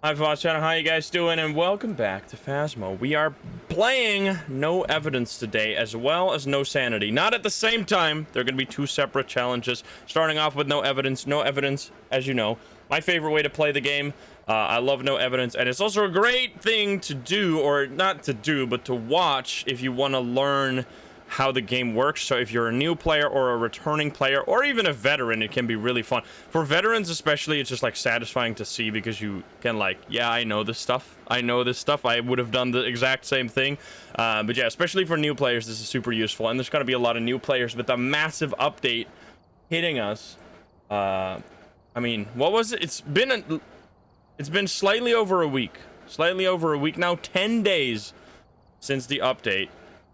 Hi Phasmophobia, how you guys doing? And welcome back to Phasmo. We are playing No Evidence today, as well as No Sanity. Not at the same time. They're going to be two separate challenges. Starting off with No Evidence. No Evidence, as you know, my favorite way to play the game. I love No Evidence, and it's also a great thing to do, or not to do, but to watch if you want to learn how the game works. So if you're a new player or a returning player or even a veteran, it can be really fun. For veterans especially, it's just like satisfying to see, because you can like, yeah, I know this stuff, I would have done the exact same thing. But yeah, especially for new players, this is super useful. And there's going to be a lot of new players with a massive update hitting us. I mean, what was it? It's been slightly over a week now, 10 days since the update.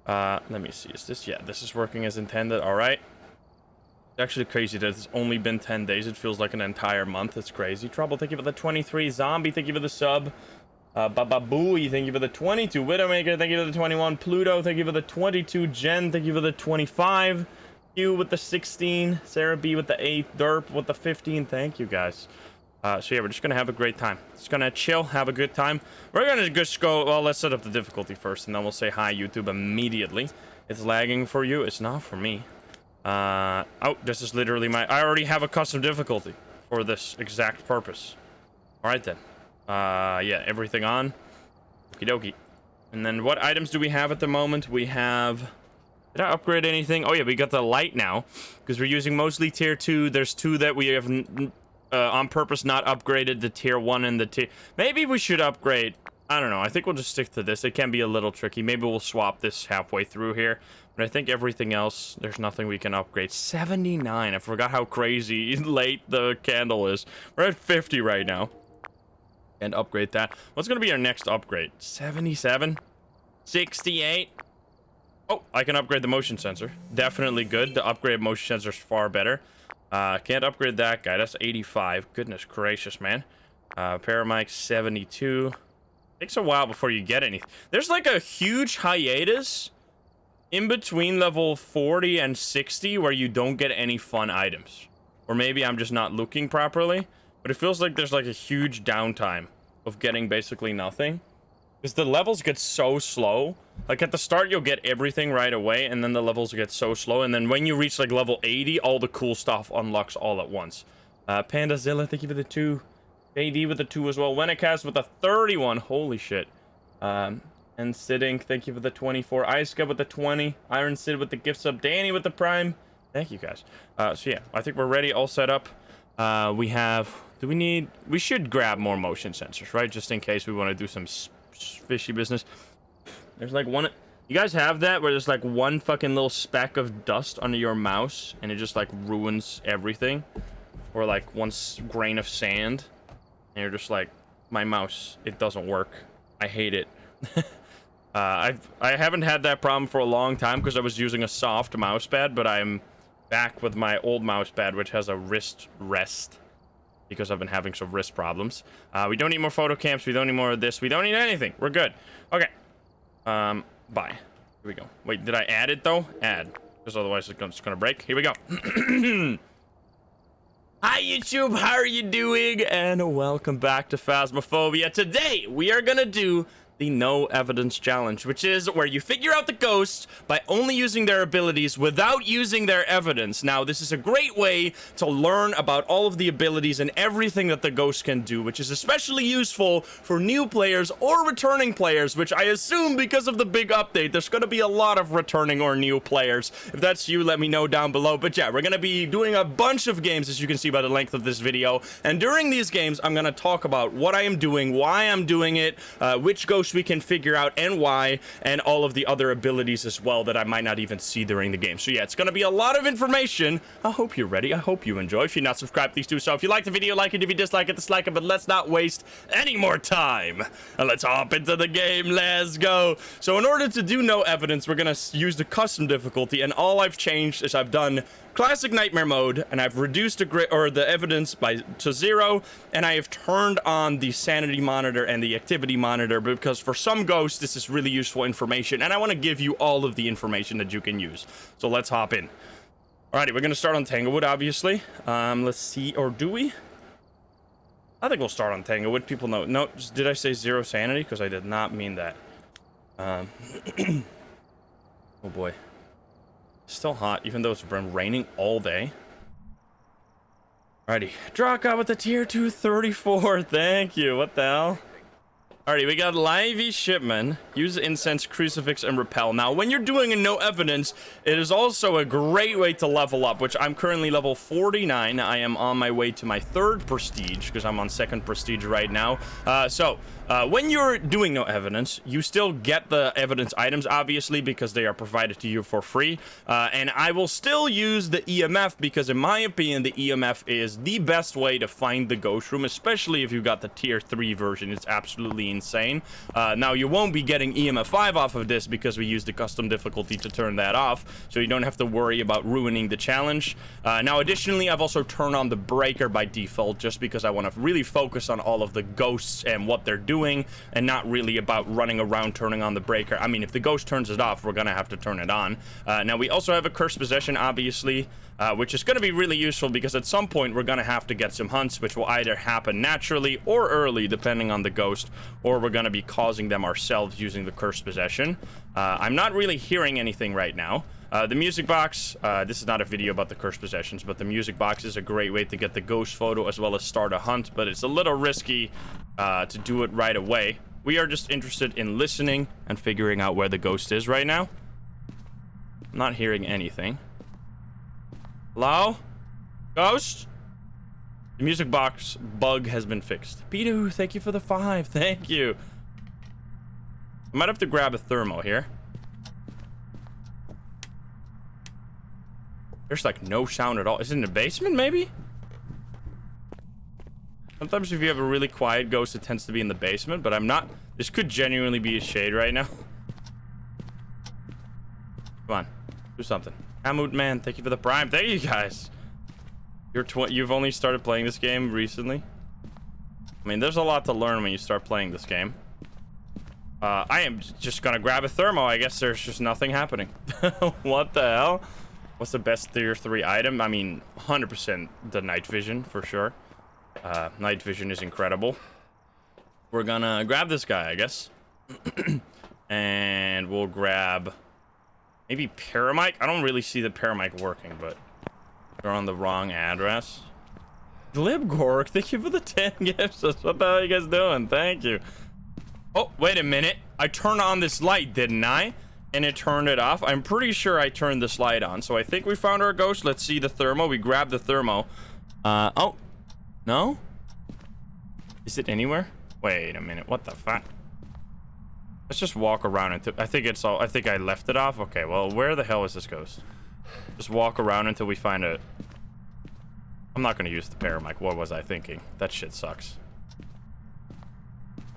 Let me see, is this, yeah, this is working as intended. All right, it's actually crazy that it's only been 10 days. It feels like an entire month. It's crazy. Trouble, thank you for the 23. Zombie, thank you for the sub. Bababooey, thank you for the 22. Widowmaker, thank you for the 21. Pluto, thank you for the 22. Jen, thank you for the 25. You with the 16. Sarah B with the 8. Derp with the 15. Thank you guys. So yeah, we're just gonna have a great time. Just gonna chill, have a good time. We're gonna just go, well, let's set up the difficulty first, and then we'll say hi YouTube immediately. It's lagging for you, it's not for me. Oh, this is literally I already have a custom difficulty for this exact purpose. All right then. Yeah, everything on. Okie dokie. And then what items do we have at the moment? We have, did I upgrade anything? Oh yeah, we got the light now, because we're using mostly tier 2. There's 2 that we have on purpose not upgraded, the tier 1 and the tier. Maybe we should upgrade. I don't know. I think we'll just stick to this. It can be a little tricky. Maybe we'll swap this halfway through here. But I think everything else, there's nothing we can upgrade. 79. I forgot how crazy late the candle is. We're at 50 right now. And upgrade that. What's going to be our next upgrade? 77? 68? Oh, I can upgrade the motion sensor. Definitely good. The upgrade motion sensor is far better. Can't upgrade that guy. That's 85. Goodness gracious, man. Paramic 72. Takes a while before you get anything. There's like a huge hiatus in between level 40 and 60 where you don't get any fun items. Or maybe I'm just not looking properly, but it feels like there's like a huge downtime of getting basically nothing. Because the levels get so slow. Like at the start you'll get everything right away, and then the levels get so slow, and then when you reach like level 80, all the cool stuff unlocks all at once. Pandazilla, thank you for the 2. JD with the 2 as well. Wenacast with the 31. Holy shit. And Sitting, thank you for the 24. Iska with the 20. Iron Sid with the gift sub. Danny with the prime. Thank you guys. So yeah, I think we're ready, all set up. We have, we should grab more motion sensors, right? Just in case we want to do some fishy business. There's like one, you guys have that where there's like one fucking little speck of dust under your mouse and it just like ruins everything, or like one grain of sand and you're just like, my mouse, it doesn't work, I hate it. I haven't had that problem for a long time because I was using a soft mouse pad, but I'm back with my old mouse pad which has a wrist rest, because I've been having some wrist problems. We don't need more photo camps. We don't need more of this. We don't need anything. We're good. Okay. Bye. Here we go. Wait, did I add it though? Add. Because otherwise it's just gonna break. Here we go. Hi YouTube, how are you doing? And welcome back to Phasmophobia. Today, we are gonna do the No Evidence Challenge, which is where you figure out the ghosts by only using their abilities without using their evidence. Now, this is a great way to learn about all of the abilities and everything that the ghost can do, which is especially useful for new players or returning players, which I assume because of the big update, there's going to be a lot of returning or new players. If that's you, let me know down below. But yeah, we're going to be doing a bunch of games, as you can see by the length of this video. And during these games, I'm going to talk about what I am doing, why I'm doing it, which ghost we can figure out and why, and all of the other abilities as well that I might not even see during the game. So yeah, it's gonna be a lot of information. I hope you're ready. I hope you enjoy. If you're not subscribed, please do so. If you like the video, like it. If you dislike it, dislike it. But let's not waste any more time, and let's hop into the game. Let's go. So in order to do No Evidence, we're gonna use the custom difficulty, and all I've changed is I've done classic nightmare mode, and I've reduced the evidence to 0, and I have turned on the sanity monitor and the activity monitor, because for some ghosts this is really useful information, and I want to give you all of the information that you can use. So let's hop in. Alrighty, we're gonna start on Tanglewood, obviously. Let's see, or do we? I think we'll start on Tanglewood. People know. No, did I say 0 sanity? Because I did not mean that. Oh boy. Still hot, even though it's been raining all day. Alrighty. Draka with the tier 2 34. Thank you. What the hell? Alrighty, we got Livey Shipman. Use Incense, Crucifix, and Repel. Now, when you're doing a no evidence, it is also a great way to level up, which I'm currently level 49. I am on my way to my 3rd prestige, because I'm on 2nd prestige right now. When you're doing no evidence, you still get the evidence items, obviously, because they are provided to you for free. And I will still use the EMF, because in my opinion, the EMF is the best way to find the ghost room, especially if you got the tier 3 version. It's absolutely insane. Now, you won't be getting EMF 5 off of this, because we use the custom difficulty to turn that off, so you don't have to worry about ruining the challenge. Now, additionally, I've also turned on the breaker by default, just because I want to really focus on all of the ghosts and what they're doing, and not really about running around turning on the breaker. I mean, if the ghost turns it off, we're gonna have to turn it on. Now, we also have a cursed possession, obviously, which is gonna be really useful, because at some point we're gonna have to get some hunts, which will either happen naturally or early, depending on the ghost, or we're gonna be causing them ourselves using the cursed possession. I'm not really hearing anything right now. The music box, this is not a video about the cursed possessions, but the music box is a great way to get the ghost photo as well as start a hunt, but it's a little risky to do it right away. We are just interested in listening and figuring out where the ghost is right now. I'm not hearing anything. Hello? Ghost? The music box bug has been fixed. Pidu, thank you for the 5. Thank you. I might have to grab a thermo here. There's like no sound at all. Is it in the basement, maybe? Sometimes if you have a really quiet ghost, it tends to be in the basement, but I'm not. This could genuinely be a shade right now. Come on, do something. Hammoud man, thank you for the prime. Thank you guys. You've only started playing this game recently. I mean, there's a lot to learn when you start playing this game. I am just gonna grab a thermo. I guess there's just nothing happening. What the hell? What's the best tier 3 item? I mean, 100% the night vision for sure. Night vision is incredible. We're gonna grab this guy, I guess. And we'll grab maybe Paramic. I don't really see the Paramic working, but they're on the wrong address. Glibgork, thank you for the 10 gifts. What the hell are you guys doing? Thank you. Oh, wait a minute. I turned on this light, didn't I? And it turned it off. I'm pretty sure I turned this light on. So I think we found our ghost. Let's see the thermo. We grabbed the thermo. Oh. No? Is it anywhere? Wait a minute. What the fuck? Let's just walk around until... I think it's all... I think I left it off. Okay, well, where the hell is this ghost? Just walk around until we find it. I'm not going to use the Paramic. What was I thinking? That shit sucks.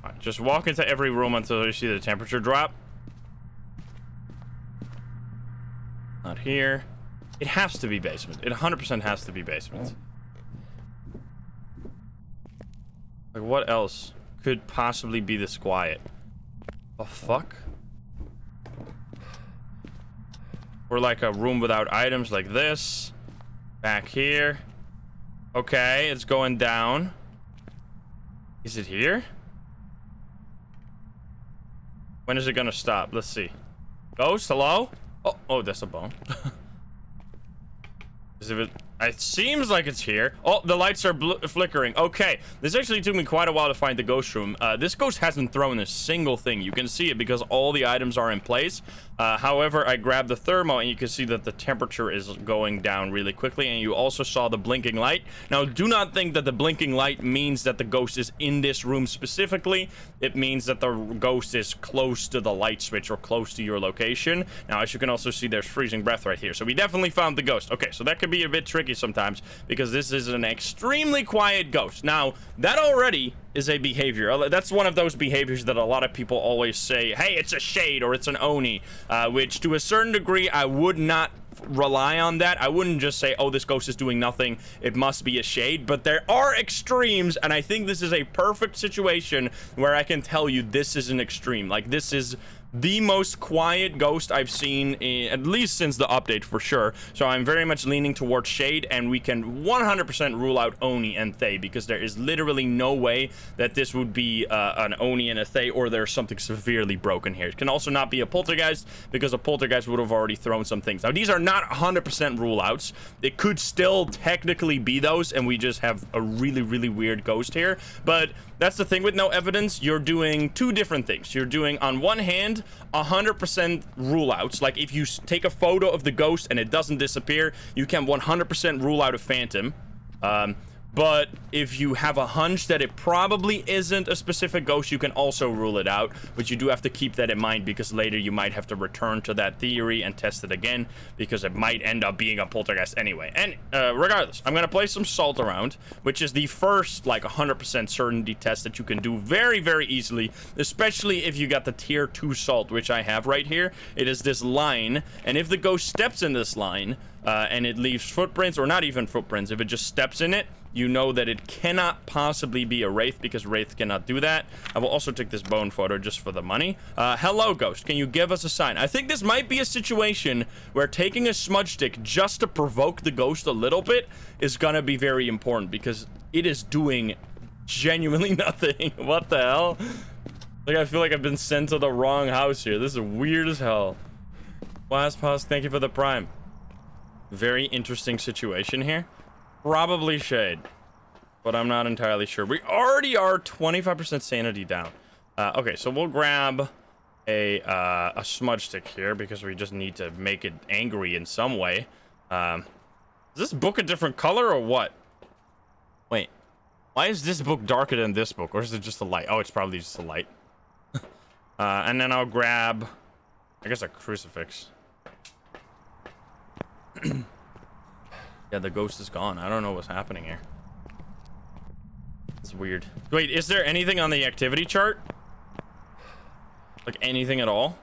All right, just walk into every room until you see the temperature drop. Not here. It has to be basement. It 100% has to be basement. Like, what else could possibly be this quiet? The fuck? Or like a room without items like this. Back here. Okay, it's going down. Is it here? When is it gonna stop? Let's see. Ghost, hello? Oh, that's a bone. It seems like it's here. Oh, the lights are flickering. Okay, this actually took me quite a while to find the ghost room. This ghost hasn't thrown a single thing. You can see it because all the items are in place. However, I grabbed the thermo and you can see that the temperature is going down really quickly, and you also saw the blinking light. Now, do not think that the blinking light means that the ghost is in this room specifically. It means that the ghost is close to the light switch or close to your location. Now, as you can also see, there's freezing breath right here. So we definitely found the ghost. Okay, so that could be a bit tricky sometimes because this is an extremely quiet ghost. Now, that already is a behavior. That's one of those behaviors that a lot of people always say, hey, it's a shade or it's an Oni, which to a certain degree, I would not rely on that. I wouldn't just say, oh, this ghost is doing nothing, it must be a shade. But there are extremes, and I think this is a perfect situation where I can tell you this is an extreme. Like, this is the most quiet ghost I've seen, at least since the update for sure. So I'm very much leaning towards shade, and we can 100% rule out Oni and Thay, because there is literally no way that this would be an Oni and a Thay, or there's something severely broken here. It can also not be a poltergeist, because a poltergeist would have already thrown some things. Now, these are not 100% rule outs. It could still technically be those, and we just have a really, really weird ghost here. But that's the thing with no evidence. You're doing two different things. You're doing, on one hand, 100% rule outs. Like, if you take a photo of the ghost and it doesn't disappear, you can 100% rule out a phantom. But if you have a hunch that it probably isn't a specific ghost, you can also rule it out. But you do have to keep that in mind, because later you might have to return to that theory and test it again, because it might end up being a poltergeist anyway. And regardless, I'm going to play some salt around, which is the first, like, 100% certainty test that you can do very, very easily, especially if you got the tier 2 salt, which I have right here. It is this line, and if the ghost steps in this line, and it leaves footprints, or not even footprints, if it just steps in it, you know that it cannot possibly be a wraith, because wraith cannot do that. I will also take this bone photo just for the money. Hello, ghost. Can you give us a sign? I think this might be a situation where taking a smudge stick just to provoke the ghost a little bit is gonna be very important, because it is doing genuinely nothing. What the hell? Like, I feel like I've been sent to the wrong house here. This is weird as hell. Last pause, thank you for the prime. Very interesting situation here. Probably shade, but I'm not entirely sure. We already are 25% sanity down. Okay, so we'll grab a smudge stick here, because we just need to make it angry in some way. Is this book a different color or what? Wait, why is this book darker than this book, or is it just the light? Oh, it's probably just the light. And then I'll grab, I guess, a crucifix. Yeah, the ghost is gone. I don't know what's happening here. It's weird. Wait, is there anything on the activity chart? Like, anything at all?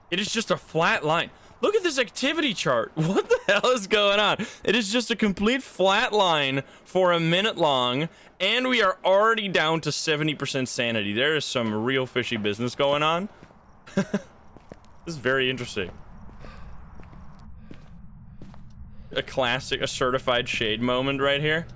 It is just a flat line. Look at this activity chart. What the hell is going on? It is just a complete flat line for a minute long, and we are already down to 70% sanity. There is some real fishy business going on. This is very interesting. A classic, a certified shade moment right here.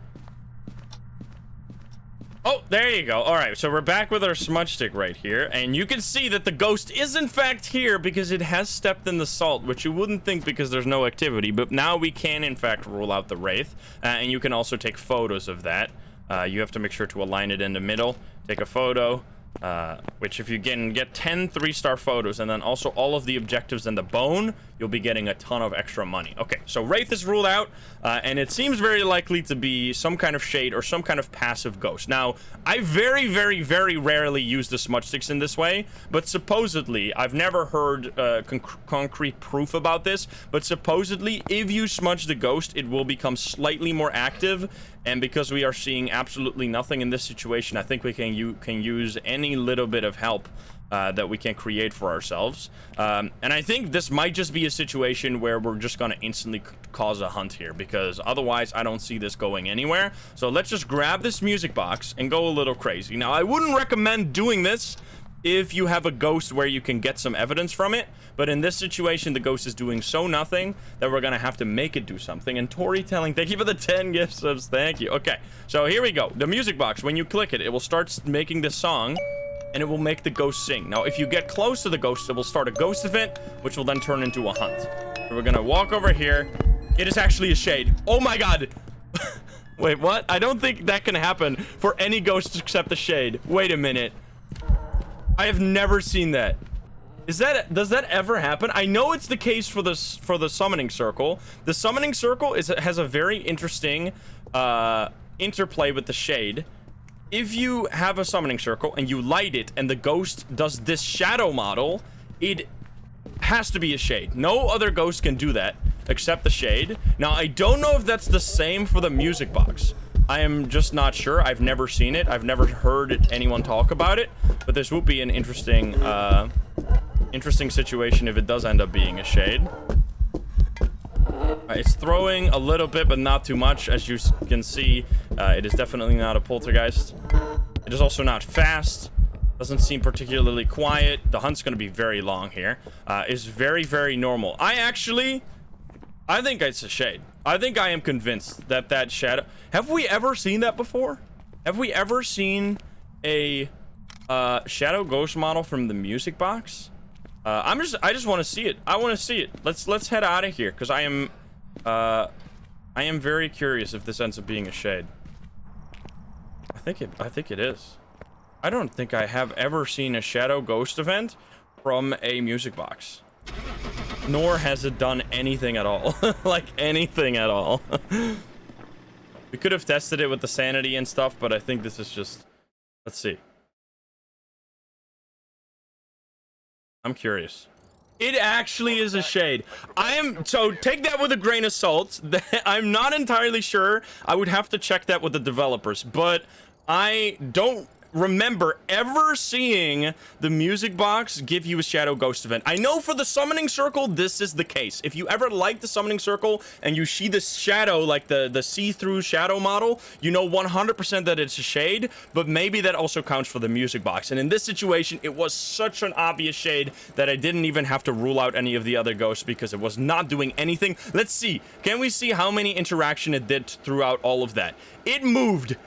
Oh, there you go. All right, so we're back with our smudge stick right here, and you can see that the ghost is in fact here, because it has stepped in the salt, which you wouldn't think because there's no activity, but now we can in fact rule out the wraith, and you can also take photos of that. You have to make sure to align it in the middle, take a photo, which if you can get 10 3-star photos, and then also all of the objectives and the bone, you'll be getting a ton of extra money. Okay, so wraith is ruled out, and it seems very likely to be some kind of shade or some kind of passive ghost. Now, I very, very, very rarely use the smudge sticks in this way, but supposedly, I've never heard concrete proof about this, but supposedly, if you smudge the ghost, it will become slightly more active. And because we are seeing absolutely nothing in this situation, I think we can use any little bit of help that we can create for ourselves. And I think this might just be a situation where we're just going to instantly cause a hunt here, because otherwise I don't see this going anywhere. So let's just grab this music box and go a little crazy. Now, I wouldn't recommend doing this if you have a ghost where you can get some evidence from it, but in this situation the ghost is doing so nothing that we're gonna have to make it do something. And Tori telling, thank you for the 10 gift subs, thank you. Okay, so here we go. The music box, when you click it, it will start making this song, and it will make the ghost sing. Now, if you get close to the ghost, it will start a ghost event, which will then turn into a hunt. So we're gonna walk over here. It is actually a shade. Oh my god. Wait, what? I don't think that can happen for any ghost except the shade. Wait a minute. I have never seen that. Does that ever happen? I know it's the case for the summoning circle. The summoning circle has a very interesting interplay with the shade. If you have a summoning circle and you light it and the ghost does this shadow model, it has to be a shade. No other ghost can do that except the shade. Now, I don't know if that's the same for the music box. I am just not sure. I've never seen it. I've never heard anyone talk about it, but this would be an interesting interesting situation if it does end up being a shade. It's throwing a little bit, but not too much. As you can see, it is definitely not a poltergeist. It is also not fast. Doesn't seem particularly quiet. The hunt's going to be very long here. Is very, very normal. I think it's a shade. I think I am convinced that that shadow... Have we ever seen that before? Have we ever seen a shadow ghost model from the music box? I just want to see it. I want to see it. Let's head out of here, because I am very curious if this ends up being a shade. I think it is. I don't think I have ever seen a shadow ghost event from a music box. Nor has it done anything at all. Like, anything at all. We could have tested it with the sanity and stuff, but I think this is just... Let's see. I'm curious. It actually is a shade. So take that with a grain of salt. I'm not entirely sure. I would have to check that with the developers, but I don't remember ever seeing the music box give you a shadow ghost event. I know for the summoning circle this is the case. If you ever like the summoning circle and you see the shadow, like the see-through shadow model, you know 100% that it's a shade, but maybe that also counts for the music box. And in this situation, it was such an obvious shade that I didn't even have to rule out any of the other ghosts because it was not doing anything. Let's see. Can we see how many interaction it did throughout all of that? It moved.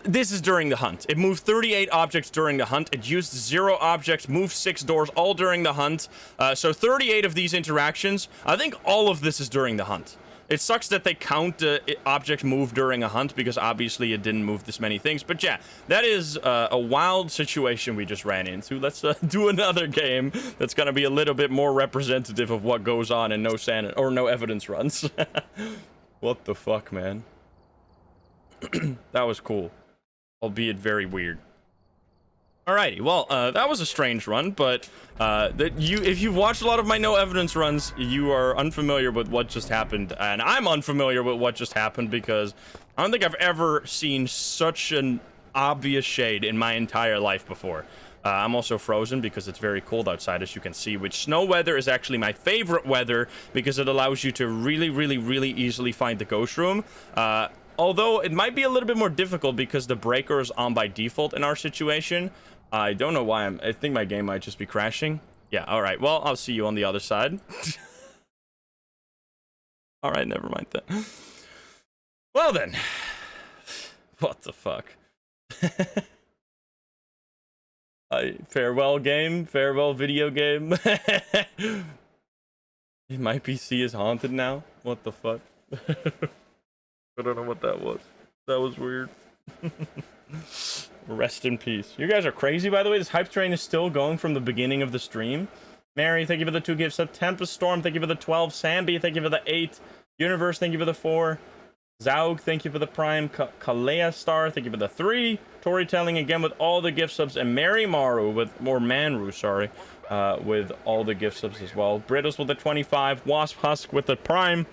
This is during the hunt. It moved 38 objects during the hunt. It used 0 objects, moved 6 doors, all during the hunt. So 38 of these interactions. I think all of this is during the hunt. It sucks that they count objects moved during a hunt because obviously it didn't move this many things. But yeah, that is a wild situation we just ran into. Let's do another game that's going to be a little bit more representative of what goes on in no evidence runs. What the fuck, man? That was cool, albeit very weird. Alrighty, well, that was a strange run, but if you've watched a lot of my no evidence runs, you are unfamiliar with what just happened, and I'm unfamiliar with what just happened because I don't think I've ever seen such an obvious shade in my entire life before. I'm also frozen because it's very cold outside, as you can see, which snow weather is actually my favorite weather because it allows you to really, really, really easily find the ghost room. Although it might be a little bit more difficult because the breaker is on by default in our situation. I don't know why I think my game might just be crashing. Yeah, all right. Well, I'll see you on the other side. All right, never mind that. Well then. What the fuck? Farewell game, farewell video game. My PC is haunted now. What the fuck? I don't know what that was. That was weird. Rest in peace. You guys are crazy, by the way. This hype train is still going from the beginning of the stream. Mary, thank you for the 2 gifts. Tempest Storm, thank you for the 12. Sambi, thank you for the 8. Universe, thank you for the 4. Zaug, thank you for the Prime. Kalea Star, thank you for the 3. Storytelling again with all the gift subs. And Mary Maru with Manru, sorry, with all the gift subs as well. Brittles with the 25. Wasp Husk with the Prime.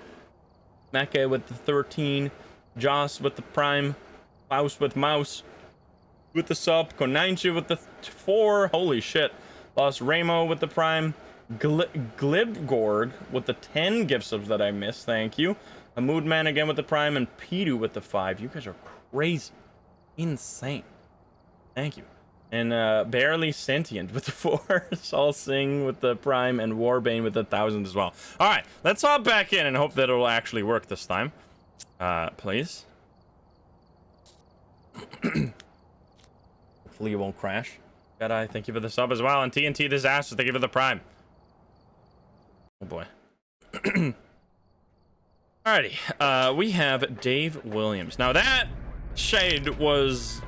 Mecca with the 13, Joss with the Prime, Mouse with Mouse with the sub, Konainchi with the 4, holy shit, Lost Ramo with the Prime, Glibgorg with the 10 gift subs that I missed, thank you, a Moodman again with the Prime, and Pidu with the 5. You guys are crazy, insane, thank you. And Barely Sentient with the 4, Saul Singh with the Prime, and Warbane with the 1,000 as well. Alright, let's hop back in and hope that it'll actually work this time. Please. Hopefully it won't crash. Jedi, thank you for the sub as well. And TNT Disaster, thank you for the Prime. Oh boy. Alrighty, we have Dave Williams. Now that shade was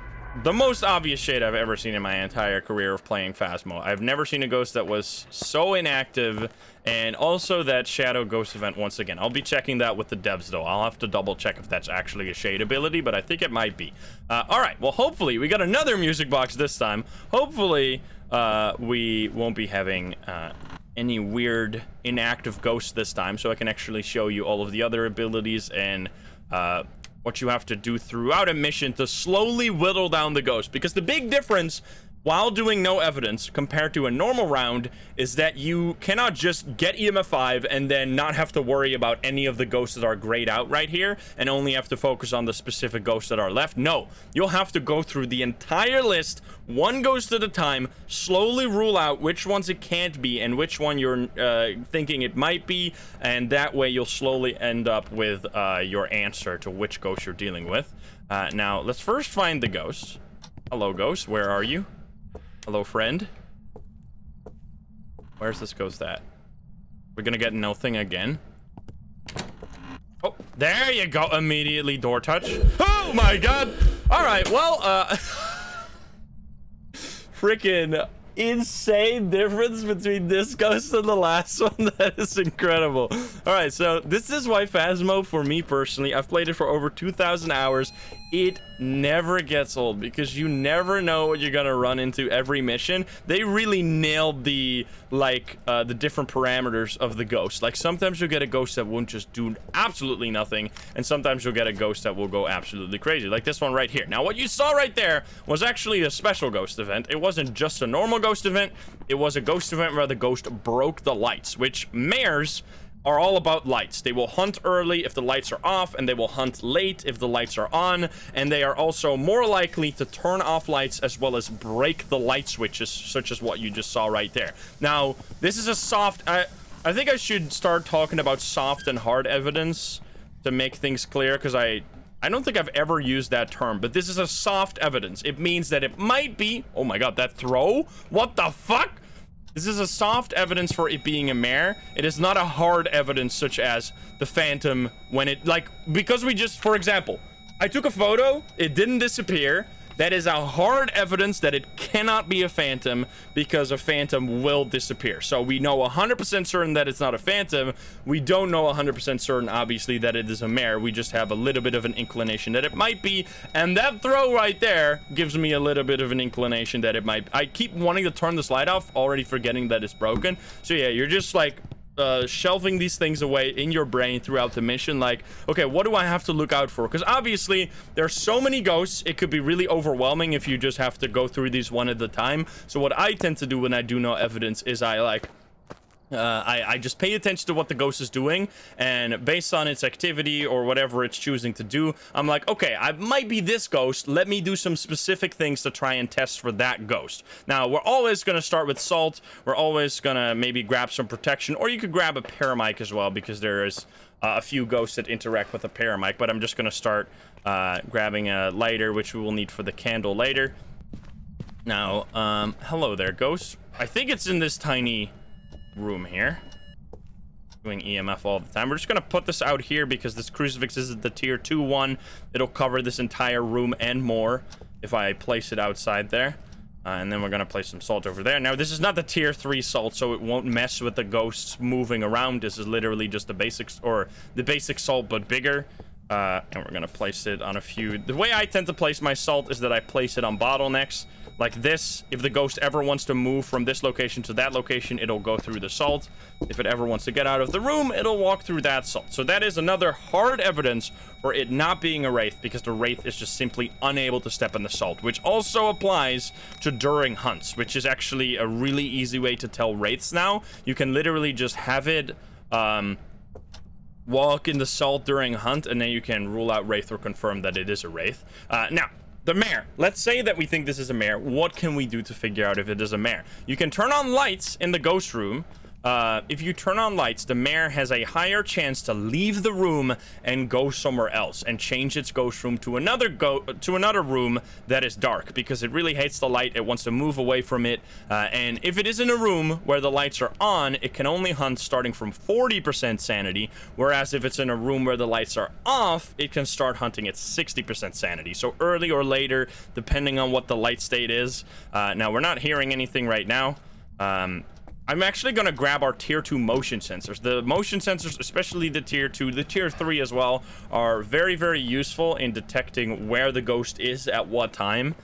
the most obvious shade I've ever seen in my entire career of playing Phasmo. I've never seen a ghost that was so inactive, and also that shadow ghost event once again. I'll be checking that with the devs though. I'll have to double check if that's actually a shade ability, but I think it might be. Alright, well hopefully we got another music box this time. Hopefully we won't be having any weird inactive ghosts this time, so I can actually show you all of the other abilities and what you have to do throughout a mission to slowly whittle down the ghost. Because the big difference while doing no evidence compared to a normal round is that you cannot just get EMF 5 and then not have to worry about any of the ghosts that are grayed out right here and only have to focus on the specific ghosts that are left. No, you'll have to go through the entire list, one ghost at a time, slowly rule out which ones it can't be and which one you're thinking it might be, and that way you'll slowly end up with your answer to which ghost you're dealing with. Now, let's first find the ghost. Hello, ghost. Where are you? Hello, friend. Where's this ghost at? We're gonna get nothing again. Oh, there you go. Immediately door touch. Oh my god. All right, well, freaking insane difference between this ghost and the last one. That is incredible. All right, so this is why Phasmo, for me personally, I've played it for over 2,000 hours. It never gets old because you never know what you're gonna run into every mission. They really nailed the the different parameters of the ghost. Like, sometimes you'll get a ghost that won't just do absolutely nothing, and sometimes you'll get a ghost that will go absolutely crazy, like this one right here. Now, what you saw right there was actually a special ghost event. It wasn't just a normal ghost event. It was a ghost event where the ghost broke the lights, which mares are all about lights. They will hunt early if the lights are off, and they will hunt late if the lights are on, and they are also more likely to turn off lights as well as break the light switches, such as what you just saw right there. Now, this is a soft... I think I should start talking about soft and hard evidence to make things clear, because I don't think I've ever used that term, but this is a soft evidence. It means that it might be... Oh my god, that throw? What the fuck? This is a soft evidence for it being a mare. It is not a hard evidence such as the phantom when it, because we just, for example, I took a photo, it didn't disappear. That is a hard evidence that it cannot be a phantom because a phantom will disappear. So we know 100% certain that it's not a phantom. We don't know 100% certain, obviously, that it is a mare. We just have a little bit of an inclination that it might be. And that throw right there gives me a little bit of an inclination that it might. I keep wanting to turn the slide off, already forgetting that it's broken. So yeah, you're just like... shelving these things away in your brain throughout the mission, like, okay, what do I have to look out for? Because obviously there's so many ghosts, it could be really overwhelming if you just have to go through these one at a time. So what I tend to do when I do no evidence is I just pay attention to what the ghost is doing, and based on its activity or whatever it's choosing to do, I'm like, okay, I might be this ghost. Let me do some specific things to try and test for that ghost. Now, we're always going to start with salt. We're always going to maybe grab some protection, or you could grab a paramic as well, because there is a few ghosts that interact with a paramic, but I'm just going to start grabbing a lighter, which we will need for the candle later. Now, hello there, ghost. I think it's in this tiny room here, doing EMF all the time. We're just gonna put this out here because this crucifix is the tier 2 one. It'll cover this entire room and more if I place it outside there, and then we're gonna place some salt over there. Now, this is not the tier 3 salt, so it won't mess with the ghosts moving around. This is literally just the basics, or the basic salt but bigger. And we're gonna place it on a few. The way I tend to place my salt is that I place it on bottlenecks like this. If the ghost ever wants to move from this location to that location, it'll go through the salt. If it ever wants to get out of the room, it'll walk through that salt. So that is another hard evidence for it not being a wraith, because the wraith is just simply unable to step in the salt, which also applies to during hunts, which is actually a really easy way to tell wraiths now. You can literally just have it walk in the salt during hunt, and then you can rule out wraith or confirm that it is a wraith. Now, the mare. Let's say that we think this is a mare. What can we do to figure out if it is a mare? You can turn on lights in the ghost room. If you turn on lights, the mare has a higher chance to leave the room and go somewhere else and change its ghost room to another room that is dark, because it really hates the light. It wants to move away from it. And if it is in a room where the lights are on, it can only hunt starting from 40% sanity. Whereas if it's in a room where the lights are off, it can start hunting at 60% sanity. So early or later, depending on what the light state is. Now, we're not hearing anything right now. I'm actually going to grab our tier 2 motion sensors. The motion sensors, especially the tier 2, the tier 3 as well, are very, very useful in detecting where the ghost is at what time.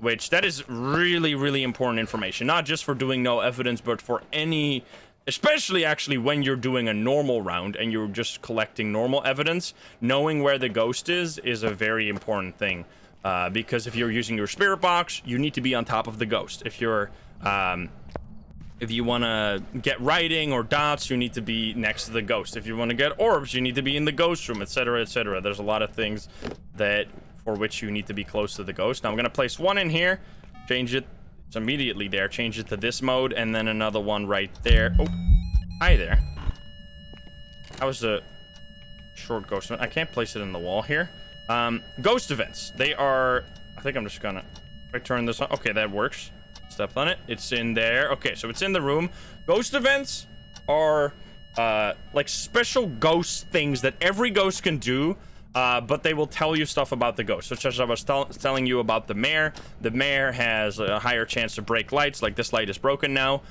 Which, that is really, really important information. Not just for doing no evidence, but for any... Especially, actually, when you're doing a normal round and you're just collecting normal evidence. Knowing where the ghost is a very important thing. because if you're using your spirit box, you need to be on top of the ghost. If you're if you want to get writing or dots, you need to be next to the ghost. If you want to get orbs, you need to be in the ghost room, etc., etc. There's a lot of things that for which you need to be close to the ghost. Now I'm gonna place one in here, change it. It's immediately there. Change it to this mode, and then another one right there. Oh, hi there. That was a short ghost event. I can't place it in the wall here. Ghost events. They are. I think I'm just gonna. If I turn this on. Okay, that works. Stepped on it. It's in there. Okay, so it's in the room. Ghost events are like special ghost things that every ghost can do, but they will tell you stuff about the ghost. Such as I was telling you about the mayor. The mayor has a higher chance to break lights, like this light is broken now.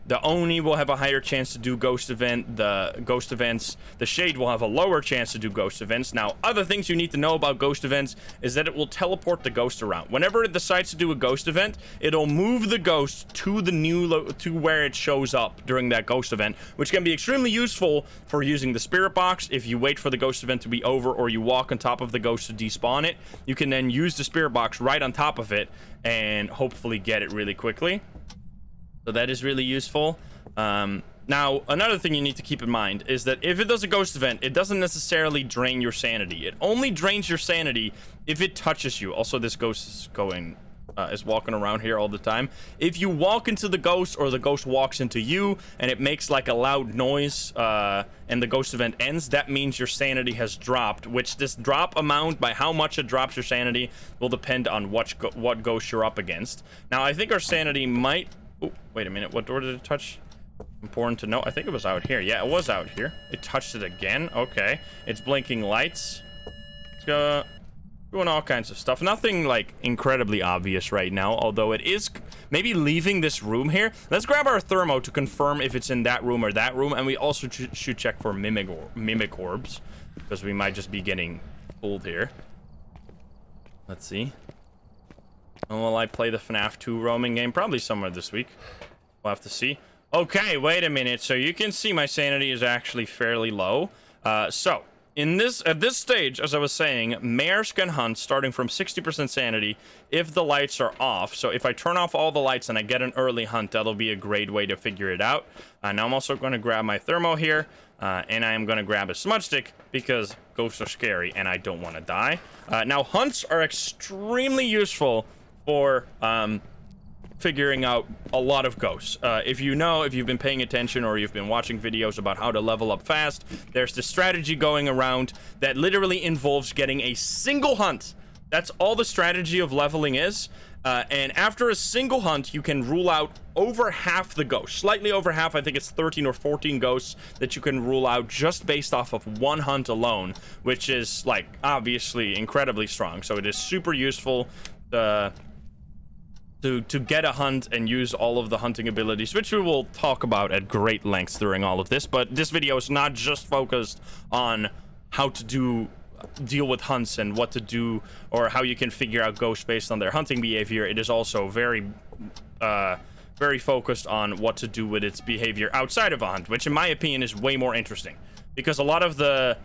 The Oni will have a higher chance to do ghost event. The ghost events, the Shade will have a lower chance to do ghost events. Now, other things you need to know about ghost events is that it will teleport the ghost around. Whenever it decides to do a ghost event, it'll move the ghost to the to where it shows up during that ghost event, which can be extremely useful for using the spirit box. If you wait for the ghost event to be over, or you walk on top of the ghost to despawn it, you can then use the spirit box right on top of it and hopefully get it really quickly. So that is really useful. Now, another thing you need to keep in mind is that if it does a ghost event, it doesn't necessarily drain your sanity. It only drains your sanity if it touches you. Also, this ghost is walking around here all the time. If you walk into the ghost, or the ghost walks into you and it makes like a loud noise, and the ghost event ends, that means your sanity has dropped, which this drop amount, by how much it drops your sanity, will depend on what ghost you're up against. Now, I think our sanity might... Oh, wait a minute. What door did it touch? Important to know. I think it was out here. Yeah, it was out here. It touched it again. Okay. It's blinking lights. It's doing all kinds of stuff. Nothing, like, incredibly obvious right now, although it is maybe leaving this room here. Let's grab our thermo to confirm if it's in that room or that room, and we also should check for mimic orbs, because we might just be getting pulled here. Let's see. And will I play the FNAF 2 roaming game? Probably somewhere this week. We'll have to see. Okay, wait a minute. So you can see my sanity is actually fairly low. So at this stage, as I was saying, mares can hunt starting from 60% sanity if the lights are off. So if I turn off all the lights and I get an early hunt, that'll be a great way to figure it out. Now I'm also going to grab my thermo here, and I am going to grab a smudge stick because ghosts are scary and I don't want to die. Now hunts are extremely useful for figuring out a lot of ghosts. If you've been paying attention or you've been watching videos about how to level up fast, there's this strategy going around that literally involves getting a single hunt. That's all the strategy of leveling is. And after a single hunt, you can rule out over half the ghosts. Slightly over half. I think it's 13 or 14 ghosts that you can rule out just based off of one hunt alone, which is, like, obviously incredibly strong. So it is super useful to get a hunt and use all of the hunting abilities, which we will talk about at great lengths during all of this. But this video is not just focused on how to deal with hunts and what to do, or how you can figure out ghosts based on their hunting behavior. It is also very focused on what to do with its behavior outside of a hunt, which in my opinion is way more interesting, because a lot of the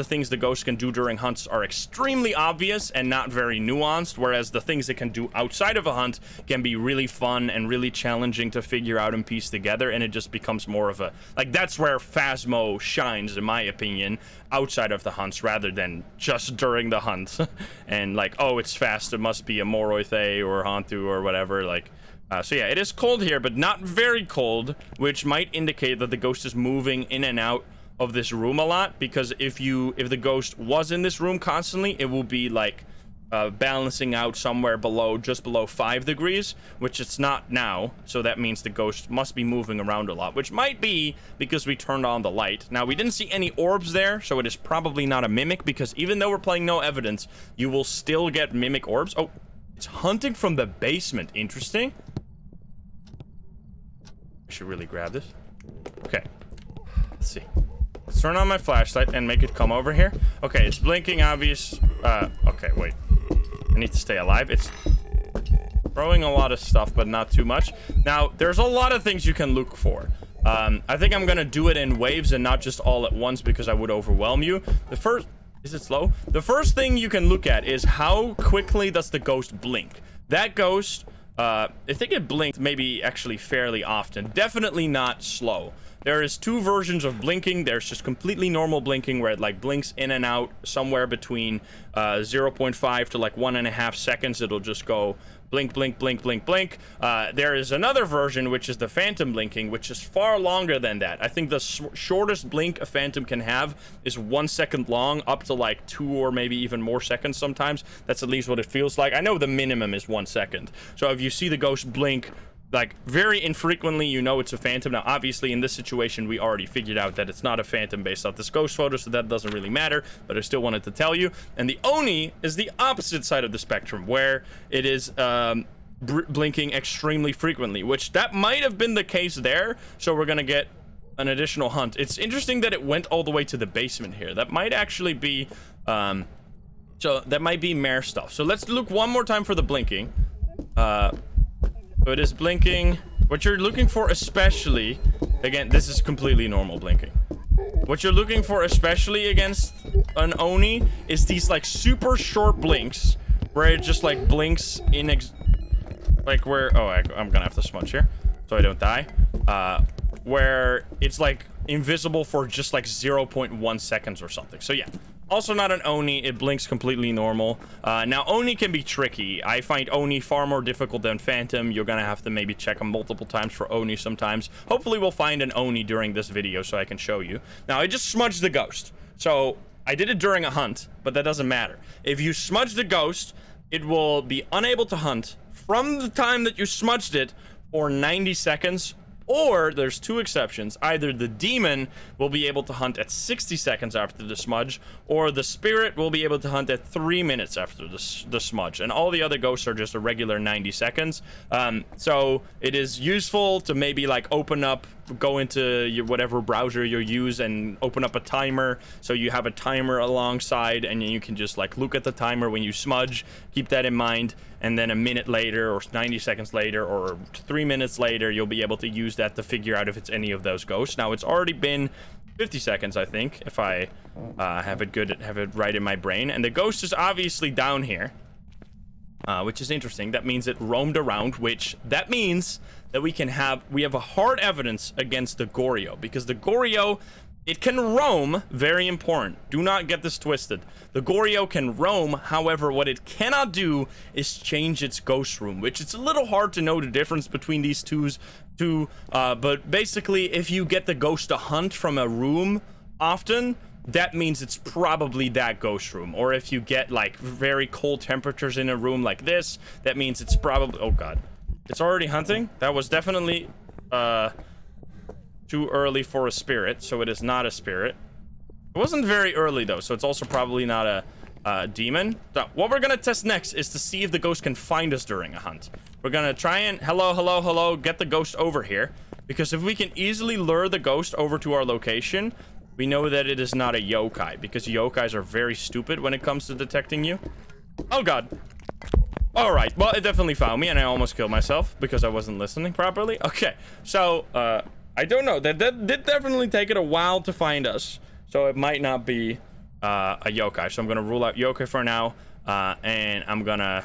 things the ghost can do during hunts are extremely obvious and not very nuanced, whereas the things it can do outside of a hunt can be really fun and really challenging to figure out and piece together, and it just becomes more of a, like, that's where Phasmo shines, in my opinion, outside of the hunts, rather than just during the hunt. And, like, oh, it's fast, it must be a Moroithe or Hantu or whatever, like... so yeah, it is cold here, but not very cold, which might indicate that the ghost is moving in and out of this room a lot, because if the ghost was in this room constantly, it will be like balancing out somewhere just below 5 degrees, which it's not now. So that means the ghost must be moving around a lot, which might be because we turned on the light. Now, we didn't see any orbs there, so it is probably not a mimic, because even though we're playing no evidence, you will still get mimic orbs. Oh, it's hunting from the basement. Interesting. I should really grab this. Okay, let's see. Let's turn on my flashlight and make it come over here. Okay, it's blinking, obvious. Okay, wait. I need to stay alive. It's throwing a lot of stuff, but not too much. Now, there's a lot of things you can look for. I think I'm gonna do it in waves and not just all at once, because I would overwhelm you. The first Is it slow? The first thing you can look at is how quickly does the ghost blink. That ghost, I think it blinked maybe actually fairly often. Definitely not slow. There is two versions of blinking. There's just completely normal blinking where it like blinks in and out somewhere between 0.5 to like 1.5 seconds. It'll just go blink, blink, blink, blink, blink. There is another version, which is the phantom blinking, which is far longer than that. I think the shortest blink a phantom can have is 1 second long, up to like 2 or maybe even more seconds sometimes. That's at least what it feels like. I know the minimum is 1 second. So if you see the ghost blink like very infrequently, you know it's a phantom. Now obviously in this situation we already figured out that it's not a phantom based off this ghost photo, so that doesn't really matter, but I still wanted to tell you. And the Oni is the opposite side of the spectrum, where it is blinking extremely frequently, which that might have been the case there, so we're gonna get an additional hunt. It's interesting that it went all the way to the basement here. That might actually be so that might be mare stuff. So let's look one more time for the blinking. So it is blinking. What you're looking for especially, again, this is completely normal blinking. What you're looking for especially against an Oni is these like super short blinks where it just like blinks in like where, oh, I'm gonna have to smudge here so I don't die. Where it's like invisible for just like 0.1 seconds or something. So yeah. Also not an Oni, it blinks completely normal. Now Oni can be tricky. I find Oni far more difficult than Phantom. You're gonna have to maybe check them multiple times for Oni sometimes. Hopefully we'll find an Oni during this video so I can show you. Now I just smudged the ghost. So I did it during a hunt, but that doesn't matter. If you smudge the ghost, it will be unable to hunt from the time that you smudged it for 90 seconds. Or there's two exceptions. Either the demon will be able to hunt at 60 seconds after the smudge, or the spirit will be able to hunt at 3 minutes after the smudge. And all the other ghosts are just a regular 90 seconds. So it is useful to maybe like open up, go into your whatever browser you use and open up a timer. So you have a timer alongside and you can just like look at the timer when you smudge, keep that in mind. And then a minute later or 90 seconds later or 3 minutes later, you'll be able to use that to figure out if it's any of those ghosts. Now it's already been 50 seconds, I think, if I have it right in my brain. And the ghost is obviously down here, which is interesting. That means it roamed around, which that means that we have a hard evidence against the Goryo, because the Goryo, it can roam. Very important. Do not get this twisted. The Goryo can roam. However, what it cannot do is change its ghost room, which it's a little hard to know the difference between these two. But basically, if you get the ghost to hunt from a room often, that means it's probably that ghost room. Or if you get like very cold temperatures in a room like this, that means it's probably, oh god, it's already hunting. That was definitely too early for a spirit, so it is not a spirit. It wasn't very early though, so it's also probably not a demon. So what we're gonna test next is to see if the ghost can find us during a hunt. We're gonna try and hello, get the ghost over here, because if we can easily lure the ghost over to our location, we know that it is not a yokai, because yokais are very stupid when it comes to detecting you. Oh god. All right, well, it definitely found me and I almost killed myself because I wasn't listening properly. Okay, so I don't know. That did definitely take it a while to find us. So it might not be a yokai. So I'm going to rule out yokai for now. And I'm going to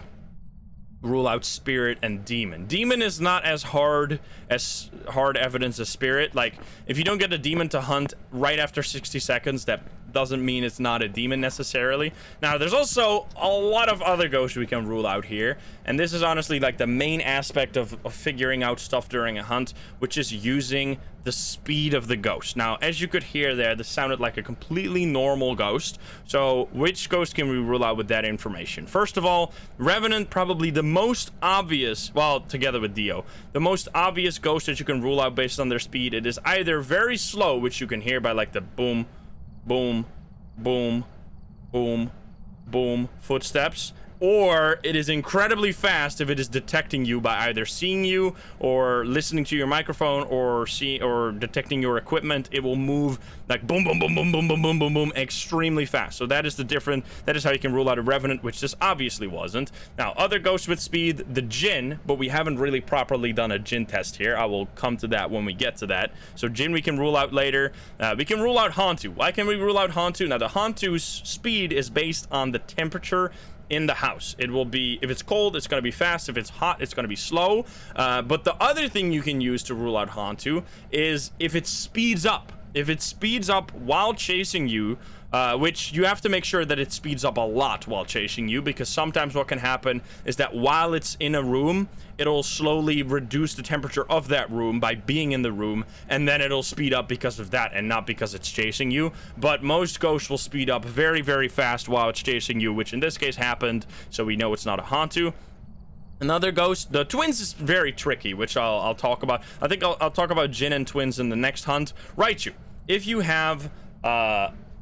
rule out spirit and demon. Demon is not as hard evidence as spirit. Like, if you don't get a demon to hunt right after 60 seconds, that doesn't mean it's not a demon necessarily. Now, there's also a lot of other ghosts we can rule out here, and this is honestly like the main aspect of figuring out stuff during a hunt, which is using the speed of the ghost. Now, as you could hear there, this sounded like a completely normal ghost. So which ghost can we rule out with that information? First of all, Revenant, probably the most obvious, well, together with Dio, the most obvious ghost that you can rule out based on their speed. It is either very slow, which you can hear by like the boom, boom, boom, boom, boom footsteps, or it is incredibly fast if it is detecting you by either seeing you or listening to your microphone or detecting your equipment. It will move like boom, boom, boom, boom, boom, boom, boom, boom, boom, extremely fast. So that is that is how you can rule out a Revenant, which this obviously wasn't. Now, other ghosts with speed, the Djinn, but we haven't really properly done a Djinn test here. I will come to that when we get to that. So Djinn we can rule out later. We can rule out Hantu. Why can we rule out Hantu? Now, the Hantu's speed is based on the temperature in the house. It will be, if it's cold, it's going to be fast. If it's hot, it's going to be slow. But the other thing you can use to rule out Hantu is if it speeds up. If it speeds up while chasing you, which you have to make sure that it speeds up a lot while chasing you, because sometimes what can happen is that while it's in a room, it'll slowly reduce the temperature of that room by being in the room, and then it'll speed up because of that and not because it's chasing you. But most ghosts will speed up very, very fast while it's chasing you, which in this case happened, so we know it's not a Hantu. Another ghost, the twins is very tricky, which I'll talk about. I think I'll talk about Djinn and twins in the next hunt. Raichu. If you have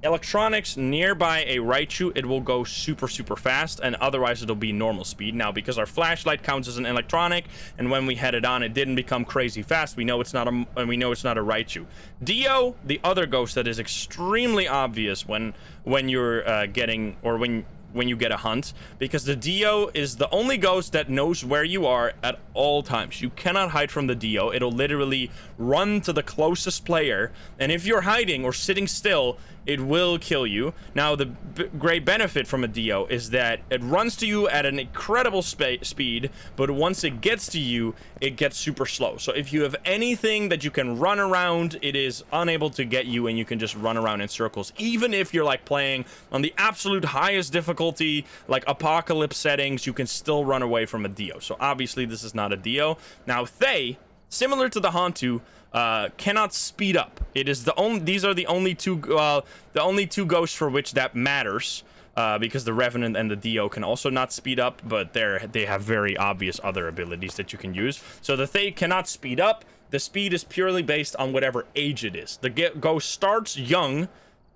electronics nearby a Raichu, it will go super, super fast, and otherwise it'll be normal speed. Now, because our flashlight counts as an electronic, and when we had it on, it didn't become crazy fast, we know it's not a Raichu. Dio, the other ghost that is extremely obvious when you're getting, or when you get a hunt, because the Dio is the only ghost that knows where you are at all times. You cannot hide from the Dio. It'll literally run to the closest player, and if you're hiding or sitting still, it will kill you. Now, the great benefit from a Dio is that it runs to you at an incredible speed, but once it gets to you, it gets super slow. So if you have anything that you can run around, it is unable to get you, and you can just run around in circles. Even if you're like playing on the absolute highest difficulty, like apocalypse settings, you can still run away from a Dio. So obviously this is not a Dio. Now, Thay, similar to the Hantu, cannot speed up. It is these are the only two ghosts for which that matters, because the Revenant and the Dio can also not speed up, but they have very obvious other abilities that you can use. So the Thay cannot speed up. The speed is purely based on whatever age it is. The ghost starts young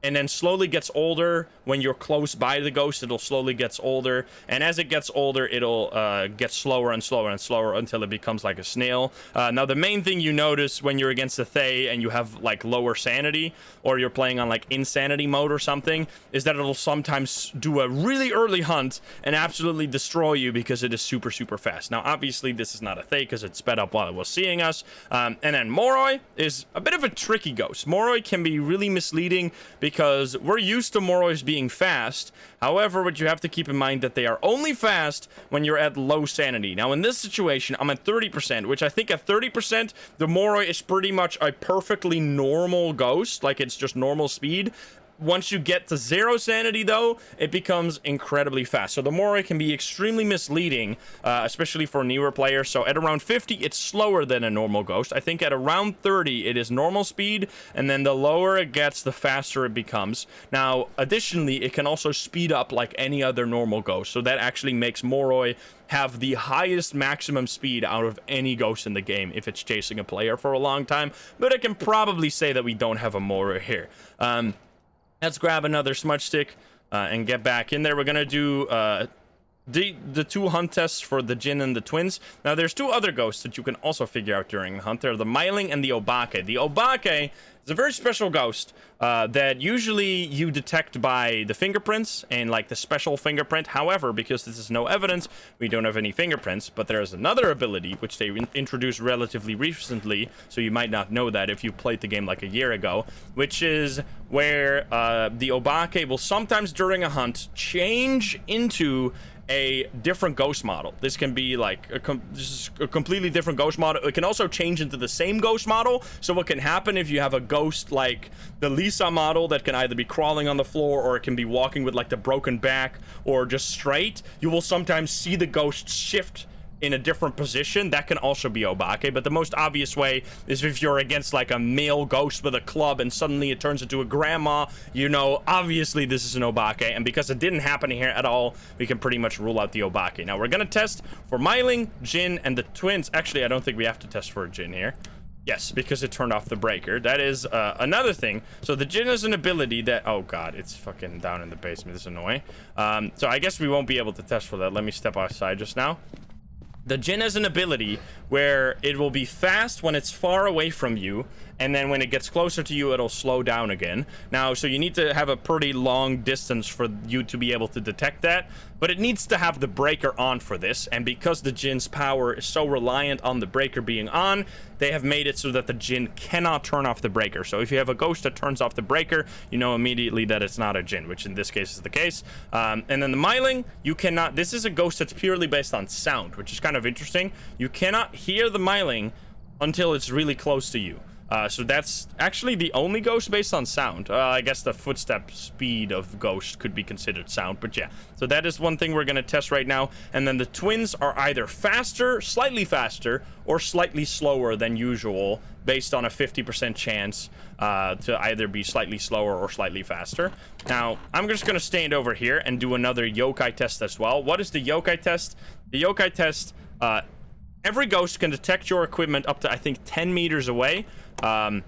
and then slowly gets older. When you're close by the ghost, it'll slowly gets older, and as it gets older, it'll get slower and slower and slower until it becomes like a snail. Now, the main thing you notice when you're against the Thay and you have like lower sanity, or you're playing on like insanity mode or something, is that it'll sometimes do a really early hunt and absolutely destroy you because it is super, super fast. Now, obviously, this is not a Thay because it sped up while it was seeing us. And then Moroi is a bit of a tricky ghost. Moroi can be really misleading because we're used to Morois being fast. However, what you have to keep in mind that they are only fast when you're at low sanity. Now, in this situation, I'm at 30%, which I think at 30%, the Moroi is pretty much a perfectly normal ghost, like it's just normal speed. Once you get to 0 sanity, though, it becomes incredibly fast. So the Moroi can be extremely misleading, especially for newer players. So at around 50, it's slower than a normal ghost. I think at around 30, it is normal speed, and then the lower it gets, the faster it becomes. Now, additionally, it can also speed up like any other normal ghost. So that actually makes Moroi have the highest maximum speed out of any ghost in the game if it's chasing a player for a long time. But I can probably say that we don't have a Moroi here. Let's grab another smudge stick and get back in there. We're gonna do the 2 hunt tests for the Djinn and the twins. Now, there's 2 other ghosts that you can also figure out during the hunt. They're the Myling and the Obake. The Obake is a very special ghost that usually you detect by the fingerprints and like the special fingerprint. However, because this is no evidence, we don't have any fingerprints. But there's another ability which they introduced relatively recently, so you might not know that if you played the game like a year ago, which is where the Obake will sometimes during a hunt change into a different ghost model. This can be like this is a completely different ghost model. It can also change into the same ghost model. So what can happen if you have a ghost like the Lisa model that can either be crawling on the floor, or it can be walking with like the broken back, or just straight, you will sometimes see the ghost shift in a different position. That can also be Obake, but the most obvious way is if you're against like a male ghost with a club and suddenly it turns into a grandma. You know, obviously this is an Obake, and because it didn't happen here at all, we can pretty much rule out the Obake. Now, we're gonna test for Myling, Djinn, and the twins. Actually, I don't think we have to test for a Djinn here. Yes, because it turned off the breaker. That is another thing. So the djinn has an ability that... Oh, God. It's fucking down in the basement. This is annoying. So I guess we won't be able to test for that. Let me step outside just now. The djinn has an ability where it will be fast when it's far away from you, and then when it gets closer to you, it'll slow down again. Now, so you need to have a pretty long distance for you to be able to detect that, but it needs to have the breaker on for this, and because the djinn's power is so reliant on the breaker being on, they have made it so that the djinn cannot turn off the breaker. So if you have a ghost that turns off the breaker, you know immediately that it's not a djinn, which in this case is the case. And then the myling, you cannot... This is a ghost that's purely based on sound, which is kind of interesting. You cannot hear the myling until it's really close to you. So that's actually the only ghost based on sound. I guess the footstep speed of ghost could be considered sound, but yeah. So that is one thing we're going to test right now. And then the twins are either faster, slightly faster, or slightly slower than usual, based on a 50% chance to either be slightly slower or slightly faster. Now, I'm just going to stand over here and do another yokai test as well. What is the yokai test? The yokai test... Every ghost can detect your equipment up to, I think, 10 meters away. The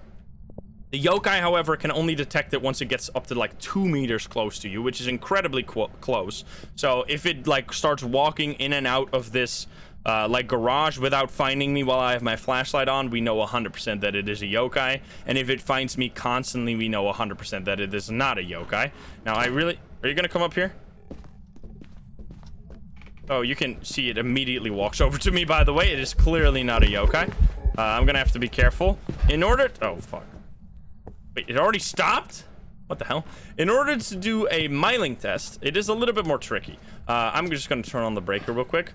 yokai, however, can only detect it once it gets up to, like, 2 meters close to you, which is incredibly close. So if it, like, starts walking in and out of this, like, garage without finding me while I have my flashlight on, we know 100% that it is a yokai. And if it finds me constantly, we know 100% that it is not a yokai. Now, Are you gonna come up here? Oh, you can see it immediately walks over to me, by the way. It is clearly not a yokai. I'm gonna have to be careful. In order... Oh, fuck. Wait, it already stopped? What the hell? In order to do a myling test, it is a little bit more tricky. I'm just gonna turn on the breaker real quick.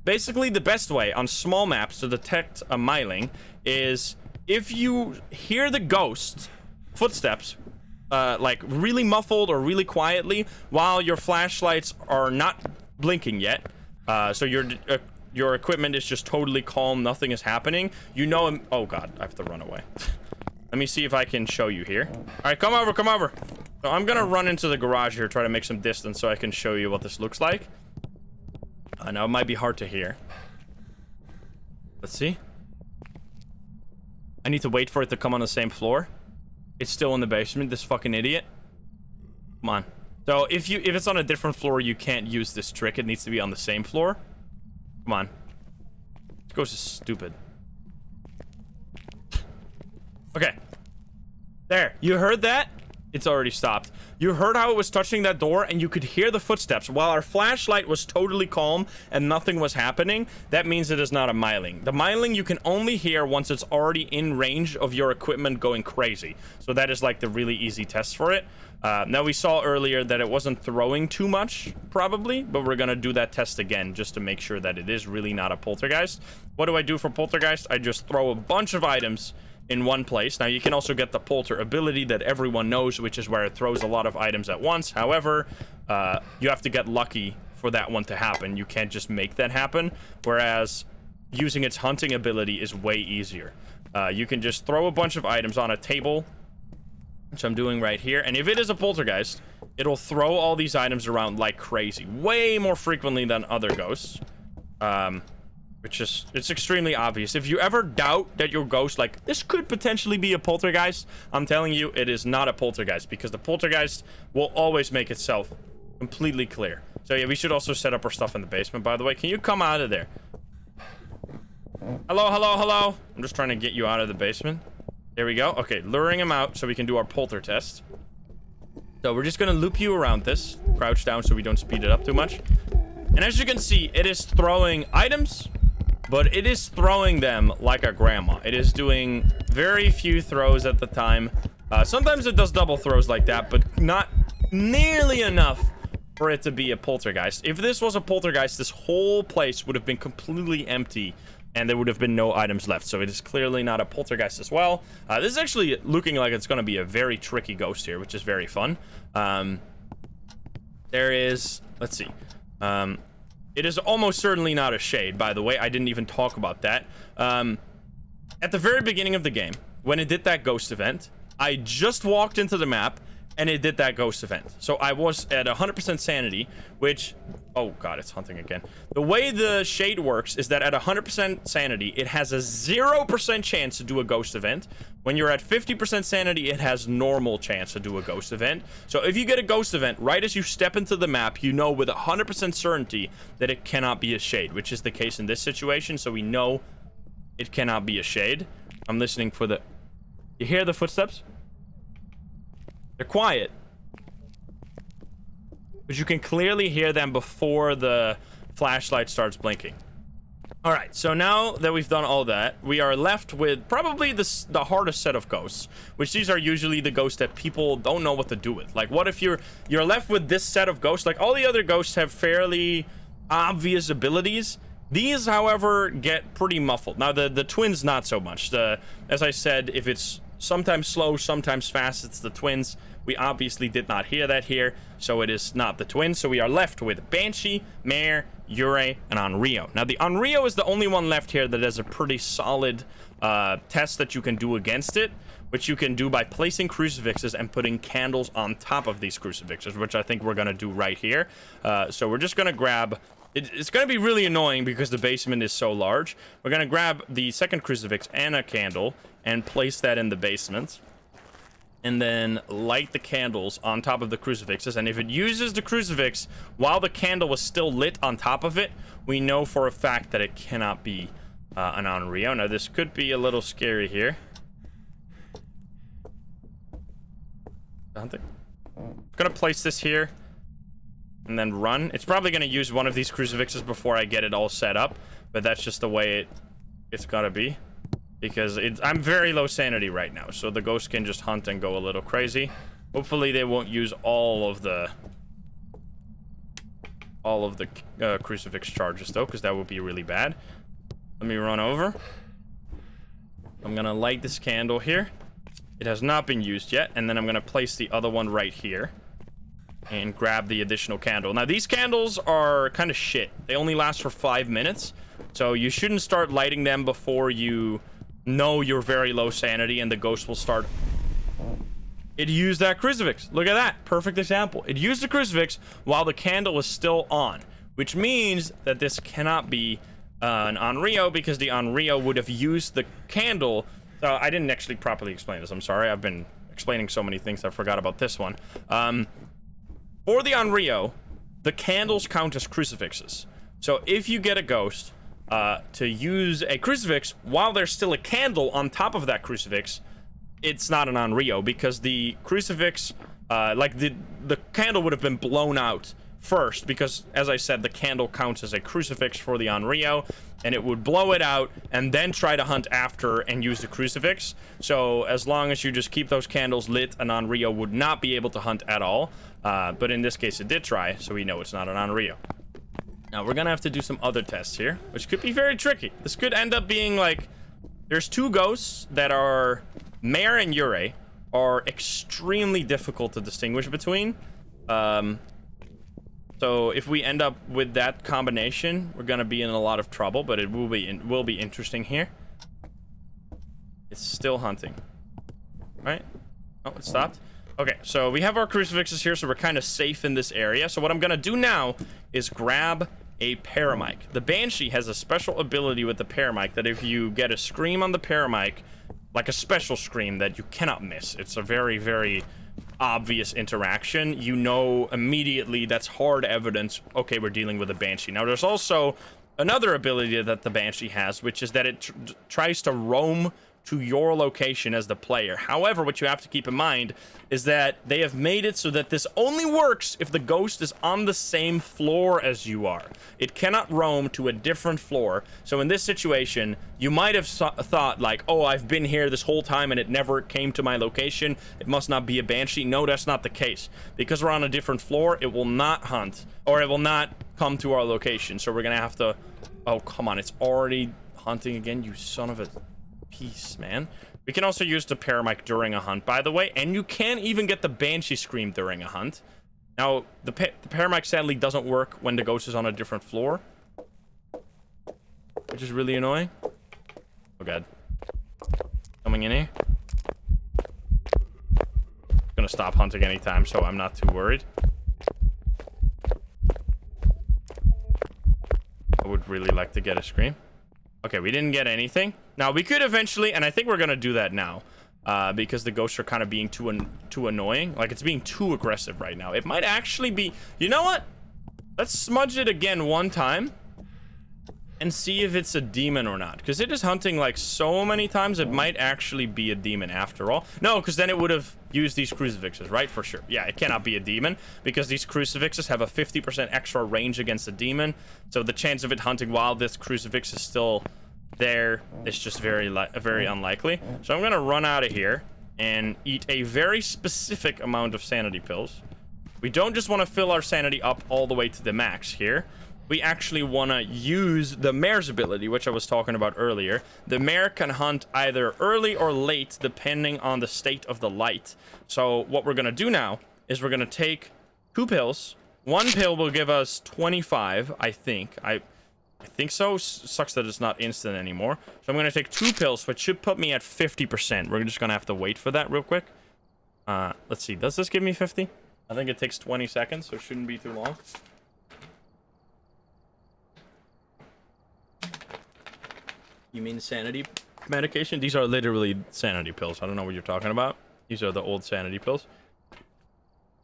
Basically, the best way on small maps to detect a myling is if you hear the ghost footsteps, like really muffled or really quietly, while your flashlights are not blinking yet, so your equipment is just totally calm, nothing is happening, you know. Oh god, I have to run away. Let me see if I can show you here. All right, come over. So I'm gonna run into the garage here, try to make some distance so I can show you what this looks like. Now it might be hard to hear. Let's see. I need to wait for it to come on the same floor. It's still in the basement, this fucking idiot. Come on. So if it's on a different floor, you can't use this trick. It needs to be on the same floor. Come on. This ghost is stupid. Okay. There. You heard that? It's already stopped. You heard how it was touching that door, and you could hear the footsteps. While our flashlight was totally calm and nothing was happening, that means it is not a myling. The myling you can only hear once it's already in range of your equipment going crazy. So that is like the really easy test for it. Now we saw earlier that it wasn't throwing too much, probably, but we're gonna do that test again just to make sure that it is really not a poltergeist. What do I do for poltergeist? I just throw a bunch of items in one place. Now you can also get the polter ability that everyone knows, which is where it throws a lot of items at once. However, you have to get lucky for that one to happen. You can't just make that happen, whereas using its hunting ability is way easier. You can just throw a bunch of items on a table, which I'm doing right here, and if it is a poltergeist, it'll throw all these items around like crazy, way more frequently than other ghosts. It's extremely obvious. If you ever doubt that your ghost, like, this could potentially be a poltergeist, I'm telling you, it is not a poltergeist, because the poltergeist will always make itself completely clear. So yeah, we should also set up our stuff in the basement, by the way. Can you come out of there? Hello? I'm just trying to get you out of the basement. There we go. Okay, luring him out so we can do our polter test. So we're just gonna loop you around this. Crouch down so we don't speed it up too much. And as you can see, it is throwing items, but it is throwing them like a grandma. It is doing very few throws at the time. Sometimes it does double throws like that, but not nearly enough for it to be a poltergeist. If this was a poltergeist, this whole place would have been completely empty, and there would have been no items left. So it is clearly not a poltergeist as well. This is actually looking like it's going to be a very tricky ghost here, which is very fun. There is... Let's see. It is almost certainly not a shade, by the way. I didn't even talk about that. At the very beginning of the game, when it did that ghost event, I just walked into the map, and it did that ghost event. So I was at 100% sanity, which, oh god, it's hunting again. The way the shade works is that at 100% sanity, it has a 0% chance to do a ghost event. When you're at 50% sanity, it has normal chance to do a ghost event. So if you get a ghost event right as you step into the map, you know with 100% certainty that it cannot be a shade, which is the case in this situation. So we know it cannot be a shade. I'm listening for the... You hear the footsteps? They're quiet, but you can clearly hear them before the flashlight starts blinking. All right, so now that we've done all that, we are left with probably the hardest set of ghosts, which these are usually the ghosts that people don't know what to do with. Like, what if you're left with this set of ghosts? Like, all the other ghosts have fairly obvious abilities. These, however, get pretty muffled. Now, the twins, not so much. As I said, if it's sometimes slow, sometimes fast, it's the twins. We obviously did not hear that here, so it is not the twins. So we are left with Banshee, Mare, Yurei, and Onryo. Now, the Onryo is the only one left here that has a pretty solid test that you can do against it, which you can do by placing crucifixes and putting candles on top of these crucifixes, which I think we're going to do right here. So we're just going to grab... It's going to be really annoying because the basement is so large. We're going to grab the second crucifix and a candle and place that in the basement. And then light the candles on top of the crucifixes. And if it uses the crucifix while the candle was still lit on top of it, we know for a fact that it cannot be an Onryo. Now, this could be a little scary here. Something. I'm going to place this here. And then run. It's probably going to use one of these crucifixes before I get it all set up, but that's just the way it's gotta be, because I'm very low sanity right now, so the ghost can just hunt and go a little crazy. Hopefully they won't use all of the crucifix charges though, because that would be really bad. Let me run over. I'm gonna light this candle here. It has not been used yet, and then I'm gonna place the other one right here and grab the additional candle. Now, these candles are kind of shit. They only last for 5 minutes, so you shouldn't start lighting them before you know you're very low sanity, and the ghost will start... It used that crucifix. Look at that. Perfect example. It used the crucifix while the candle was still on, which means that this cannot be an Onryo, because the Onryo would have used the candle. So I didn't actually properly explain this. I'm sorry. I've been explaining so many things I forgot about this one. For the Onryo, the candles count as crucifixes. So if you get a ghost to use a crucifix while there's still a candle on top of that crucifix, it's not an Onryo, because the crucifix, like the candle would have been blown out first, because, as I said, the candle counts as a crucifix for the Onryo, and it would blow it out and then try to hunt after and use the crucifix. So as long as you just keep those candles lit, an Onryo would not be able to hunt at all. But in this case, it did try, so we know it's not an Onryo. Now, we're gonna have to do some other tests here, which could be very tricky. This could end up being like... There's two ghosts that are... Mare and Yurei are extremely difficult to distinguish between. So if we end up with that combination, we're gonna be in a lot of trouble, but it will be interesting here. It's still hunting. Right? Oh, it stopped. Okay, so we have our crucifixes here, so we're kind of safe in this area. So what I'm gonna do now is grab a paramic. The Banshee has a special ability with the paramic that if you get a scream on the paramic, like a special scream that you cannot miss, it's a very, very obvious interaction. You know immediately, that's hard evidence, okay, we're dealing with a Banshee. Now, there's also another ability that the Banshee has, which is that it tries to roam to your location as the player. However, what you have to keep in mind is that they have made it so that this only works if the ghost is on the same floor as you are. It cannot roam to a different floor. So in this situation, you might have thought like, oh, I've been here this whole time and it never came to my location. It must not be a Banshee. No, that's not the case. Because we're on a different floor, it will not hunt, or it will not come to our location. So we're gonna have to... Oh, come on, it's already hunting again, you son of a... piece, man. We can also use the paramic during a hunt, by the way, and you can even get the Banshee scream during a hunt. Now, the paramic sadly doesn't work when the ghost is on a different floor, which is really annoying. Oh god. Coming in here. gonna stop hunting anytime, so I'm not too worried. I would really like to get a scream. Okay, we didn't get anything. Now, we could eventually, and I think we're gonna do that now, because the ghosts are kind of being too annoying. Like, it's being too aggressive right now. It might actually be... You know what? Let's smudge it again one time and see if it's a demon or not, because it is hunting like so many times. It might actually be a demon after all. No, because then it would have used these crucifixes, right? For sure. Yeah, it cannot be a demon because these crucifixes have a 50% extra range against a demon, so the chance of it hunting while this crucifix is still there is just very unlikely. So I'm gonna run out of here and eat a very specific amount of sanity pills. We don't just want to fill our sanity up all the way to the max here. We actually want to use the mare's ability, which I was talking about earlier. The mare can hunt either early or late, depending on the state of the light. So what we're going to do now is we're going to take 2 pills. 1 pill will give us 25, I think. I think so. Sucks that it's not instant anymore. So I'm going to take 2 pills, which should put me at 50%. We're just going to have to wait for that real quick. Let's see. Does this give me 50? I think it takes 20 seconds, so it shouldn't be too long. You mean sanity medication? These are literally sanity pills. I don't know what you're talking about. These are the old sanity pills.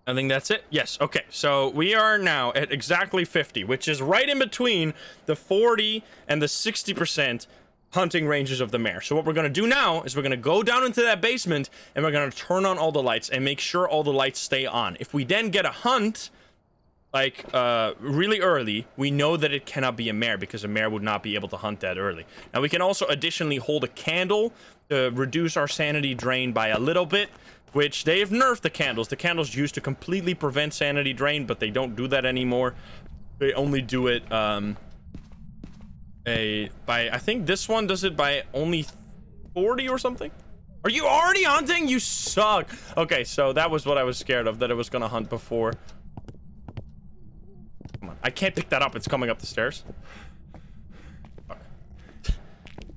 I think that's it. Yes. Okay. So we are now at exactly 50, which is right in between the 40 and the 60% hunting ranges of the mare. So what we're going to do now is we're going to go down into that basement and we're going to turn on all the lights and make sure all the lights stay on. If we then get a hunt, like, really early, we know that it cannot be a mare because a mare would not be able to hunt that early. Now, we can also additionally hold a candle to reduce our sanity drain by a little bit, which they have nerfed the candles. The candles used to completely prevent sanity drain, but they don't do that anymore. They only do it, I think this one does it by only 40 or something. Are you already hunting? You suck. Okay, so that was what I was scared of, that it was gonna hunt before. Come on, I can't pick that up. It's coming up the stairs. Okay.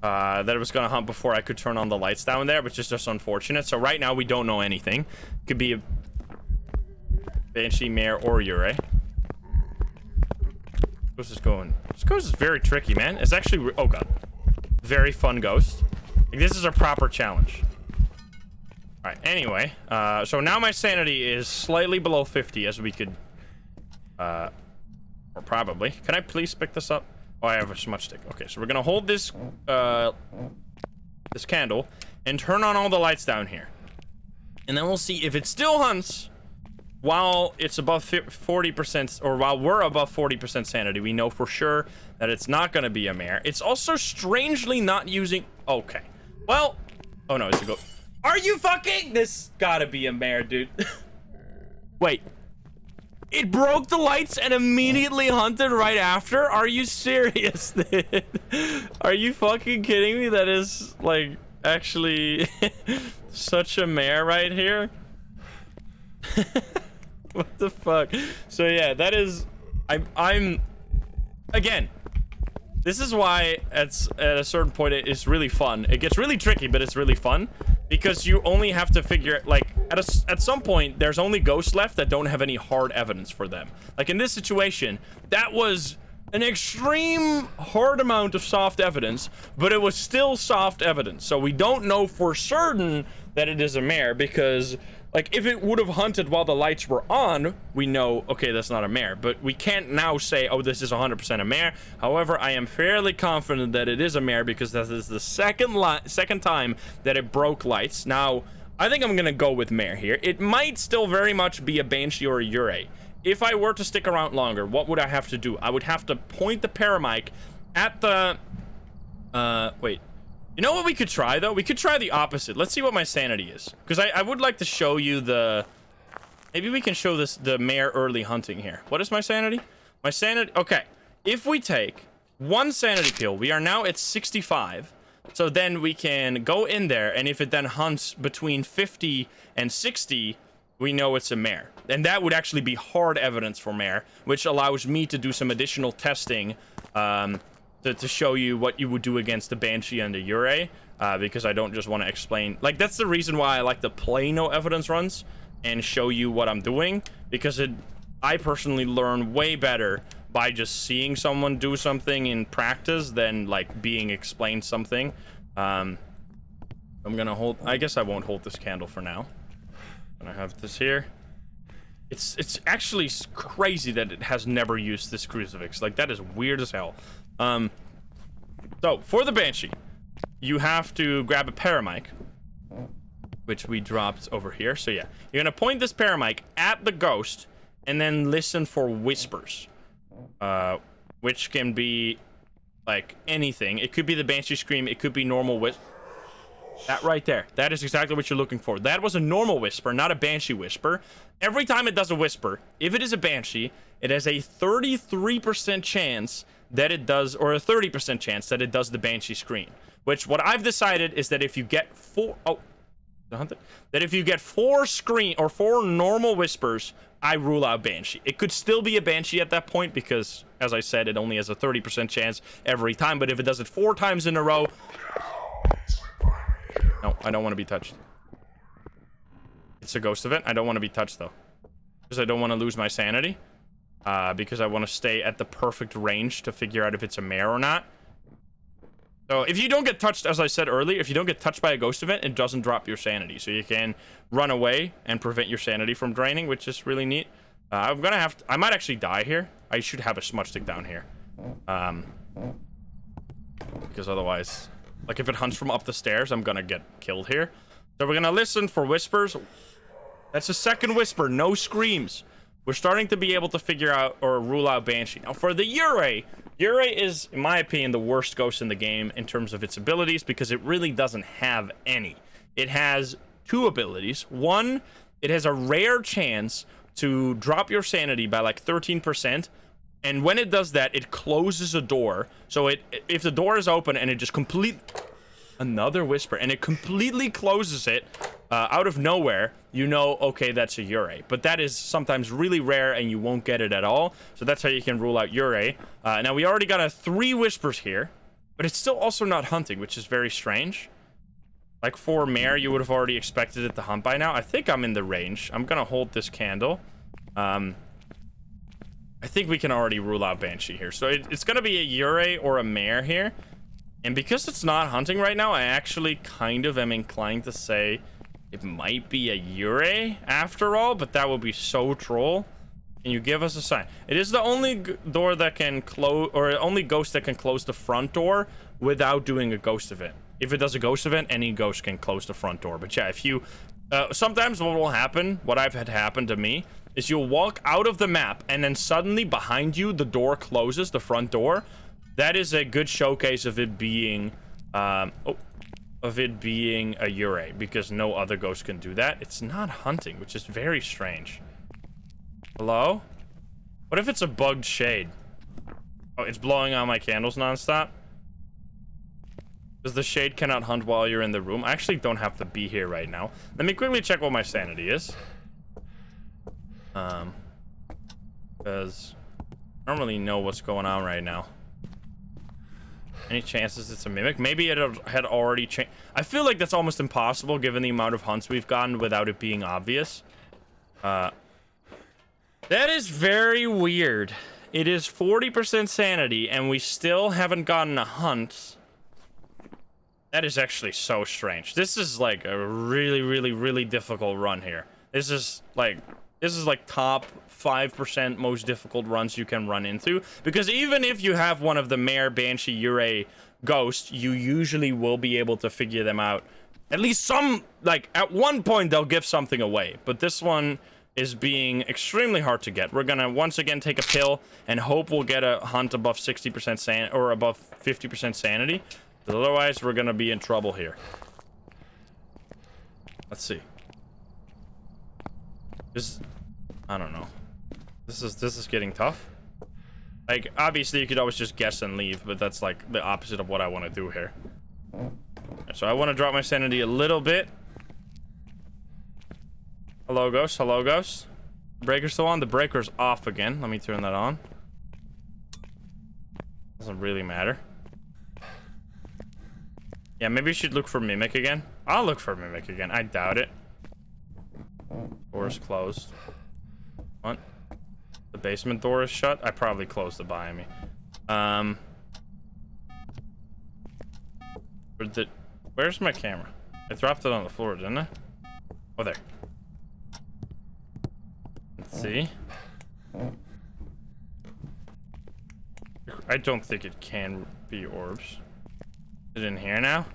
That it was gonna hunt before I could turn on the lights down there, which is just unfortunate. So right now we don't know anything. Could be a banshee, mare, or Ure. Where's this going? This ghost is very tricky, man. It's actually, oh god, very fun ghost. Like, this is a proper challenge. All right. Anyway, so now my sanity is slightly below 50, as we could, or probably. Can I please pick this up? Oh, I have a smudge stick. Okay, so we're gonna hold this, this candle and turn on all the lights down here, and then we'll see if it still hunts while it's above 40%, or while we're above 40% sanity. We know for sure that it's not gonna be a mare. It's also strangely not using, okay, well, oh no, it's a ghost. Are you fucking, this gotta be a mare, dude. Wait, it broke the lights and immediately hunted right after? Are you serious, dude? Are you fucking kidding me? That is, like, actually such a mare right here. What the fuck? So yeah, that is, I'm again, this is why at a certain point it's really fun. It gets really tricky, but it's really fun because you only have to figure, like, at some point there's only ghosts left that don't have any hard evidence for them. Like in this situation, that was an extreme hard amount of soft evidence, but it was still soft evidence. So we don't know for certain that it is a mare because, like, if it would have hunted while the lights were on, we know, okay, that's not a mare. But we can't now say, oh, this is 100% a mare. However, I am fairly confident that it is a mare because that is the second time that it broke lights. Now, I think I'm going to go with mare here. It might still very much be a banshee or a Ure. If I were to stick around longer, what would I have to do? I would have to point the paramic at the... wait. You know what we could try, though? We could try the opposite. Let's see what my sanity is. Because I would like to show you the... Maybe we can show this, the mare early hunting here. What is my sanity? My sanity... Okay. If we take 1 sanity pill, we are now at 65. So then we can go in there, and if it then hunts between 50 and 60, we know it's a mare. And that would actually be hard evidence for mare, which allows me to do some additional testing, to show you what you would do against the banshee and the Ure, because I don't just want to explain. Like, that's the reason why I like to play no evidence runs, and show you what I'm doing, because I personally learn way better by just seeing someone do something in practice than like being explained something. I'm gonna hold, I guess I won't hold this candle for now. I'm gonna have this here. It's actually crazy that it has never used this crucifix. Like, that is weird as hell. So for the Banshee, you have to grab a paramic, which we dropped over here. So yeah, you're gonna point this paramic at the ghost and then listen for whispers, which can be like anything. It could be the Banshee scream, it could be normal whisper. That right there, that is exactly what you're looking for. That was a normal whisper, not a Banshee whisper. Every time it does a whisper, if it is a Banshee, it has a 33% chance that it does, or a 30% chance that it does the Banshee scream. Which, what I've decided is that if you get four normal whispers, I rule out Banshee. It could still be a Banshee at that point, because, as I said, it only has a 30% chance every time. But if it does it 4 times in a row... No, I don't want to be touched. It's a ghost event. I don't want to be touched, though. Because I don't want to lose my sanity. Because I want to stay at the perfect range to figure out if it's a mare or not. So if you don't get touched, as I said earlier, if you don't get touched by a ghost event, it doesn't drop your sanity. So you can run away and prevent your sanity from draining, which is really neat. I'm gonna have to, I might actually die here. I should have a smudge stick down here. Because otherwise, like, if it hunts from up the stairs, I'm gonna get killed here. So we're gonna listen for whispers. That's the second whisper, no screams. We're starting to be able to figure out or rule out Banshee. Now for the Yurei is, in my opinion, the worst ghost in the game in terms of its abilities, because it really doesn't have any. It has 2 abilities. One, it has a rare chance to drop your sanity by like 13%. And when it does that, it closes a door. So if the door is open and it just another whisper, and it completely closes it out of nowhere, you know, okay, that's a Yurei. But that is sometimes really rare, and you won't get it at all. So that's how you can rule out Yurei. Now, we already got a 3 whispers here, but it's still also not hunting, which is very strange. Like, for mare, you would have already expected it to hunt by now. I think I'm in the range. I'm gonna hold this candle. I think we can already rule out Banshee here. So it's gonna be a Yurei or a mare here. And because it's not hunting right now, I actually kind of am inclined to say it might be a Yurei after all, but that would be so troll. Can you give us a sign? It is the only door that can close, or only ghost that can close the front door without doing a ghost event. If it does a ghost event, any ghost can close the front door. But yeah, if you... sometimes what will happen, what I've had happen to me, is you'll walk out of the map, and then suddenly behind you, the door closes, the front door. That is a good showcase of it being, a Yurei, because no other ghost can do that. It's not hunting, which is very strange. Hello? What if it's a bugged shade? Oh, it's blowing out my candles nonstop? Because the shade cannot hunt while you're in the room. I actually don't have to be here right now. Let me quickly check what my sanity is. Because I don't really know what's going on right now. Any chances it's a mimic? Maybe it had already changed. I feel like that's almost impossible given the amount of hunts we've gotten without it being obvious. That is very weird. It is 40% sanity, and we still haven't gotten a hunt. That is actually so strange. This is like a really, really, really difficult run here. This is like top 5% most difficult runs you can run into, because even if you have one of the mare, Banshee, Yurei ghosts, you usually will be able to figure them out. At least some, like, at one point they'll give something away, but this one is being extremely hard to get. We're gonna once again take a pill and hope we'll get a hunt above 60% or above 50% sanity, but otherwise we're gonna be in trouble here. Let's see. I don't know. This is getting tough. Like, obviously you could always just guess and leave, but that's like the opposite of what I want to do here. So I want to drop my sanity a little bit. Hello, ghost. Hello, ghost. Breaker's still on. The breaker's off again. Let me turn that on. Doesn't really matter. Yeah, maybe you should look for Mimic again. I'll look for Mimic again. I doubt it. Door is closed. What? The basement door is shut? I probably closed it behind me. Where's my camera? I dropped it on the floor, didn't I? Oh, there. Let's see. I don't think it can be orbs. Is it in here now?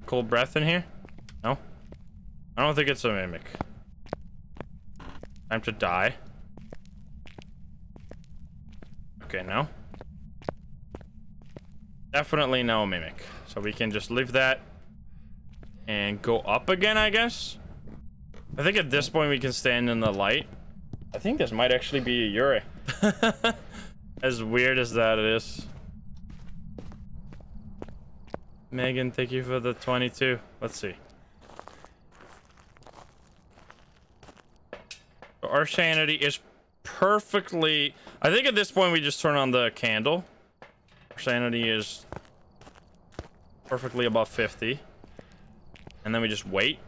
Cold breath in here? No? I don't think it's a mimic. Time to die. Okay, no. Definitely no mimic. So we can just leave that and go up again, I guess. I think at this point we can stand in the light. I think this might actually be a Yuri. As weird as that is. Megan, thank you for the 22. Let's see. Our sanity is perfectly... I think at this point we just turn on the candle. Our sanity is perfectly above 50. And then we just wait.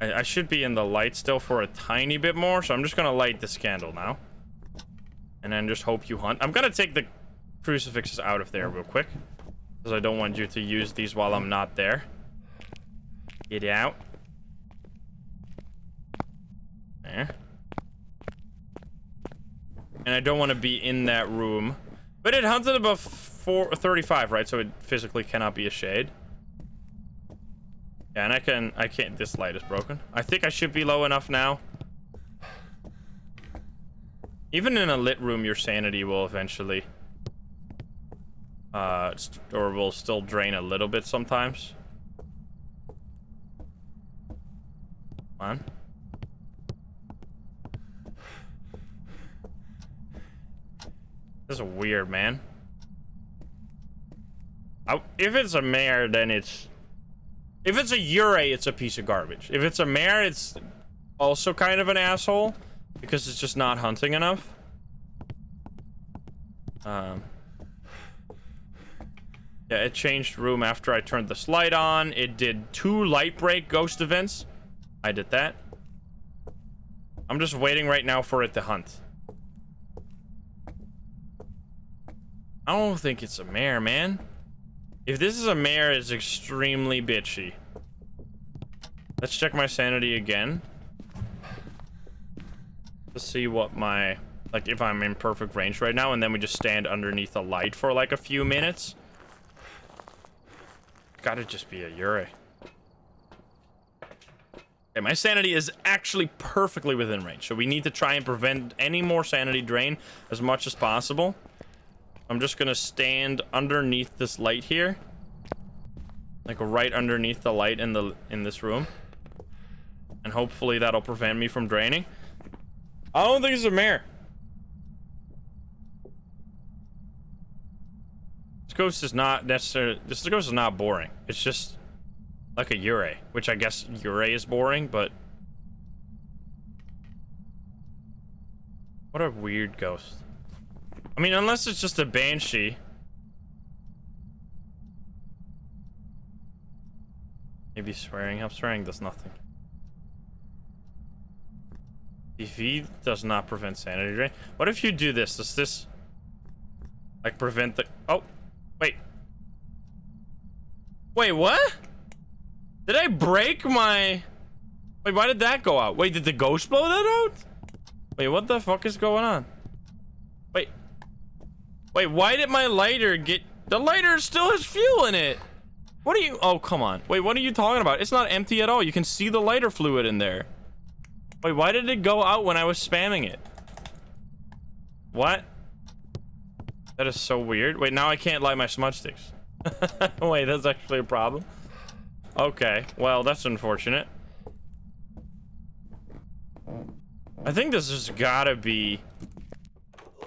I should be in the light still for a tiny bit more, so I'm just gonna light this candle now. And then just hope you hunt. I'm gonna take the crucifixes out of there real quick, because I don't want you to use these while I'm not there. Get out. There. And I don't want to be in that room. But it hunted above 35, right? So it physically cannot be a shade. Yeah, and I can't, this light is broken. I think I should be low enough now. Even in a lit room, your sanity will eventually, or will still drain a little bit sometimes. Come on. This is weird, man. If it's a mare, then it's... If it's a Yurei, it's a piece of garbage. If it's a mare, it's also kind of an asshole, because it's just not hunting enough. Yeah, it changed room after I turned this light on. It did 2 light break ghost events. I did that. I'm just waiting right now for it to hunt. I don't think it's a mare, man. If this is a mare, it's extremely bitchy. Let's check my sanity again. To see what my... Like, if I'm in perfect range right now, and then we just stand underneath a light for, like, a few minutes. Gotta just be a Yurei. Okay, my sanity is actually perfectly within range, so we need to try and prevent any more sanity drain as much as possible. I'm just gonna stand underneath this light here, like right underneath the light in this room, and hopefully that'll prevent me from draining. I don't think it's a mare. This ghost is not necessarily. This ghost is not boring. It's just like a Yurei, which I guess Yurei is boring, but what a weird ghost. I mean, unless it's just a banshee. Maybe swearing. I'm swearing does nothing. TV does not prevent sanity drain. What if you do this? Does this like prevent the... Oh, wait. Wait, what? Did I break my... Wait, why did that go out? Wait, did the ghost blow that out? Wait, what the fuck is going on? Wait. Wait, why did my lighter get... The lighter still has fuel in it. What are you... Oh, come on. Wait, what are you talking about? It's not empty at all. You can see the lighter fluid in there. Wait, why did it go out when I was spamming it? What? That is so weird. Wait, now I can't light my smudge sticks. Wait, that's actually a problem. Okay, well, that's unfortunate. I think this has gotta be...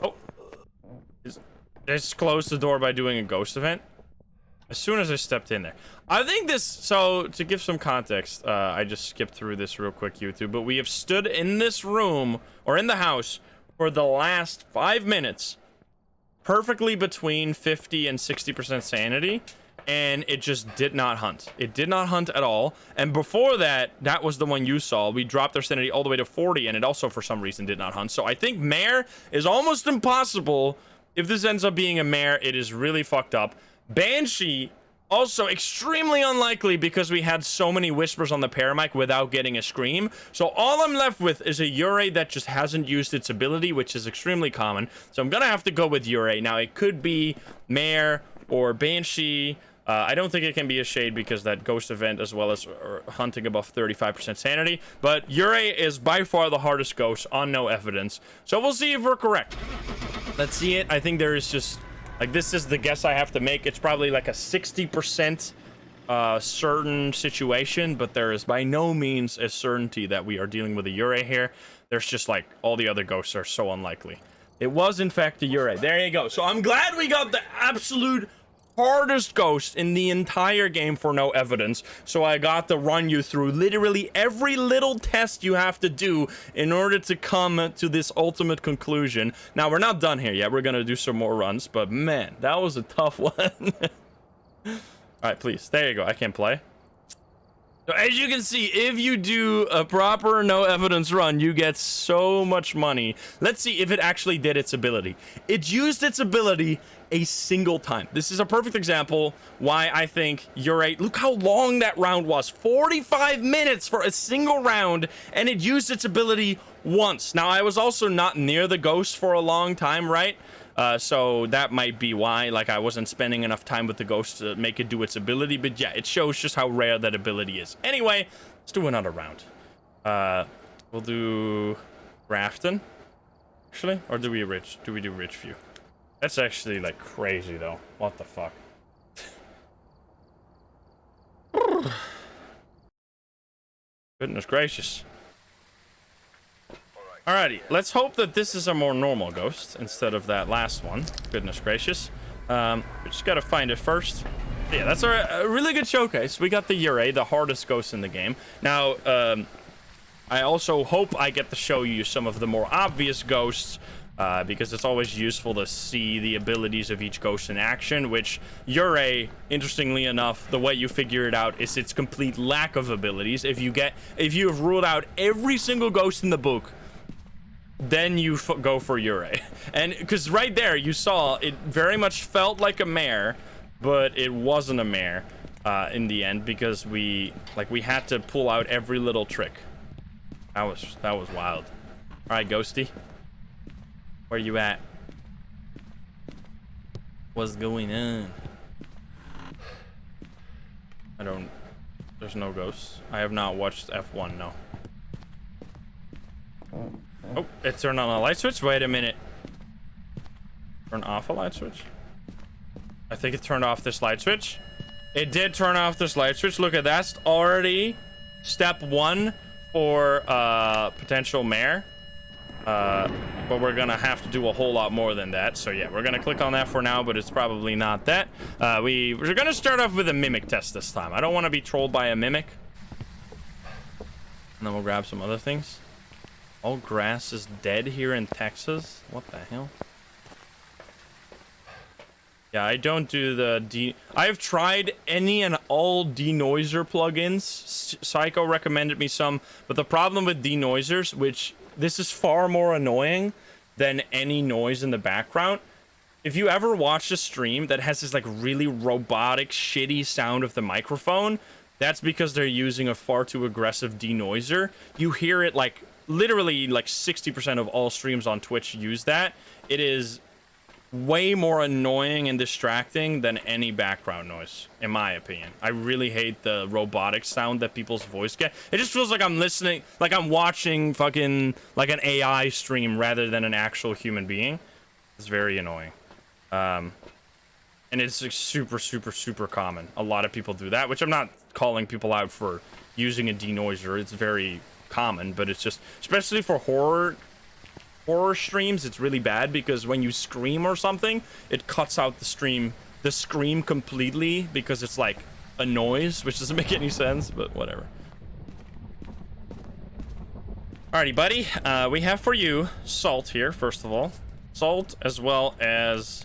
Oh. Just closed the door by doing a ghost event. As soon as I stepped in there. I think this... So, to give some context, I just skipped through this real quick, YouTube. But we have stood in this room, or in the house, for the last 5 minutes. Perfectly between 50 and 60% sanity. and it just did not hunt. It did not hunt at all. And before that, that was the one you saw. We dropped our sanity all the way to 40, and it also for some reason did not hunt. So I think mare is almost impossible. If this ends up being a mare, it is really fucked up. Banshee, also extremely unlikely because we had so many whispers on the paramic without getting a scream. So all I'm left with is a Ure that just hasn't used its ability, which is extremely common. So I'm gonna have to go with Ure. Now it could be mare or Banshee. I don't think it can be a shade because that ghost event as well as hunting above 35% sanity. But Ure is by far the hardest ghost on no evidence. So we'll see if we're correct. Let's see it. I think there is just... like, this is the guess I have to make. It's probably like a 60% certain situation, but there is by no means a certainty that we are dealing with a Ure here. There's just like, all the other ghosts are so unlikely. It was, in fact, a Ure. There you go. So I'm glad we got the absolute hardest ghost in the entire game for no evidence. So I got to run you through literally every little test you have to do in order to come to this ultimate conclusion. Now, we're not done here yet. We're gonna do some more runs, but man, that was a tough one. All right, please. There you go. I can't play. So as you can see, if you do a proper no evidence run, you get so much money. Let's see if it actually did its ability. It used its ability a single time. This is a perfect example why I think Ure, look how long that round was. 45 minutes for a single round, and it used its ability once. Now, I was also not near the ghost for a long time, right? So that might be why, like, I wasn't spending enough time with the ghost to make it do its ability. But yeah, it shows just how rare that ability is. Anyway, let's do another round. We'll do Grafton, actually, or do we do Ridgeview? That's actually like crazy though. What the fuck? Goodness gracious. Alrighty, let's hope that this is a more normal ghost instead of that last one. Goodness gracious. We just gotta find it first. Yeah, that's a really good showcase. We got the Ure, the hardest ghost in the game. Now, I also hope I get to show you some of the more obvious ghosts, because it's always useful to see the abilities of each ghost in action, which Ure, interestingly enough, the way you figure it out is its complete lack of abilities. If you have ruled out every single ghost in the book, then you go for Ure. And because right there you saw it very much felt like a mare, but it wasn't a mare in the end, because we had to pull out every little trick. That was wild. All right, Ghosty, where you at? What's going on? There's no ghosts. I have not watched F1, no. Oh, it turned on a light switch? Wait a minute. Turn off a light switch? I think it turned off this light switch. It did turn off this light switch. Look at that. That's already step one for potential mare. But we're gonna have to do a whole lot more than that. So yeah, we're gonna click on that for now, but it's probably not that. We're gonna start off with a mimic test this time. I don't want to be trolled by a mimic. And then we'll grab some other things. All grass is dead here in Texas. What the hell? Yeah, I don't do the I have tried any and all denoiser plugins. Psycho recommended me some, but the problem with denoisers, which this is far more annoying than any noise in the background. If you ever watch a stream that has this like really robotic, shitty sound of the microphone, that's because they're using a far too aggressive denoiser. You hear it like literally like 60% of all streams on Twitch use that. It is way more annoying and distracting than any background noise, in my opinion. I really hate the robotic sound that people's voice get. It just feels like I'm listening, like I'm watching fucking like an AI stream rather than an actual human being. It's very annoying. And it's like super common. A lot of people do that, which I'm not calling people out for using a denoiser. It's very common, but it's just, especially for horror streams, it's really bad because when you scream or something, it cuts out the scream completely because it's like a noise, which doesn't make any sense, but whatever. Alrighty, buddy. We have for you salt here, first of all. Salt, as well as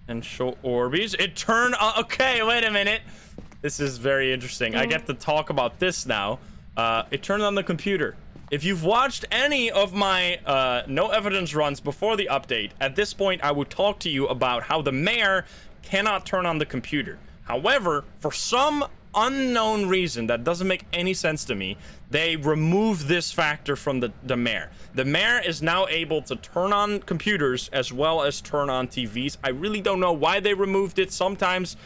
and show Orbeez. It turned on. Okay, wait a minute. This is very interesting. I get to talk about this now. It turned on the computer. If you've watched any of my no evidence runs before the update, at this point I would talk to you about how the mayor cannot turn on the computer. However, for some unknown reason that doesn't make any sense to me, they removed this factor from the mayor. The mayor is now able to turn on computers as well as turn on TVs. I really don't know why they removed it. Sometimes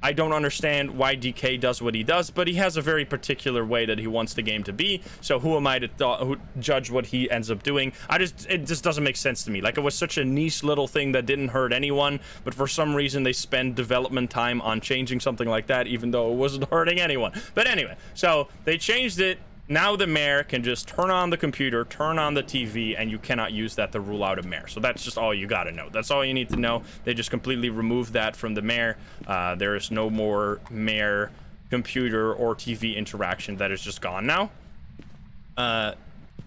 I don't understand why DK does what he does, but he has a very particular way that he wants the game to be. So who am I to judge what he ends up doing? It just doesn't make sense to me. Like, it was such a niche little thing that didn't hurt anyone, but for some reason they spend development time on changing something like that, even though it wasn't hurting anyone. But anyway, so they changed it. Now the mayor can just turn on the computer, turn on the TV, and you cannot use that to rule out a mayor. So that's just all you gotta know. That's all you need to know. They just completely removed that from the mayor. There is no more mayor computer or TV interaction. That is just gone now.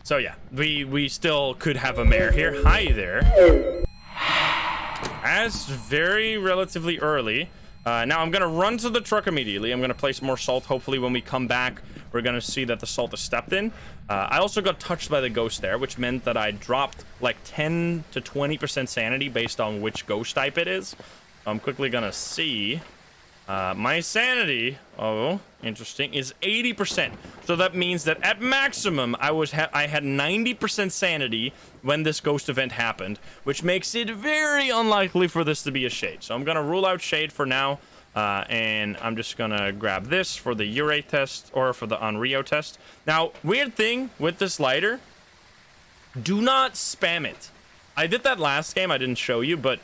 So yeah, we still could have a mayor here. Hi there. As very relatively early. Now I'm gonna run to the truck immediately. I'm gonna place more salt. Hopefully when we come back, we're gonna see that the salt is stepped in. I also got touched by the ghost there, which meant that I dropped like 10 to 20% sanity based on which ghost type it is. I'm quickly gonna see. My sanity, oh, interesting, is 80%. So that means that at maximum, I had 90% sanity when this ghost event happened, which makes it very unlikely for this to be a shade. So I'm gonna rule out shade for now, and I'm just gonna grab this for the urate test, or for the Unrio test. Now, weird thing with this lighter, do not spam it. I did that last game, I didn't show you, but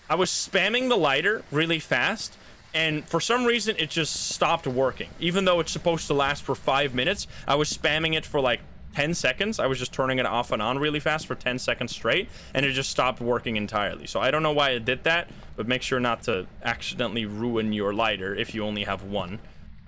I was spamming the lighter really fast, and for some reason it just stopped working. Even though it's supposed to last for 5 minutes, I was spamming it for like 10 seconds. I was just turning it off and on really fast for 10 seconds straight, and it just stopped working entirely. So I don't know why it did that, but make sure not to accidentally ruin your lighter if you only have one.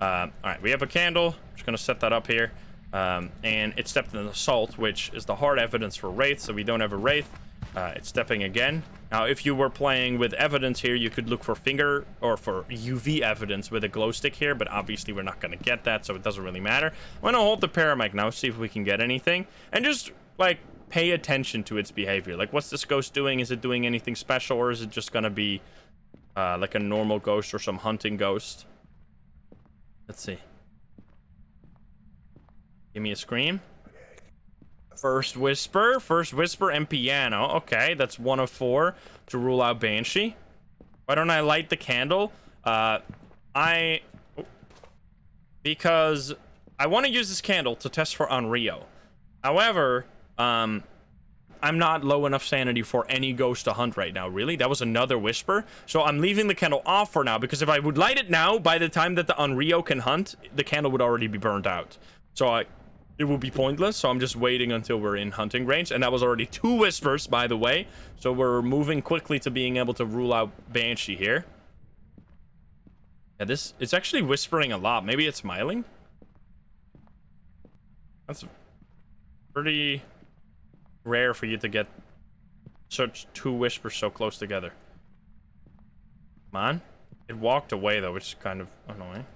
All right, we have a candle. I'm just gonna set that up here, and it stepped in the salt, which is the hard evidence for wraith, so we don't have a wraith. It's stepping again. Now, if you were playing with evidence here, you could look for finger or for UV evidence with a glow stick here, but obviously we're not going to get that, so it doesn't really matter. I'm going to hold the paramic now, see if we can get anything, and just, like, pay attention to its behavior. Like, what's this ghost doing? Is it doing anything special, or is it just going to be, like a normal ghost or some hunting ghost? Let's see. Give me a scream. First whisper and piano. Okay, that's 1 of 4 to rule out Banshee. Why don't I light the candle? Because I want to use this candle to test for Unrio. However, I'm not low enough sanity for any ghost to hunt right now. Really, that was another whisper. So I'm leaving the candle off for now, because if I would light it now, by the time that the Unrio can hunt, the candle would already be burned out. So it will be pointless, so I'm just waiting until we're in hunting range. And that was already 2 whispers, by the way. So we're moving quickly to being able to rule out Banshee here. Yeah, it's actually whispering a lot. Maybe it's smiling? That's pretty rare for you to get such 2 whispers so close together. Come on. It walked away, though, which is kind of annoying.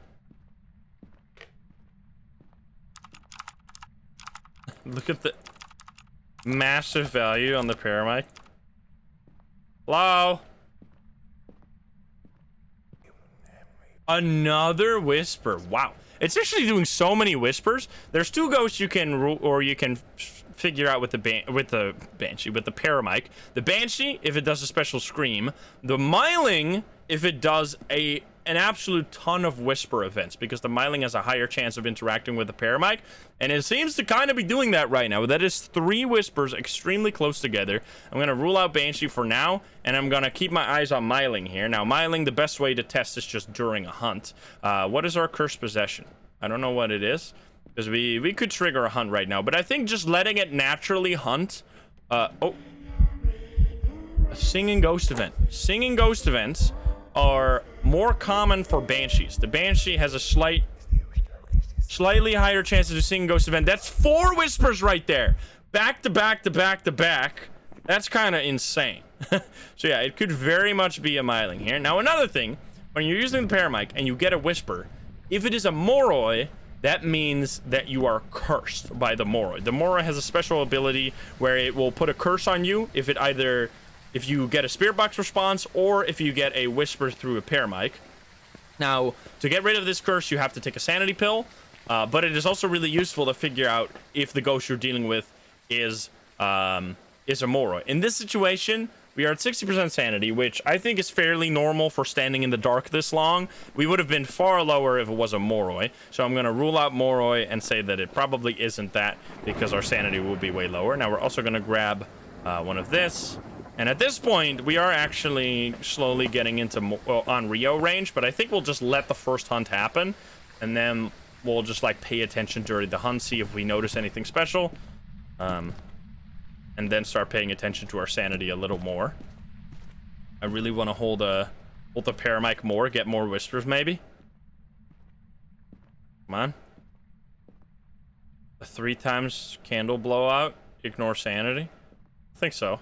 Look at the massive value on the paramic. Hello? Another whisper. Wow. It's actually doing so many whispers. There's 2 ghosts you can figure out with the Banshee, with the paramic. The Banshee, if it does a special scream. The Myling, if it does an absolute ton of whisper events, because the Myling has a higher chance of interacting with the paramic, and it seems to kind of be doing that right now. That is 3 whispers extremely close together. I'm going to rule out Banshee for now, and I'm going to keep my eyes on Myling here. Now, Myling, the best way to test is just during a hunt. What is our cursed possession? I don't know what it is, because we could trigger a hunt right now, but I think just letting it naturally hunt. A singing ghost event. Singing ghost events are more common for Banshees. The Banshee has a slightly higher chance of a singing ghost event. That's 4 whispers right there. Back to back to back to back. That's kind of insane. So yeah, it could very much be a myling here. Now another thing, when you're using the paramic and you get a whisper, if it is a moroi, that means that you are cursed by the moroi. The moroi has a special ability where it will put a curse on you if you get a spirit box response or if you get a whisper through a paramic. Now, to get rid of this curse, you have to take a sanity pill, but it is also really useful to figure out if the ghost you're dealing with is a moroi. In this situation, we are at 60% sanity, which I think is fairly normal for standing in the dark this long. We would have been far lower if it was a moroi. So I'm going to rule out moroi and say that it probably isn't that because our sanity will be way lower. Now we're also going to grab one of this. And at this point, we are actually slowly getting into on Rio range, but I think we'll just let the first hunt happen. And then we'll just like pay attention during the hunt, see if we notice anything special. And then start paying attention to our sanity a little more. I really want to hold the paramic more, get more whispers maybe. Come on. A 3 times candle blowout, ignore sanity. I think so.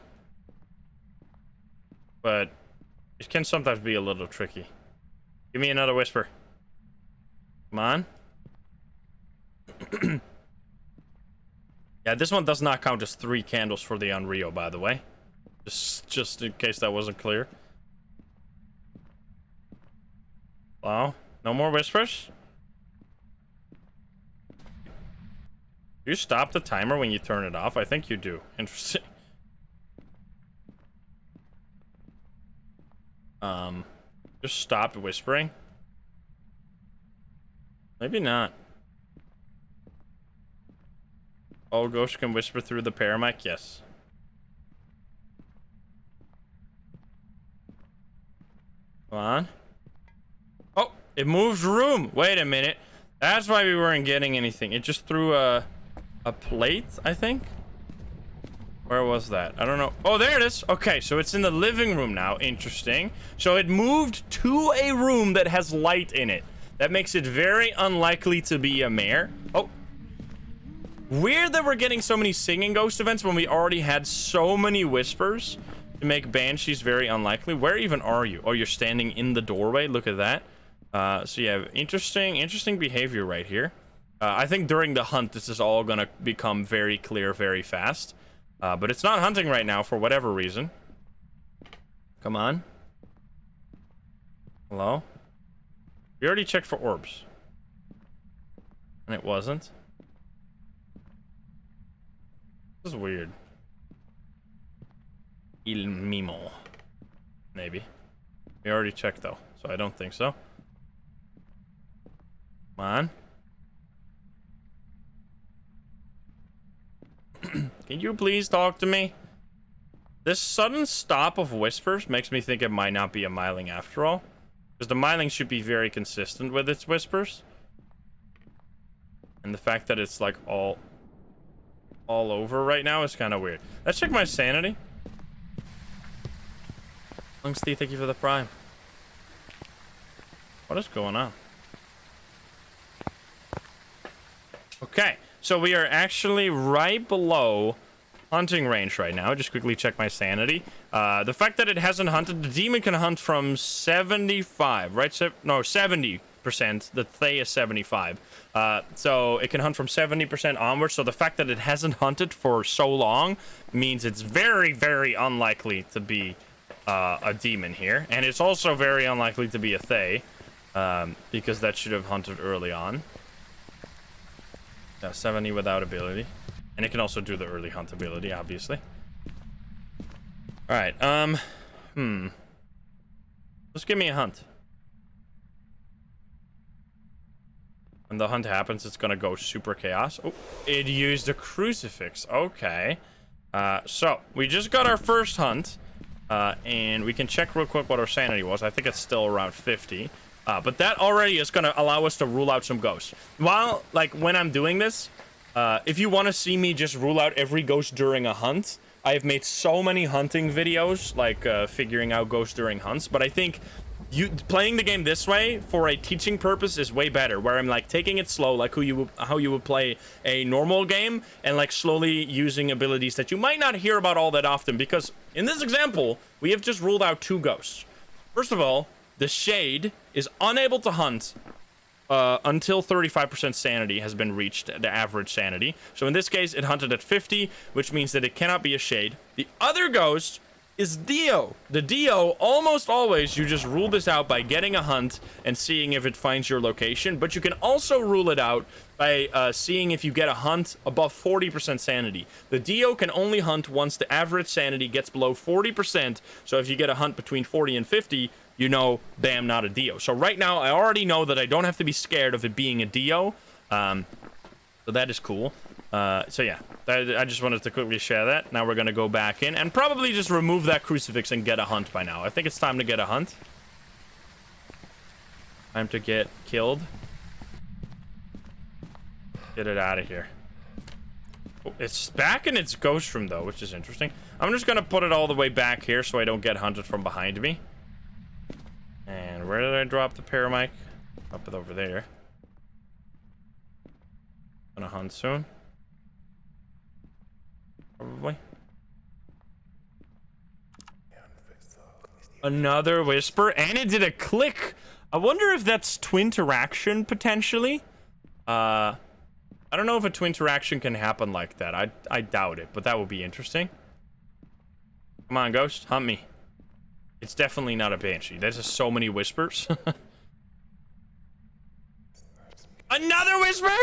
But it can sometimes be a little tricky. Give me another whisper. Come on. Yeah, this one does not count as 3 candles for the Unrio, by the way. Just in case that wasn't clear. Wow. No more whispers? Do you stop the timer when you turn it off? I think you do. Interesting. Just stop whispering. Maybe not. Oh, ghost can whisper through the paramic? Yes. Come on. Oh, it moved room. Wait a minute. That's why we weren't getting anything. It just threw a plate, I think. Where was that? I don't know. Oh, there it is. Okay, so it's in the living room now. Interesting. So it moved to a room that has light in it. That makes it very unlikely to be a mare. Oh. Weird that we're getting so many singing ghost events when we already had so many whispers to make banshees very unlikely. Where even are you? Oh, you're standing in the doorway. Look at that. So yeah, interesting behavior right here. I think during the hunt, this is all gonna become very clear very fast. But it's not hunting right now for whatever reason. Come on. Hello? We already checked for orbs. And it wasn't. This is weird. Il Mimo. Maybe. We already checked though, so I don't think so. Come on. Can you please talk to me? This sudden stop of whispers makes me think it might not be a myling after all. Because the myling should be very consistent with its whispers. And the fact that it's like all over right now is kind of weird. Let's check my sanity. Lungsty, thank you for the prime. What is going on? Okay, so we are actually right below hunting range right now. Just quickly check my sanity. The fact that it hasn't hunted, the demon can hunt from 75, right? No, 70%. The Thay is 75. So it can hunt from 70% onwards. So the fact that it hasn't hunted for so long means it's very, very unlikely to be a demon here. And it's also very unlikely to be a Thay, because that should have hunted early on. 70 without ability. And it can also do the early hunt ability, obviously. Alright, Just give me a hunt. When the hunt happens, it's gonna go super chaos. Oh, it used a crucifix. Okay. So, we just got our first hunt. And we can check real quick what our sanity was. I think it's still around 50. But that already is going to allow us to rule out some ghosts. While, like, when I'm doing this, if you want to see me just rule out every ghost during a hunt, I have made so many hunting videos, like, figuring out ghosts during hunts. But I think playing the game this way for a teaching purpose is way better, where I'm like taking it slow, like how you would play a normal game, and like slowly using abilities that you might not hear about all that often. Because in this example, we have just ruled out 2 ghosts. First of all, the Shade is unable to hunt until 35% sanity has been reached, the average sanity. So in this case, it hunted at 50, which means that it cannot be a Shade. The other ghost is Dio. The Dio, almost always, you just rule this out by getting a hunt and seeing if it finds your location, but you can also rule it out by seeing if you get a hunt above 40% sanity. The Dio can only hunt once the average sanity gets below 40%, so if you get a hunt between 40 and 50, you know, bam, not a Dio. So right now, I already know that I don't have to be scared of it being a Dio, so that is cool. So yeah, I just wanted to quickly share that. Now we're gonna go back in and probably just remove that crucifix and get a hunt by now. I think it's time to get a hunt. Time to get killed. Get it out of here. Oh, it's back in its ghost room though, which is interesting. I'm just gonna put it all the way back here so I don't get hunted from behind me. And where did I drop the paramic? Up it over there. Gonna hunt soon. Probably. Another whisper, and it did a click. I wonder if that's twin interaction potentially. I don't know if a twin interaction can happen like that. I doubt it, but that would be interesting. Come on, ghost, hunt me. It's definitely not a banshee. There's just so many whispers. Another whisper?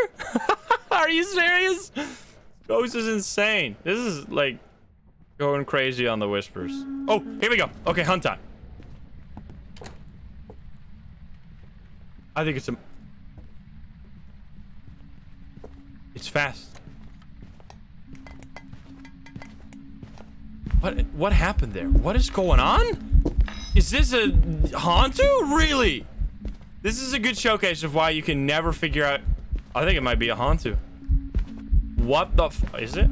Are you serious? Ghost is insane. This is like going crazy on the whispers. Oh, here we go. Okay, hunt time. I think it's fast. What happened there? What is going on? Is this a Hantu? Really? This is a good showcase of why you can never figure out. I think it might be a Hantu. What the is it?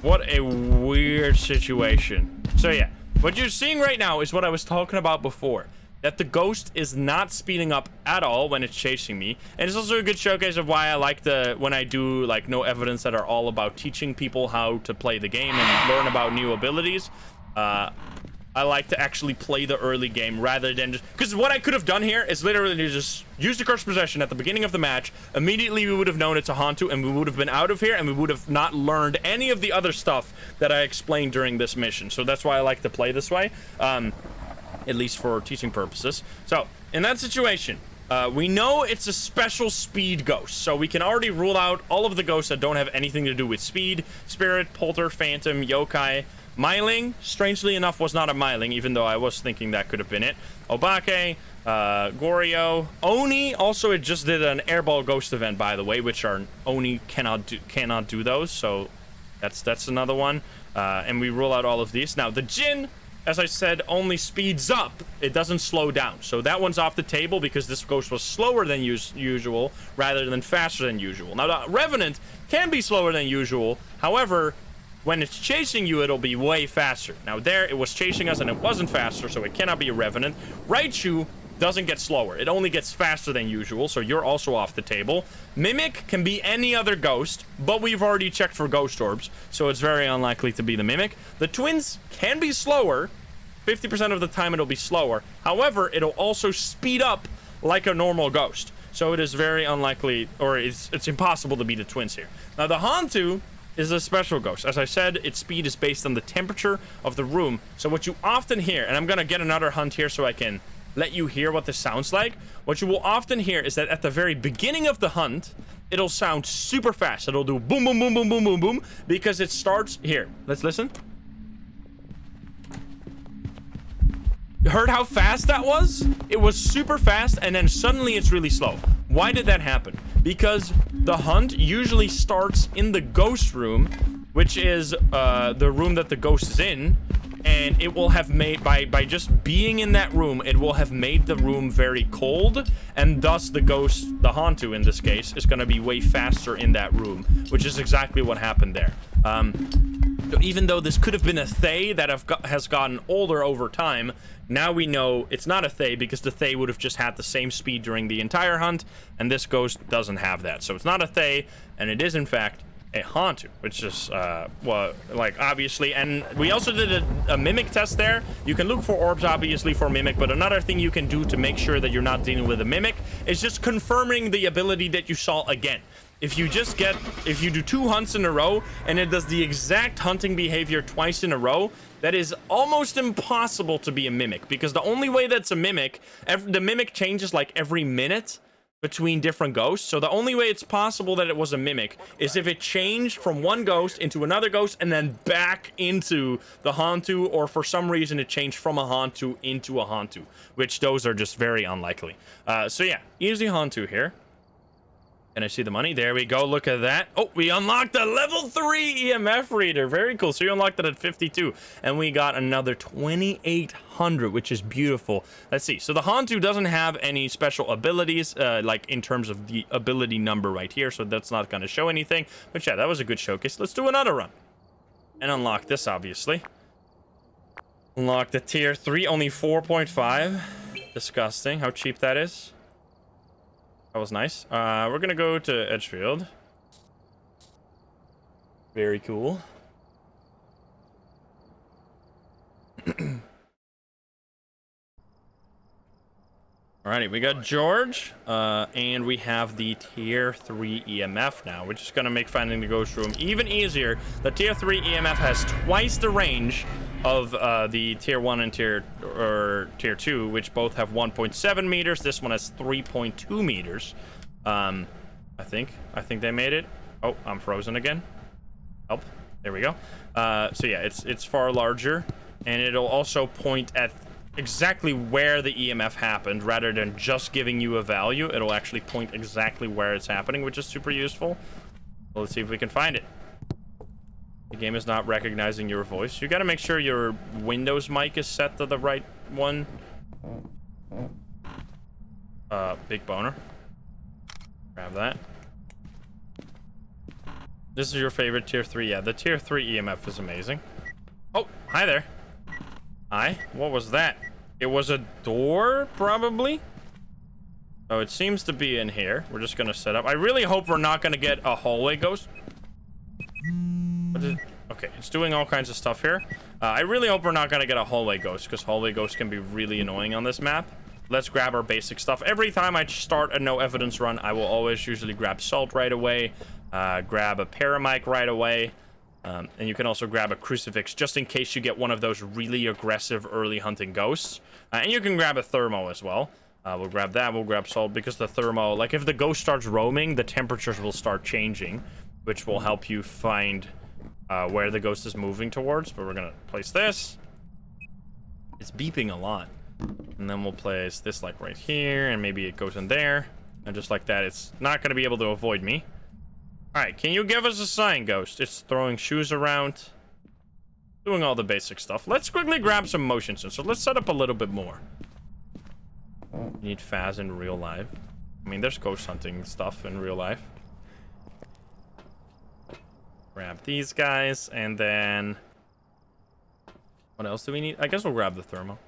What a weird situation. So yeah, what you're seeing right now is what I was talking about before. That the ghost is not speeding up at all when it's chasing me. And it's also a good showcase of why I like when I do like no evidence that are all about teaching people how to play the game and learn about new abilities. I like to actually play the early game rather than just... Because what I could have done here is literally just use the cursed possession at the beginning of the match. Immediately, we would have known it's a Hantu, and we would have been out of here, and we would have not learned any of the other stuff that I explained during this mission. So that's why I like to play this way, at least for teaching purposes. So, in that situation, we know it's a special speed ghost, so we can already rule out all of the ghosts that don't have anything to do with speed. Spirit, Polter, Phantom, Yokai... Myling, strangely enough, was not a Myling, even though I was thinking that could have been it. Obake, Goryo, Oni. Also, it just did an airball ghost event, by the way, which are Oni cannot do those. So that's another one. And we rule out all of these. Now the Jinn, as I said, only speeds up. It doesn't slow down. So that one's off the table because this ghost was slower than usual rather than faster than usual. Now the Revenant can be slower than usual. However, when it's chasing you, it'll be way faster. Now there, it was chasing us and it wasn't faster, so it cannot be a Revenant. Raichu doesn't get slower. It only gets faster than usual, so you're also off the table. Mimic can be any other ghost, but we've already checked for ghost orbs, so it's very unlikely to be the Mimic. The Twins can be slower. 50% of the time it'll be slower. However, it'll also speed up like a normal ghost. So it is very unlikely, or it's impossible to be the Twins here. Now the Hantu is a special ghost. As I said, its speed is based on the temperature of the room. So what you often hear, and I'm gonna get another hunt here so I can let you hear what this sounds like. What you will often hear is that at the very beginning of the hunt, it'll sound super fast. It'll do boom, boom, boom, boom, boom, boom, boom, because it starts here. Let's listen. You heard how fast that was? It was super fast, and then suddenly it's really slow. Why did that happen? Because the hunt usually starts in the ghost room, which is the room that the ghost is in, and it will have made, by just being in that room, it will have made the room very cold, and thus the ghost, the Hantu in this case, is going to be way faster in that room, which is exactly what happened there. So even though this could have been a Thay that has gotten older over time, now we know it's not a Thay because the Thay would have just had the same speed during the entire hunt, and this ghost doesn't have that. So it's not a Thay, and it is in fact a Hantu, which is, well, like, obviously. And we also did a Mimic test there. You can look for orbs, obviously, for Mimic, but another thing you can do to make sure that you're not dealing with a Mimic is just confirming the ability that you saw again. If you do 2 hunts in a row and it does the exact hunting behavior twice in a row, that is almost impossible to be a Mimic, because the only way that's a Mimic, the Mimic changes like every minute between different ghosts. So the only way it's possible that it was a Mimic is if it changed from one ghost into another ghost and then back into the Hantu, or for some reason it changed from a Hantu into a Hantu, which those are just very unlikely. So yeah, easy Hantu here. Can I see the money? There we go. Look at that. Oh, we unlocked a level 3 EMF reader. Very cool. So you unlocked it at 52. And we got another 2,800, which is beautiful. Let's see. So the Hantu doesn't have any special abilities, like in terms of the ability number right here. So that's not going to show anything. But yeah, that was a good showcase. Let's do another run. And unlock this, obviously. Unlock the tier 3. Only 4.5. Disgusting how cheap that is. That was nice. We're gonna go to Edgefield. Very cool. Alrighty, we got George, and we have the tier 3 EMF now, which is gonna make finding the ghost room even easier. The tier 3 EMF has twice the range of the tier 1 and tier 2, which both have 1.7 meters. This one has 3.2 meters. I think they made it. Oh, I'm frozen again. Help. There we go. So yeah, it's far larger, and it'll also point at exactly where the EMF happened rather than just giving you a value. It'll actually point exactly where it's happening, which is super useful. Well, let's see if we can find it. The game is not recognizing your voice. You gotta make sure your Windows mic is set to the right one. Big boner. Grab that. This is your favorite tier 3. Yeah, the tier 3 EMF is amazing. Oh, hi there. Hi. What was that? It was a door, probably? Oh, it seems to be in here. We're just gonna set up. I really hope we're not gonna get a hallway ghost. Okay, it's doing all kinds of stuff here. I really hope we're not gonna get a hallway ghost, because hallway ghosts can be really annoying on this map. Let's grab our basic stuff. Every time I start a no evidence run, I will always usually grab salt right away, grab a paramic right away, and you can also grab a crucifix just in case you get one of those really aggressive early hunting ghosts. And you can grab a thermo as well. We'll grab that. We'll grab salt, because the thermo, like if the ghost starts roaming, the temperatures will start changing, which will help you find where the ghost is moving towards. But we're gonna place this. It's beeping a lot. And then we'll place this like right here, and maybe it goes in there. And just like that, it's not gonna be able to avoid me. Alright, can you give us a sign, ghost? It's throwing shoes around. Doing all the basic stuff. Let's quickly grab some motion sensors. Let's set up a little bit more. You need Phas in real life. I mean, there's ghost hunting stuff in real life. Grab these guys, and then... what else do we need? I guess we'll grab the thermo.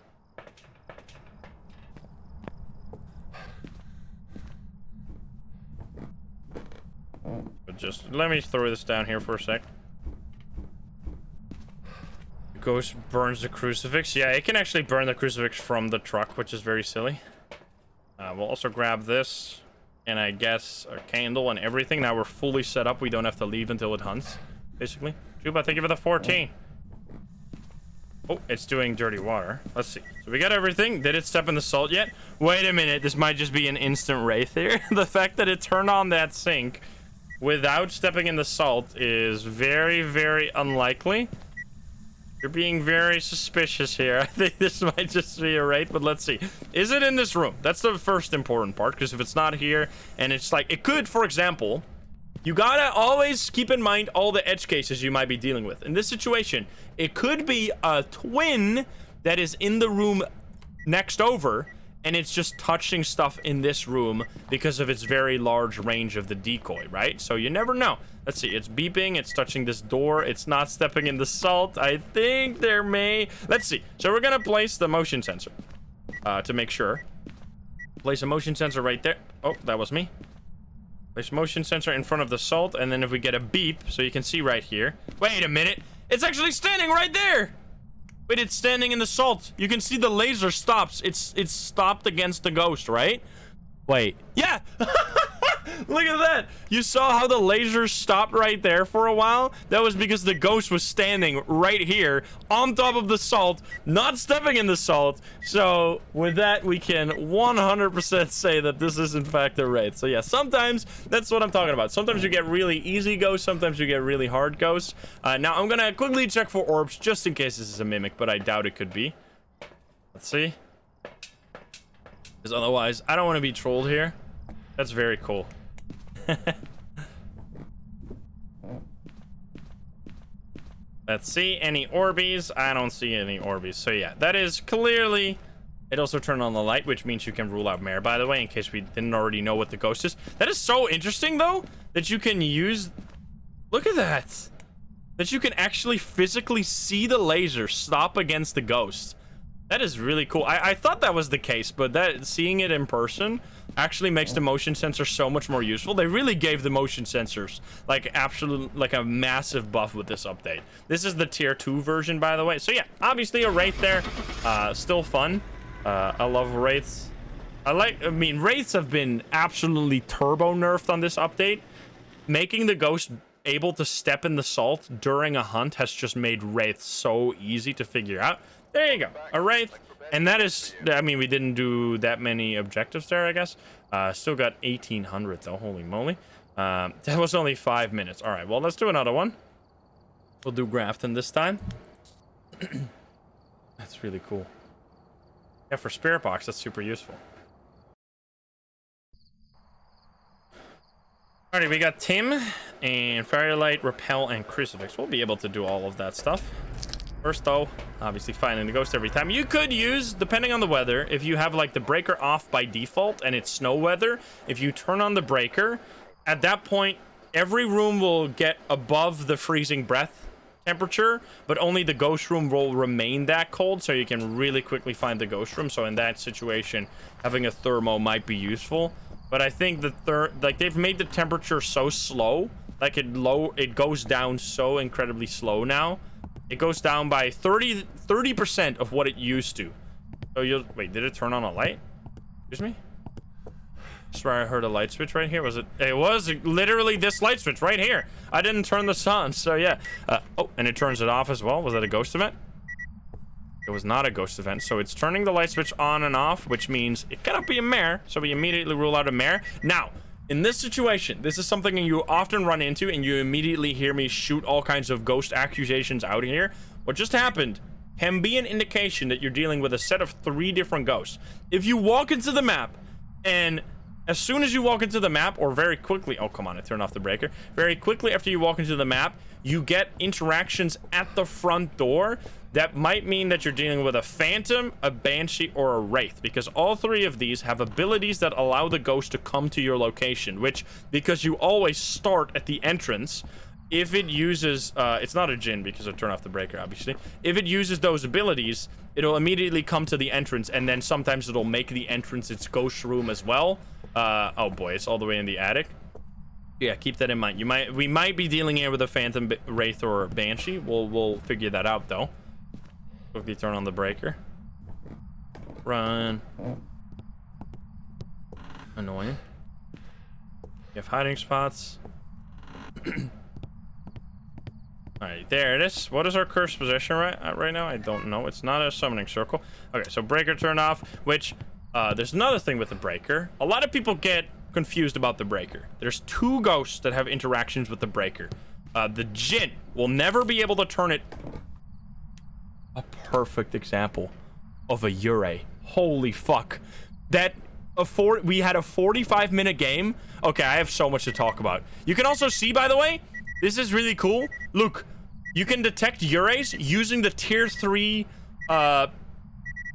But just let me throw this down here for a sec. Ghost burns the crucifix. Yeah, it can actually burn the crucifix from the truck, which is very silly. We'll also grab this, and I guess a candle and everything. Now we're fully set up. We don't have to leave until it hunts, basically. Juba, thank you for the 14. Oh, it's doing dirty water. Let's see. So we got everything. Did it step in the salt yet? Wait a minute. This might just be an instant wraith here. The fact that it turned on that sink without stepping in the salt is very, very unlikely. You're being very suspicious here. I think this might just be a wraith, but let's see. Is it in this room? That's the first important part, because if it's not here, and it's like, it could, for example, you gotta always keep in mind all the edge cases you might be dealing with. In this situation, it could be a twin that is in the room next over, and it's just touching stuff in this room because of its very large range of the decoy, right? So you never know. Let's see, it's beeping, it's touching this door, it's not stepping in the salt. I think there may... Let's see. So we're gonna place the motion sensor to make sure. Place a motion sensor right there. Oh, that was me. Place motion sensor in front of the salt, and then if we get a beep, so you can see right here. Wait a minute, it's actually standing right there. Wait, it's standing in the salt. You can see the laser stops. It's stopped against the ghost, right? Wait, yeah. Look at that. You saw how the laser stopped right there for a while? That was because the ghost was standing right here on top of the salt, not stepping in the salt. So with that, we can 100% say that this is in fact a wraith. So yeah, sometimes that's what I'm talking about. Sometimes you get really easy ghosts, sometimes you get really hard ghosts. Now I'm gonna quickly check for orbs just in case this is a mimic, but I doubt it could be. Let's see. Because otherwise, I don't want to be trolled here. That's very cool. Let's see, any Orbeez? I don't see any Orbeez. So yeah, that is clearly... It also turned on the light, which means you can rule out Mare, by the way, in case we didn't already know what the ghost is. That is so interesting, though, that you can use... Look at that. That you can actually physically see the laser stop against the ghost. That is really cool. I thought that was the case, but that seeing it in person actually makes the motion sensor so much more useful. They really gave the motion sensors like a massive buff with this update. This is the tier 2 version, by the way. So yeah, obviously a wraith there. Still fun. I love wraiths. I mean, wraiths have been absolutely turbo nerfed on this update. Making the ghost able to step in the salt during a hunt has just made wraiths so easy to figure out. There you go, a wraith. And that is, I mean, we didn't do that many objectives there, I guess. Still got 1,800 though, holy moly. That was only 5 minutes. All right, well, let's do another one. We'll do Grafton this time. That's really cool. Yeah, for Spirit Box, that's super useful. Alrighty, we got Tim and Firelight, Repel, and Crucifix. We'll be able to do all of that stuff. First, though, obviously finding the ghost every time. You could use, depending on the weather, if you have like the breaker off by default and it's snow weather, if you turn on the breaker, at that point, every room will get above the freezing breath temperature, but only the ghost room will remain that cold, so you can really quickly find the ghost room. So in that situation, having a thermo might be useful. But I think like they've made the temperature so slow, like it goes down so incredibly slow now. It goes down by 30% of what it used to. So you'll wait, did it turn on a light? Excuse me? I swear I heard a light switch right here. Was it? It was literally this light switch right here. I didn't turn this on, so yeah. Oh, and it turns it off as well. Was that a ghost event? It was not a ghost event, so it's turning the light switch on and off, which means it cannot be a mare, so we immediately rule out a mare. Now, in this situation, this is something you often run into, and you immediately hear me shoot all kinds of ghost accusations out here. What just happened can be an indication that you're dealing with a set of 3 different ghosts. If you walk into the map, and as soon as you walk into the map, or very quickly, oh come on, I turned off the breaker. Very quickly after you walk into the map, you get interactions at the front door that might mean that you're dealing with a phantom, a banshee, or a wraith, because all 3 of these have abilities that allow the ghost to come to your location, which, because you always start at the entrance, if it uses it's not a djinn because I turn off the breaker, obviously. If it uses those abilities, it'll immediately come to the entrance, and then sometimes it'll make the entrance its ghost room as well. Oh boy, it's all the way in the attic. Yeah, keep that in mind. We might be dealing here with a phantom, wraith, or banshee. We'll figure that out though. Quickly turn on the breaker. Run. Annoying. You have hiding spots. Alright, there it is. What is our cursed position right now? I don't know. It's not a summoning circle. Okay, so breaker turned off, which there's another thing with the breaker. A lot of people get confused about the breaker. There's 2 ghosts that have interactions with the breaker. The djinn will never be able to turn it. A perfect example of a Ure. Holy fuck. We had a 45-minute game. Okay, I have so much to talk about. You can also see, by the way, this is really cool. Look, you can detect Ures using the tier 3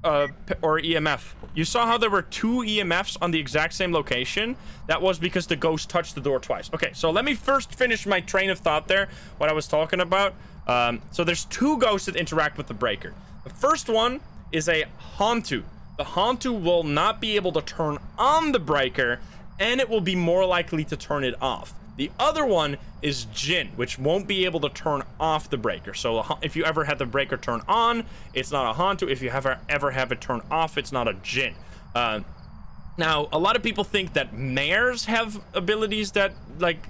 or EMF. You saw how there were 2 EMFs on the exact same location? That was because the ghost touched the door twice. Okay, so let me first finish my train of thought there, what I was talking about. So there's 2 ghosts that interact with the breaker. The first one is a Hantu. The Hantu will not be able to turn on the breaker, and it will be more likely to turn it off. The other one is Jinn, which won't be able to turn off the breaker. So if you ever had the breaker turn on, it's not a Hantu. If you ever have it turn off, it's not a Jinn. Now, a lot of people think that mares have abilities that, like,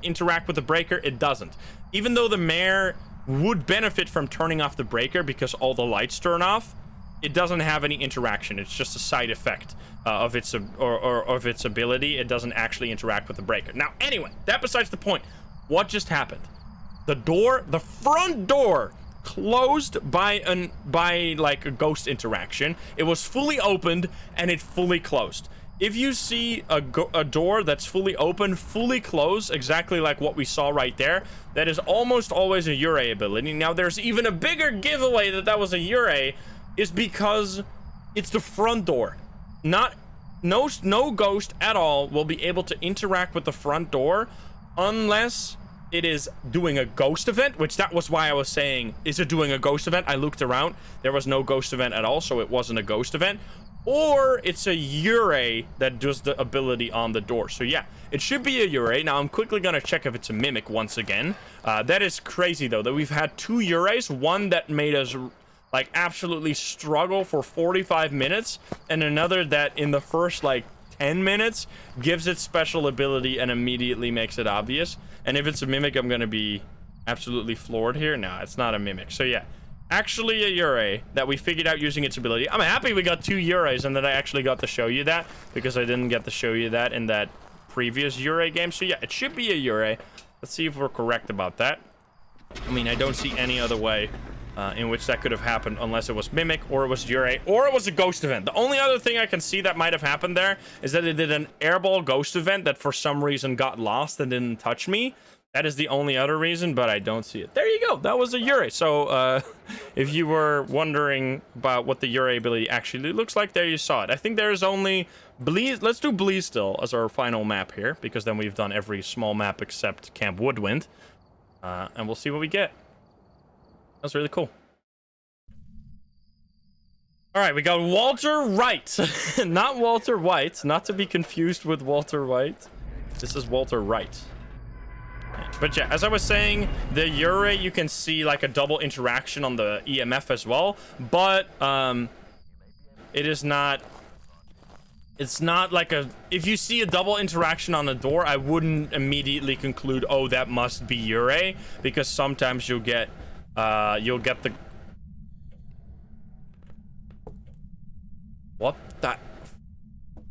interact with the breaker. It doesn't. Even though the mare would benefit from turning off the breaker because all the lights turn off, it doesn't have any interaction. It's just a side effect of its of its ability. It doesn't actually interact with the breaker. Now, anyway, that besides the point. What just happened? The front door closed by like a ghost interaction. It was fully opened and it fully closed. If you see a door that's fully open, fully closed, exactly like what we saw right there, that is almost always a Yurei ability. Now, there's even a bigger giveaway that was a Yurei, is because it's the front door. No ghost at all will be able to interact with the front door unless it is doing a ghost event, which that was why I was saying, is it doing a ghost event? I looked around, there was no ghost event at all, so it wasn't a ghost event. Or it's a Yurei that does the ability on the door. So yeah, it should be a Yurei. Now I'm quickly gonna check if it's a mimic once again. That is crazy though, that we've had 2 Yureis, one that made us like absolutely struggle for 45 minutes, and another that in the first like 10 minutes gives it special ability and immediately makes it obvious. And if it's a mimic, I'm gonna be absolutely floored here. No, it's not a mimic. So yeah, actually a Yurei that we figured out using its ability. I'm happy we got 2 Yureis and that I actually got to show you that, because I didn't get to show you that in that previous Yurei game. So yeah, it should be a Yurei. Let's see if we're correct about that. I mean, I don't see any other way in which that could have happened unless it was mimic, or it was Yurei, or it was a ghost event. The only other thing I can see that might have happened there is that it did an airball ghost event that for some reason got lost and didn't touch me. That is the only other reason, but I don't see it. There you go. That was a Yurei. So if you were wondering about what the Yurei ability actually looks like, there you saw it. I think there is only Bleed. Let's do Bleed still as our final map here, because then we've done every small map except Camp Woodwind. And we'll see what we get. That's really cool. All right, we got Walter Wright. Not Walter White, not to be confused with Walter White. This is Walter Wright. But yeah, as I was saying, the Yurei, you can see like a double interaction on the EMF as well, but it's not like a, if you see a double interaction on the door, I wouldn't immediately conclude, oh, that must be Yurei, because sometimes you'll get the, what the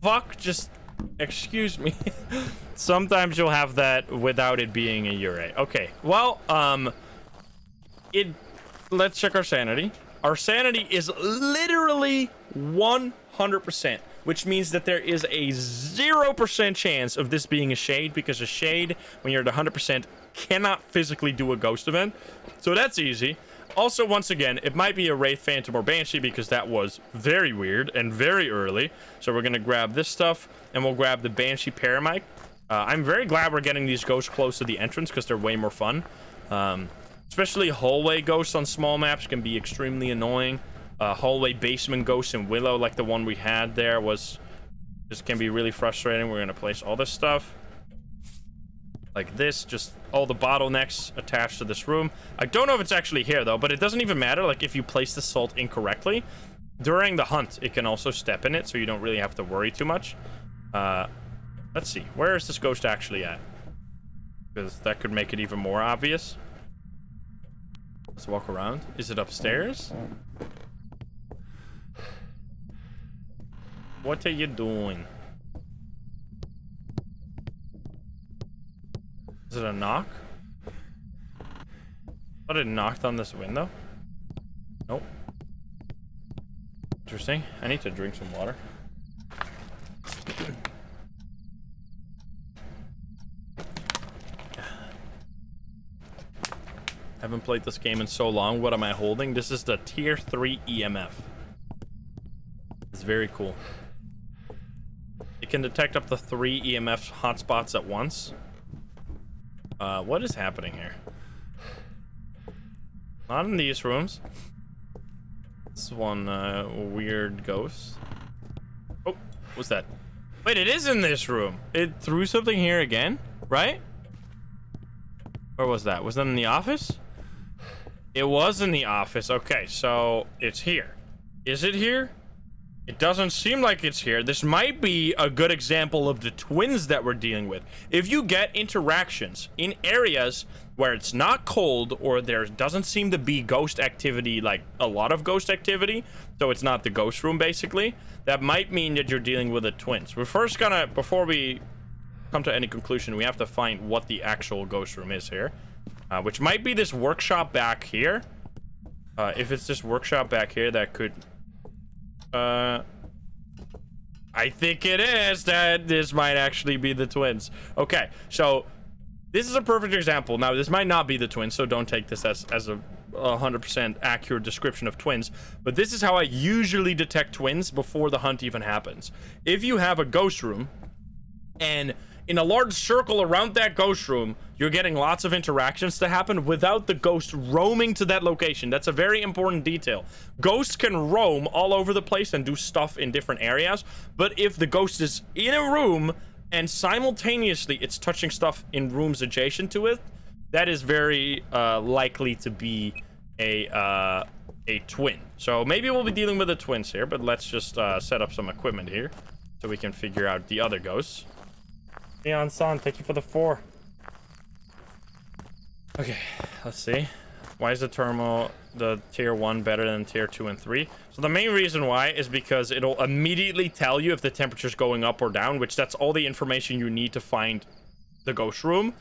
fuck, just excuse me. Sometimes you'll have that without it being a Yurei. Okay, well, let's check our sanity. Our sanity is literally 100%, which means that there is a 0% chance of this being a shade, because a shade, when you're at 100%, cannot physically do a ghost event. So that's easy. Also, once again, it might be a Wraith, Phantom, or Banshee, because that was very weird and very early. So we're gonna grab this stuff, and we'll grab the Banshee Paramic. I'm very glad we're getting these ghosts close to the entrance, because they're way more fun. Especially hallway ghosts on small maps can be extremely annoying. Hallway basement ghosts in Willow, like the one we had there, can be really frustrating. We're gonna place all this stuff like this, just all the bottlenecks attached to this room. I don't know if it's actually here though, but it doesn't even matter. Like, if you place the salt incorrectly during the hunt, it can also step in it, so you don't really have to worry too much. Let's see, where is this ghost actually at? Because that could make it even more obvious. Let's walk around. Is it upstairs? What are you doing? Is it a knock? Thought it knocked on this window. Nope. Interesting. I need to drink some water. Haven't played this game in so long. What am I holding? This is the tier 3 EMF. It's very cool. It can detect up to 3 EMF hotspots at once. What is happening here? Not in these rooms. This one weird ghost. Oh, what's that? Wait, it is in this room. It threw something here again, right? Where was that? Was that in the office? It was in the office. Okay, so it's here. Is it here? It doesn't seem like it's here. This might be a good example of the twins that we're dealing with. If you get interactions in areas where it's not cold or there doesn't seem to be ghost activity, like a lot of ghost activity, so it's not the ghost room basically, that might mean that you're dealing with the twins. We're first gonna, before we come to any conclusion, we have to find what the actual ghost room is here, which might be this workshop back here. If it's this workshop back here, that could... I think it is that this might actually be the twins. Okay, so this is a perfect example. Now, this might not be the twins, so don't take this as a 100% accurate description of twins, but this is how I usually detect twins before the hunt even happens. If you have a ghost room, and in a large circle around that ghost room, you're getting lots of interactions to happen without the ghost roaming to that location. That's a very important detail. Ghosts can roam all over the place and do stuff in different areas, but if the ghost is in a room and simultaneously it's touching stuff in rooms adjacent to it, that is very likely to be a twin. So maybe we'll be dealing with the twins here, but let's just set up some equipment here so we can figure out the other ghosts. Neon-san, thank you for the 4. Okay, let's see. Why is the tier 1 better than tier 2 and 3? So the main reason why is because it'll immediately tell you if the temperature's going up or down, which that's all the information you need to find the ghost room.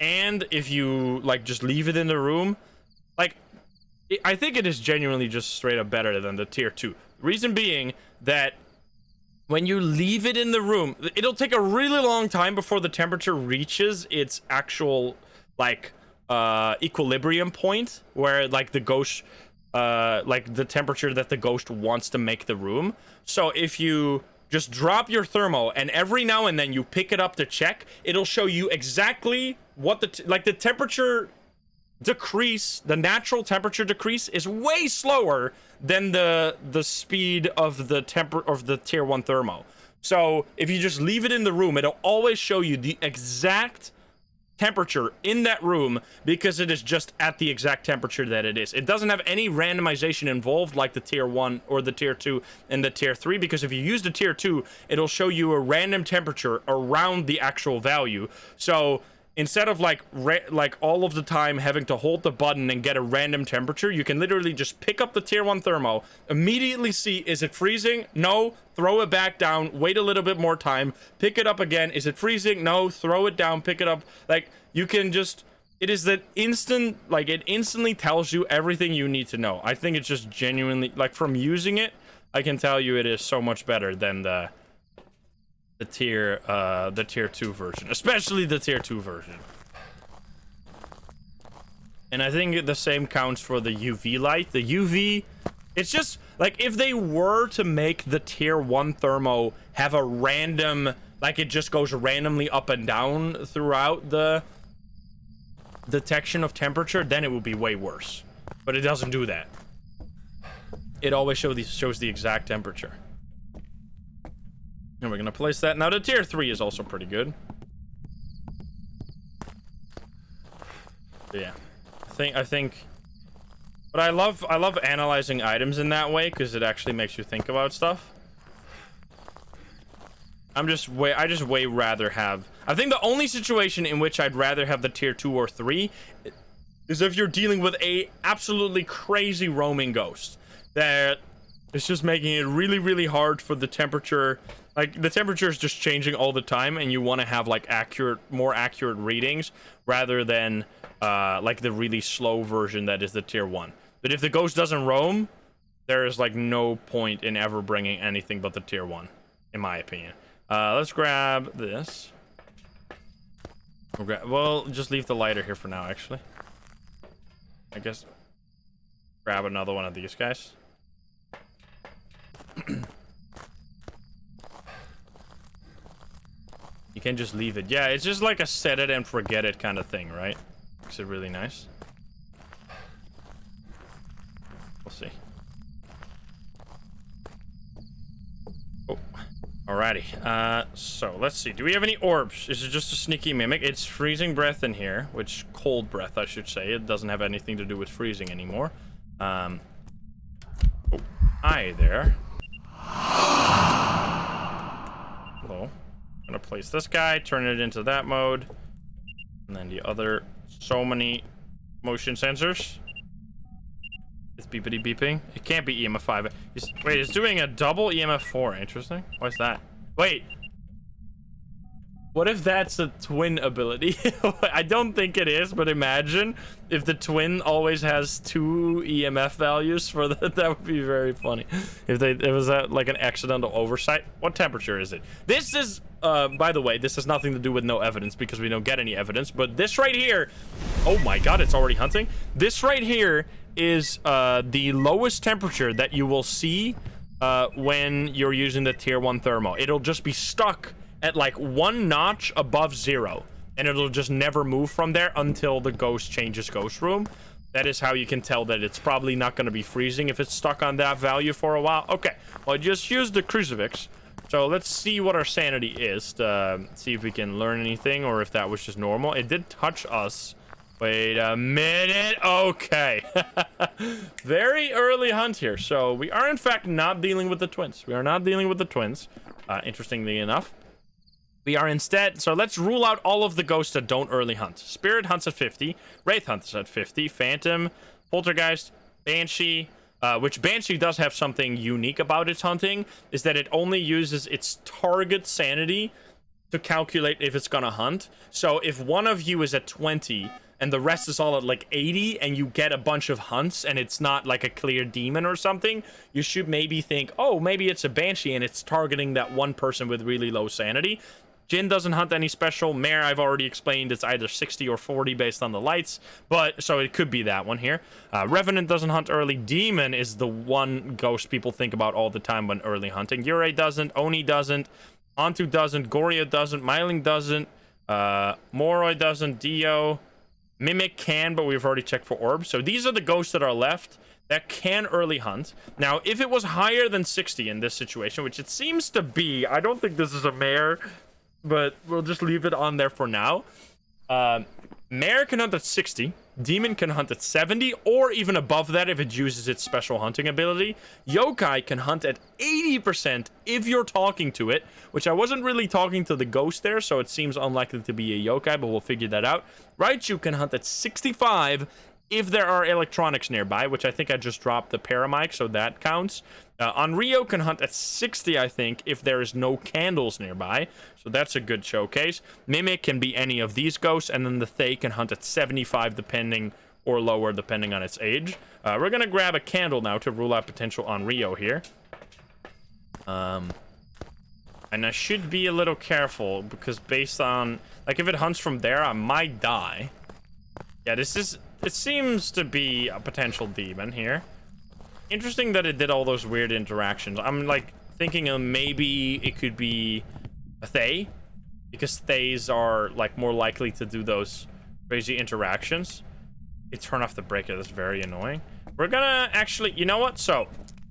And if you, like, just leave it in the room, like, I think it is genuinely just straight up better than the tier 2. Reason being that when you leave it in the room, it'll take a really long time before the temperature reaches its actual, like, equilibrium point, where, like, the ghost, like, the temperature that the ghost wants to make the room. So if you just drop your thermo and every now and then you pick it up to check, it'll show you exactly what the temperature decrease, the natural temperature decrease is way slower than the speed of the tier 1 thermo. So if you just leave it in the room, it'll always show you the exact temperature in that room because it is just at the exact temperature that it is. It doesn't have any randomization involved like the tier 1 or the tier 2 and the tier 3, because if you use the tier 2, it'll show you a random temperature around the actual value. So instead of like all of the time having to hold the button and get a random temperature, you can literally just pick up the tier 1 thermo, immediately see, is it freezing? No. Throw it back down, wait a little bit more time, pick it up again. Is it freezing? No. Throw it down, pick it up. Like, you can just, it is that instant, like, it instantly tells you everything you need to know. I think it's just genuinely, like, from using it, I can tell you it is so much better than the tier 2 version, especially the tier 2 version. And I think the same counts for the UV light. The UV, it's just like, if they were to make the tier 1 thermo have a random, like, it just goes randomly up and down throughout the detection of temperature, then it would be way worse. But it doesn't do that. It always shows the exact temperature. And we're gonna place that. Now the tier 3 is also pretty good. But yeah, I think. But I love analyzing items in that way because it actually makes you think about stuff. I just way rather have. I think the only situation in which I'd rather have the tier 2 or 3 is if you're dealing with a absolutely crazy roaming ghost that is just making it really, really hard for the temperature. Like, the temperature is just changing all the time, and you want to have, like, more accurate readings rather than like the really slow version that is the tier 1. But if the ghost doesn't roam, there is, like, no point in ever bringing anything but the tier 1, in my opinion. Let's grab this. Well, just leave the lighter here for now, actually. I guess grab another one of these guys. You can just leave it. Yeah, it's just like a set it and forget it kind of thing, right? Makes it really nice. We'll see. Oh, alrighty. So let's see. Do we have any orbs? Is it just a sneaky mimic? It's freezing breath in here, which cold breath, I should say. It doesn't have anything to do with freezing anymore. Oh, hi there. Hello. I'm gonna place this guy, turn it into that mode, and then the other. So many motion sensors. It's beepity beeping. It can't be EMF 5. Wait, it's doing a double EMF 4. Interesting. What's that? Wait. What if that's a twin ability? I don't think it is, but imagine if the twin always has 2 EMF values for that. That would be very funny. If it was like an accidental oversight. What temperature is it? This is, by the way, this has nothing to do with no evidence because we don't get any evidence. But this right here, oh my god, it's already hunting. This right here is the lowest temperature that you will see when you're using the tier 1 thermo. It'll just be stuck at like 1 notch above 0, and it'll just never move from there until the ghost changes ghost room. That is how you can tell that it's probably not going to be freezing if it's stuck on that value for a while. Okay, well, I just used the crucifix, so let's see what our sanity is to see if we can learn anything or if that was just normal. It did touch us. Wait a minute. Okay. Very early hunt here. So we are in fact not dealing with the twins. We are not dealing with the twins, interestingly enough. We are instead, so let's rule out all of the ghosts that don't early hunt. Spirit hunts at 50, Wraith hunts at 50, Phantom, Poltergeist, Banshee, which Banshee does have something unique about its hunting, is that it only uses its target sanity to calculate if it's gonna hunt. So if one of you is at 20 and the rest is all at like 80 and you get a bunch of hunts and it's not like a clear demon or something, you should maybe think, oh, maybe it's a Banshee and it's targeting that one person with really low sanity. Jinn doesn't hunt any special. Mare, I've already explained, it's either 60 or 40 based on the lights, but so it could be that one here. Revenant doesn't hunt early. Demon is the one ghost people think about all the time when early hunting. Yurei doesn't. Oni doesn't. Antu doesn't. Goria doesn't. Myling doesn't. Moroi doesn't. Dio. Mimic can, but we've already checked for orbs. So these are the ghosts that are left that can early hunt. Now, if it was higher than 60 in this situation, which it seems to be, I don't think this is a mare, but we'll just leave it on there for now. Mare can hunt at 60. Demon can hunt at 70 or even above that if it uses its special hunting ability. Yokai can hunt at 80% if you're talking to it, which I wasn't really talking to the ghost there, so it seems unlikely to be a yokai, but we'll figure that out. Raichu can hunt at 65 if there are electronics nearby, which I think I just dropped the paramic, so that counts. Onryo can hunt at 60, I think, if there is no candles nearby, so that's a good showcase. Mimic can be any of these ghosts, and then the Thay can hunt at 75 depending, or lower depending on its age. We're gonna grab a candle now to rule out potential Onryo here. And I should be a little careful, because based on, like, if it hunts from there, I might die. Yeah, this is, it seems to be a potential demon here. Interesting that it did all those weird interactions. I'm like thinking of maybe it could be a Thay, because Thays are like more likely to do those crazy interactions. It turned off the breaker. That's very annoying. We're gonna actually, you know what? So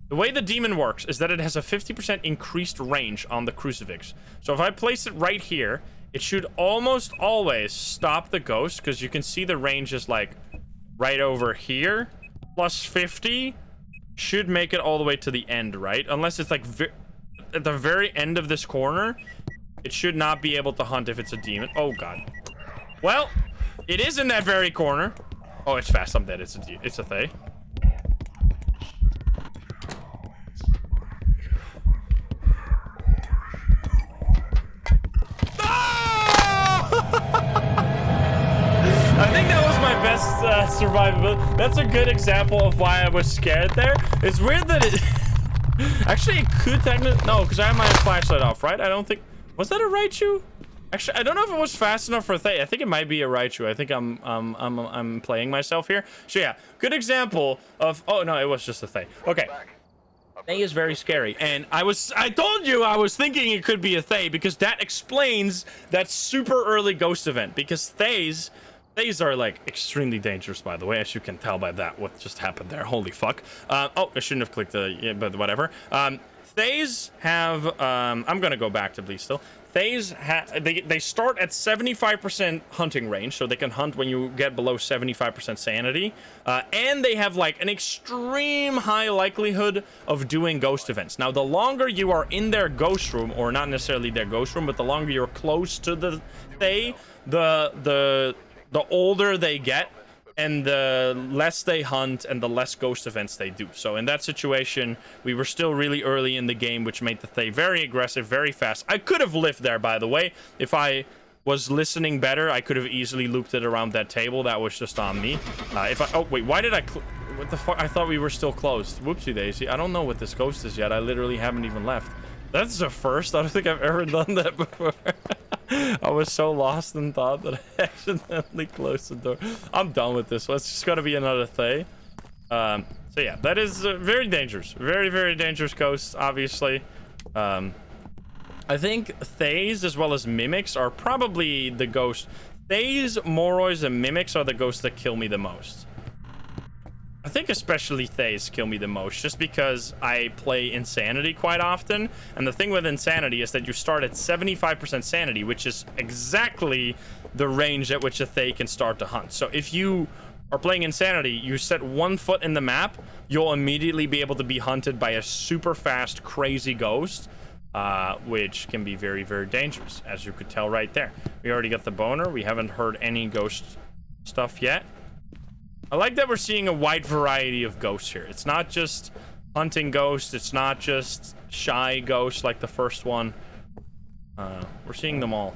the way the demon works is that it has a 50% increased range on the crucifix. So if I place it right here, it should almost always stop the ghost, because you can see the range is like right over here. Plus 50 should make it all the way to the end, right? Unless it's like at the very end of this corner, it should not be able to hunt if it's a demon. Oh god. Well, it is in that very corner. Oh, it's fast. I'm dead. It's a Thay. I think that was my best survivability. That's a good example of why I was scared there. It's weird that it... Actually, it could technically... No, because I have my flashlight off, right? I don't think... Was that a Raichu? Actually, I don't know if it was fast enough for a Thay. I think it might be a Raichu. I think I'm playing myself here. So yeah, good example of... Oh, no, it was just a Thay. Okay. Thay is very scary, and I told you I was thinking it could be a Thay because that explains that super early ghost event, because Thays are like extremely dangerous, by the way, as you can tell by that what just happened there. Holy fuck. Oh, I shouldn't have clicked the, yeah, but whatever. Thays have, I'm gonna go back to these still. Thays, they start at 75% hunting range, so they can hunt when you get below 75% sanity. And they have like an extreme high likelihood of doing ghost events. Now, the longer you are in their ghost room, or not necessarily their ghost room, but the longer you're close to the Thay, the older they get, and the less they hunt and the less ghost events they do. So in that situation, we were still really early in the game, which made the Thay very aggressive, very fast. I could have lived there, by the way. If I was listening better, I could have easily looped it around that table. That was just on me. Oh, wait, why did I... What the fuck? I thought we were still closed. Whoopsie daisy. I don't know what this ghost is yet. I literally haven't even left. That's a first. I don't think I've ever done that before. I was so lost in thought that I accidentally closed the door. I'm done with this. It's just gotta be another Thay. So yeah, that is very dangerous. Very, very dangerous ghost, obviously. I think Thays as well as Mimics are probably the ghost. Thays, Moroys, and Mimics are the ghosts that kill me the most. I think especially Thays kill me the most, just because I play Insanity quite often. And the thing with Insanity is that you start at 75% sanity, which is exactly the range at which a Thay can start to hunt. So if you are playing Insanity, you set 1 foot in the map, you'll immediately be able to be hunted by a super fast, crazy ghost, which can be very, very dangerous, as you could tell right there. We already got the boner. We haven't heard any ghost stuff yet. I like that we're seeing a wide variety of ghosts here. It's not just hunting ghosts. It's not just shy ghosts like the first one. We're seeing them all.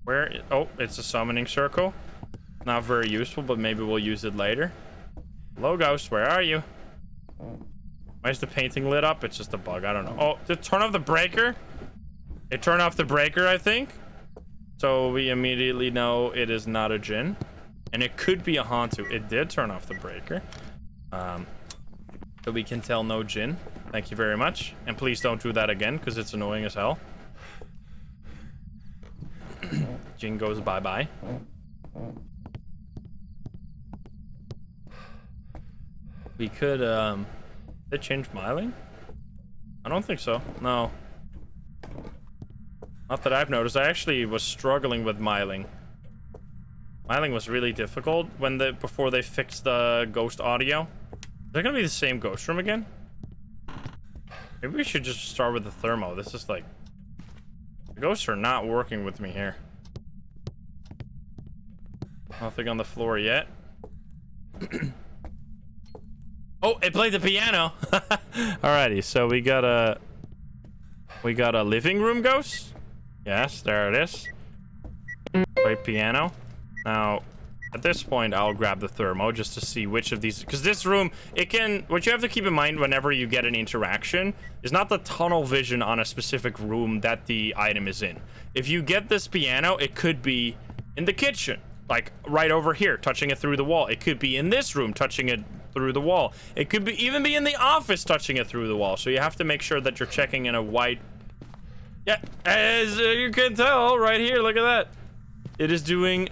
Oh, it's a summoning circle. Not very useful, but maybe we'll use it later. Hello, ghost. Where are you? Why is the painting lit up? It's just a bug. I don't know. Oh, did it turn off the breaker? It turned off the breaker, I think. So we immediately know it is not a djinn. And it could be a Hantu. It did turn off the breaker. So we can tell no djinn. Thank you very much. And please don't do that again, because it's annoying as hell. Djinn goes bye-bye. We could, did it change myling? I don't think so. No. Not that I've noticed. I actually was struggling with myling. Myling was really difficult before they fixed the ghost audio. Is that gonna be the same ghost room again? Maybe we should just start with the thermo. This is like... The ghosts are not working with me here. Nothing on the floor yet. Oh, it played the piano. Alrighty, so we got a living room ghost. Yes, there it is. Play piano. Now, at this point, I'll grab the thermo just to see which of these... Because this room, what you have to keep in mind whenever you get an interaction is not the tunnel vision on a specific room that the item is in. If you get this piano, it could be in the kitchen. Like, right over here, touching it through the wall. It could be in this room, touching it through the wall. It could even be in the office, touching it through the wall. So you have to make sure that you're checking in a wide... Yeah, as you can tell, right here, look at that. It is doing...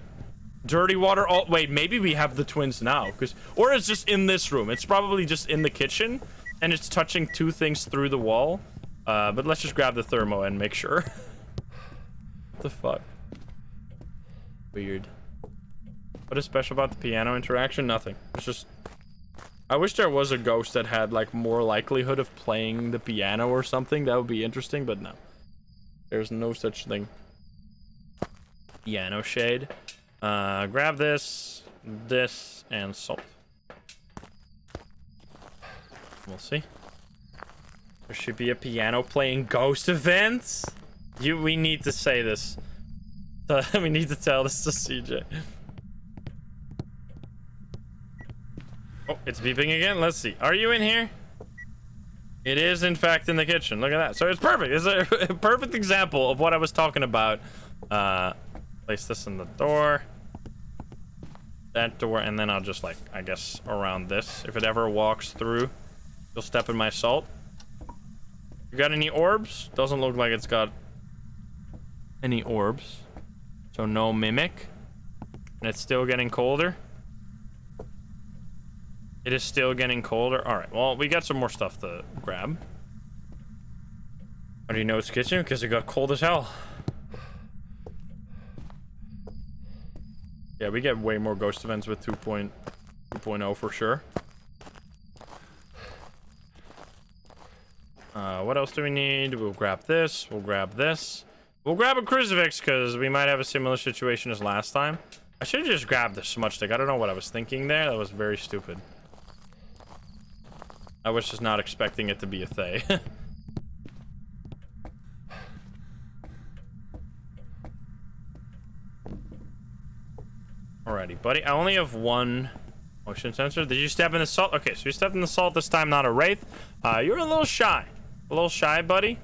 Dirty water. Oh, wait, maybe we have the twins now, or it's just in this room. It's probably just in the kitchen, and it's touching 2 things through the wall. But let's just grab the thermo and make sure. What the fuck? Weird. What is special about the piano interaction? Nothing. It's just... I wish there was a ghost that had, like, more likelihood of playing the piano or something. That would be interesting, but no. There's no such thing. Piano shade. Grab this, and salt. We'll see. There should be a piano playing ghost events. We need to say this. We need to tell this to CJ. Oh, it's beeping again. Let's see. Are you in here? It is, in fact, in the kitchen. Look at that. So it's perfect. It's a perfect example of what I was talking about. Place this in the door. That door, and then I'll just, like, I guess, around this. If it ever walks through. Still step in my salt. You got any orbs? Doesn't look like it's got any orbs. So no mimic. And it's still getting colder. It is still getting colder. All right, well, we got some more stuff to grab. How do you know it's kitchen? Because it got cold as hell. Yeah, we get way more ghost events with 2.0 for sure. What else do we need? We'll grab this. We'll grab this. We'll grab a crucifix because we might have a similar situation as last time. I should have just grabbed the smudge stick. I don't know what I was thinking there. That was very stupid. I was just not expecting it to be a Thay. Alrighty, buddy. I only have one motion sensor. Did you step in the salt? Okay, so you stepped in the salt this time, not a wraith. You're a little shy. A little shy, buddy.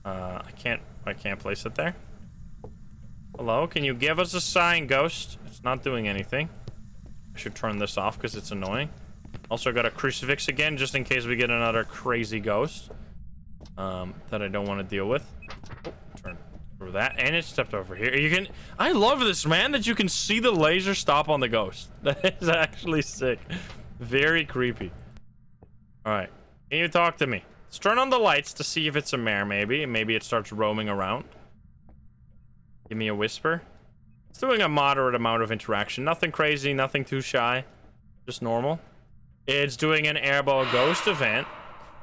I can't place it there. Hello, can you give us a sign, ghost? It's not doing anything. I should turn this off because it's annoying. Also got a crucifix again, just in case we get another crazy ghost. That I don't want to deal with. Oh, turn through that, and it stepped over here. You can... I love this, man, that you can see the laser stop on the ghost. That is actually sick. Very creepy. Alright, can you talk to me? Let's turn on the lights to see if it's a mare, maybe. Maybe it starts roaming around. Give me a whisper. It's doing a moderate amount of interaction. Nothing crazy, nothing too shy. Just normal. It's doing an airball ghost event,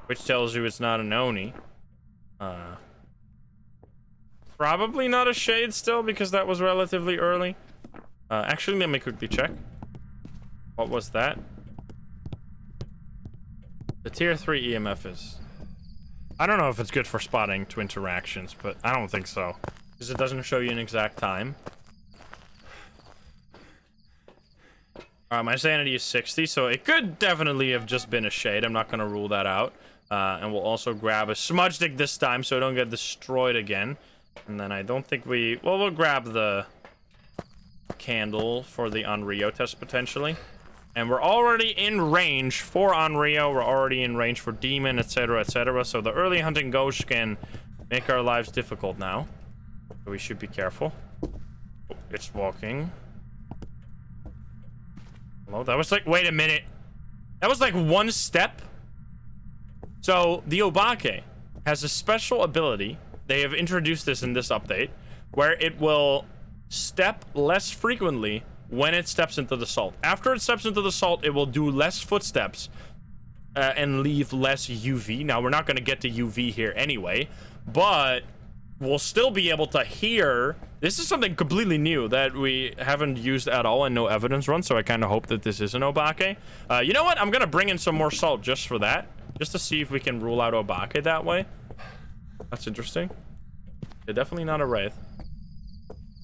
which tells you it's not an Oni. Probably not a shade still, because that was relatively early. Actually, let me quickly check. What was that? The tier 3 EMF is... I don't know if it's good for spotting twin interactions, but I don't think so. Because it doesn't show you an exact time. My sanity is 60, so it could definitely have just been a shade. I'm not going to rule that out. And we'll also grab a smudge stick this time so I don't get destroyed again. And then I don't think we... Well, we'll grab the candle for the Onryo test potentially. And we're already in range for Onryo. We're already in range for Demon, etc., etc. So the early hunting ghost can make our lives difficult now. So we should be careful. Oh, it's walking. Hello? That was like... Wait a minute. That was like one step. So the Obake has a special ability. They have introduced this in this update, where it will step less frequently when it steps into the salt. After it steps into the salt, it will do less footsteps and leave less UV. Now, we're not going to get to UV here anyway, but we'll still be able to hear. This is something completely new that we haven't used at all in no evidence run, so I kind of hope that this is an Obake. You know what? I'm going to bring in some more salt just for that, just to see if we can rule out Obake that way. That's interesting. They're definitely not a wraith.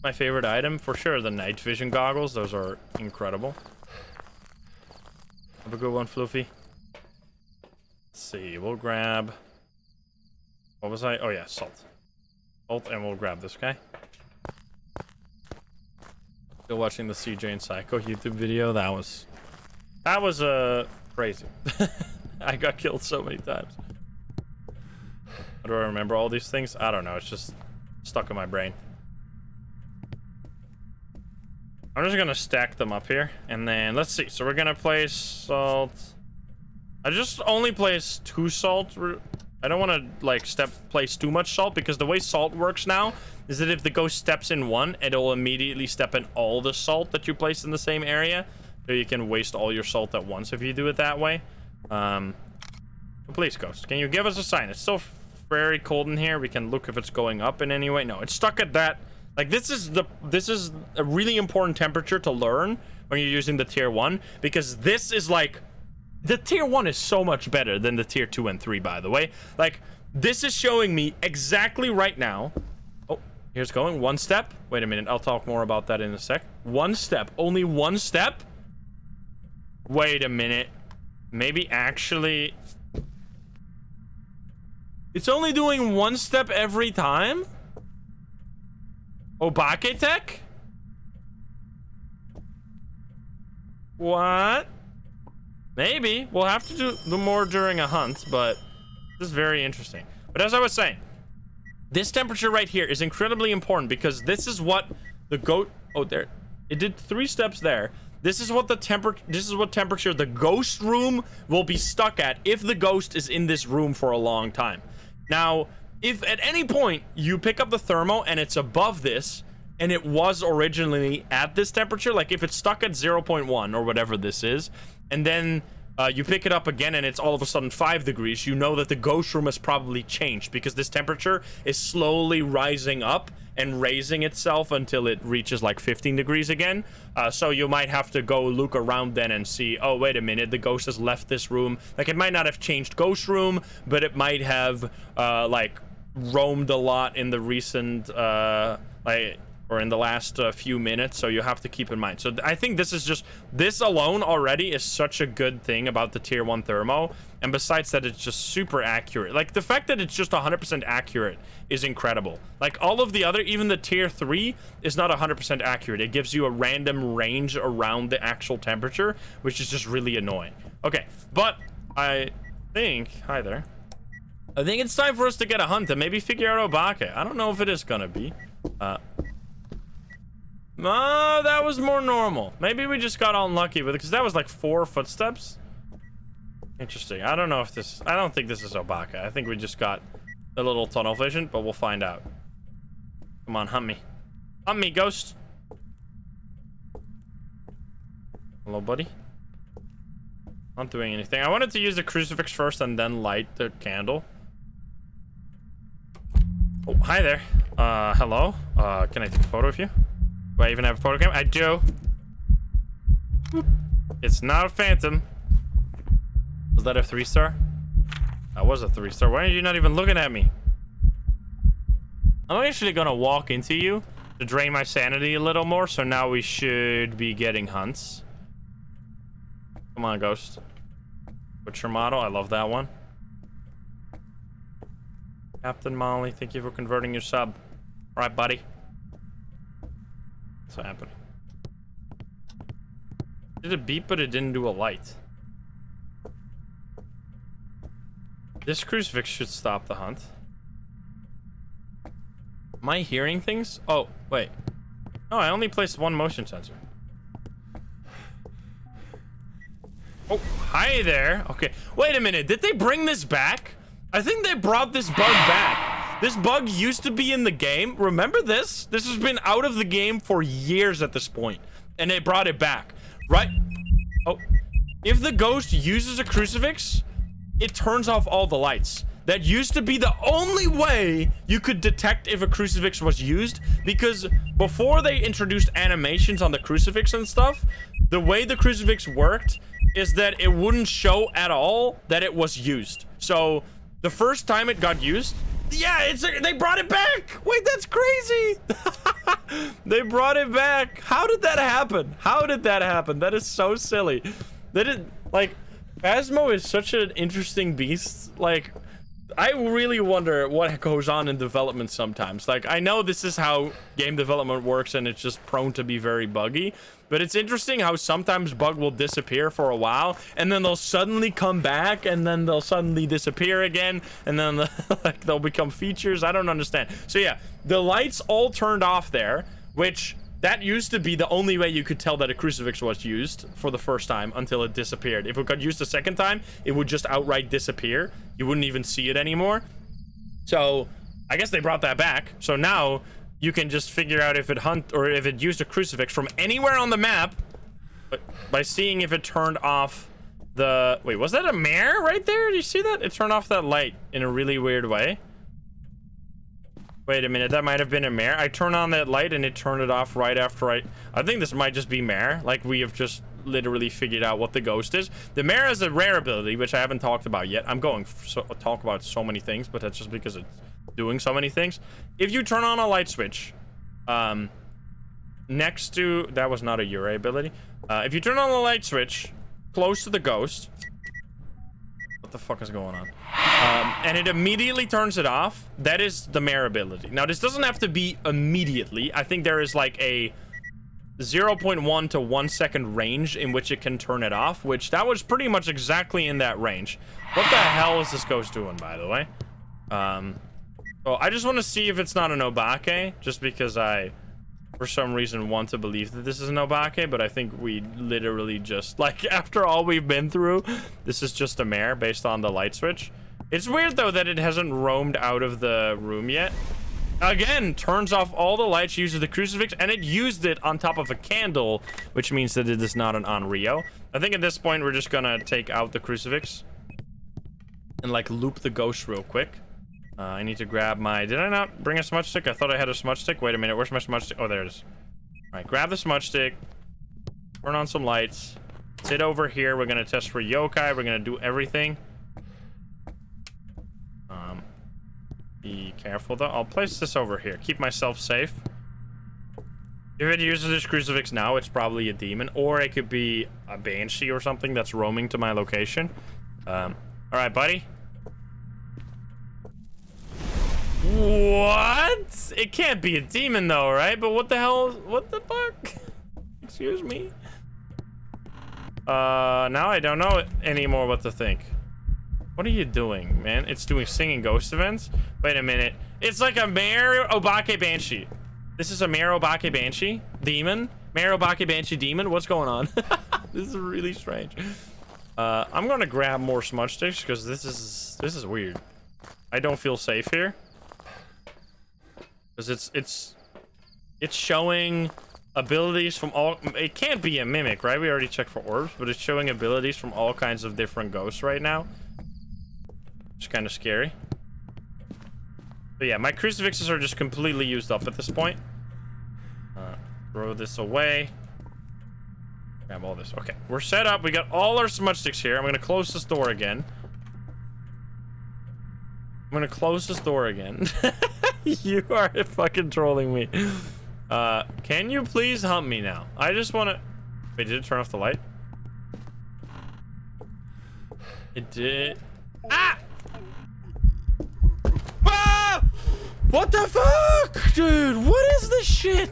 My favorite item for sure, the night vision goggles. Those are incredible. Have a good one, Floofy. Let's see, we'll grab... What was I? Oh yeah, salt. Salt, and we'll grab this guy. Still watching the CJ and Psycho YouTube video. That was crazy. I got killed so many times. How do I remember all these things? I don't know. It's just stuck in my brain. I'm just gonna stack them up here, and then let's see. So we're gonna place salt. I just only place 2 salt. I don't want to like place too much salt, because the way salt works now is that if the ghost steps in one, it'll immediately step in all the salt that you placed in the same area, so you can waste all your salt at once if you do it that way. Please, ghost, can you give us a sign? It's still very cold in here. We can look if it's going up in any way. No, it's stuck at that. Like, this is a really important temperature to learn when you're using the tier 1, because this is like, the tier 1 is so much better than the tier 2 and 3, by the way. Like, this is showing me exactly right now. Oh, here's going 1 step. Wait a minute, I'll talk more about that in a sec. 1 step, only 1 step. Wait a minute, maybe actually it's only doing 1 step every time. Obake tech? What? Maybe. We'll have to do more during a hunt, but this is very interesting. But as I was saying, this temperature right here is incredibly important because this is what the goat... Oh, there. It did 3 steps there. This is what temperature the ghost room will be stuck at if the ghost is in this room for a long time. Now, if at any point you pick up the thermo and it's above this, and it was originally at this temperature, like if it's stuck at 0.1 or whatever this is, and then you pick it up again and it's all of a sudden 5 degrees, you know that the ghost room has probably changed because this temperature is slowly rising up and raising itself until it reaches like 15 degrees again. So you might have to go look around then and see, oh, wait a minute, the ghost has left this room. Like, it might not have changed ghost room, but it might have like roamed a lot in the recent or in the last few minutes, so you have to keep in mind. So I think this alone already is such a good thing about the tier 1 thermo, and besides that, it's just super accurate. Like, the fact that it's just 100% accurate is incredible. Like, all of the other, even the tier 3 is not 100% accurate. It gives you a random range around the actual temperature, which is just really annoying. Okay, but I think... Hi there. I think it's time for us to get a hunt and maybe figure out Obake. I don't know if it is gonna be. That was more normal. Maybe we just got unlucky with it because that was like 4 footsteps. Interesting. I don't know if this... I don't think this is Obake. I think we just got a little tunnel vision, but we'll find out. Come on, hunt me. Hunt me, ghost. Hello, buddy. Not doing anything. I wanted to use the crucifix first and then light the candle. Oh, hi there. Hello. Can I take a photo of you? Do I even have a photo camera? I do. It's not a phantom. Was that a 3-star? That was a 3-star. Why are you not even looking at me? I'm actually gonna walk into you to drain my sanity a little more, so now we should be getting hunts. Come on, ghost. What's your motto? I love that one. Captain Molly, thank you for converting your sub. All right, buddy. What's happening? Did it beep, but it didn't do a light. This crucifix should stop the hunt. Am I hearing things? Oh, wait. No, I only placed 1 motion sensor. Oh, hi there. Okay, wait a minute. Did they bring this back? I think they brought this bug back. This bug used to be in the game. Remember this? This has been out of the game for years at this point, and they brought it back, right? Oh, if the ghost uses a crucifix, it turns off all the lights. That used to be the only way you could detect if a crucifix was used, because before they introduced animations on the crucifix and stuff, the way the crucifix worked is that it wouldn't show at all that it was used. So the first time it got used, yeah, they brought it back. Wait, that's crazy. They brought it back. How did that happen? How did that happen? That is so silly. That is, like, Phasmo is such an interesting beast. Like, I really wonder what goes on in development sometimes. Like, I know this is how game development works and it's just prone to be very buggy, but it's interesting how sometimes bug will disappear for a while and then they'll suddenly come back and then they'll suddenly disappear again and then like they'll become features. I don't understand. So yeah, the lights all turned off there, which that used to be the only way you could tell that a crucifix was used for the first time until it disappeared. If it got used a second time, it would just outright disappear. You wouldn't even see it anymore. So I guess they brought that back. So now you can just figure out if it used a crucifix from anywhere on the map by seeing if it turned off the... Wait, was that a mare right there? Do you see that? It turned off that light in a really weird way. Wait a minute, that might have been a mare. I turned on that light and it turned it off right after I think this might just be mare. Like, we have just literally figured out what the ghost is. The mare has a rare ability, which I haven't talked about yet. I'm going to talk about so many things, but that's just because it's doing so many things. If you turn on a light switch, next to... That was not a Ure ability. If you turn on the light switch close to the ghost... What the fuck is going on? And it immediately turns it off. That is the mare ability. Now, this doesn't have to be immediately. I think there is like a 0.1 to 1 second range in which it can turn it off, which that was pretty much exactly in that range. What the hell is this ghost doing, by the way? Well, I just want to see if it's not an Obake, just because I, for some reason, want to believe that this is an Obake, but I think we literally just, like, after all we've been through, this is just a mare based on the light switch. It's weird, though, that it hasn't roamed out of the room yet. Again, turns off all the lights, uses the crucifix, and it used it on top of a candle, which means that it is not an Onryo. I think at this point, we're just gonna take out the crucifix and, like, loop the ghost real quick. I need to grab my... Did I not bring a smudge stick? I thought I had a smudge stick. Wait a minute, where's my smudge stick? Oh, there it is. All right, grab the smudge stick, turn on some lights, sit over here. We're gonna test for yokai. We're gonna do everything. Be careful though. I'll place this over here. Keep myself safe. If it uses this crucifix now, it's probably a demon, or it could be a banshee or something that's roaming to my location. All right, buddy. What? It can't be a demon though, right? But what the hell? What the fuck? Excuse me. Now I don't know anymore what to think. What are you doing, man? It's doing singing ghost events? Wait a minute. It's like a Mare Obake Banshee. This is a Mare Obake Banshee demon? Mare Obake Banshee demon? What's going on? This is really strange. I'm gonna grab more smudge sticks because this is weird. I don't feel safe here. Because it's showing abilities from all... It can't be a mimic, right? We already checked for orbs, but it's showing abilities from all kinds of different ghosts right now. It's kind of scary. But yeah, my crucifixes are just completely used up at this point. Throw this away. Grab all this. Okay, we're set up. We got all our smudge sticks here. I'm gonna close this door again. I'm gonna close this door again. You are fucking trolling me. Can you please hump me now? I just wanna... Wait, did it turn off the light? It did. Ah! Ah! What the fuck? Dude, what is this shit?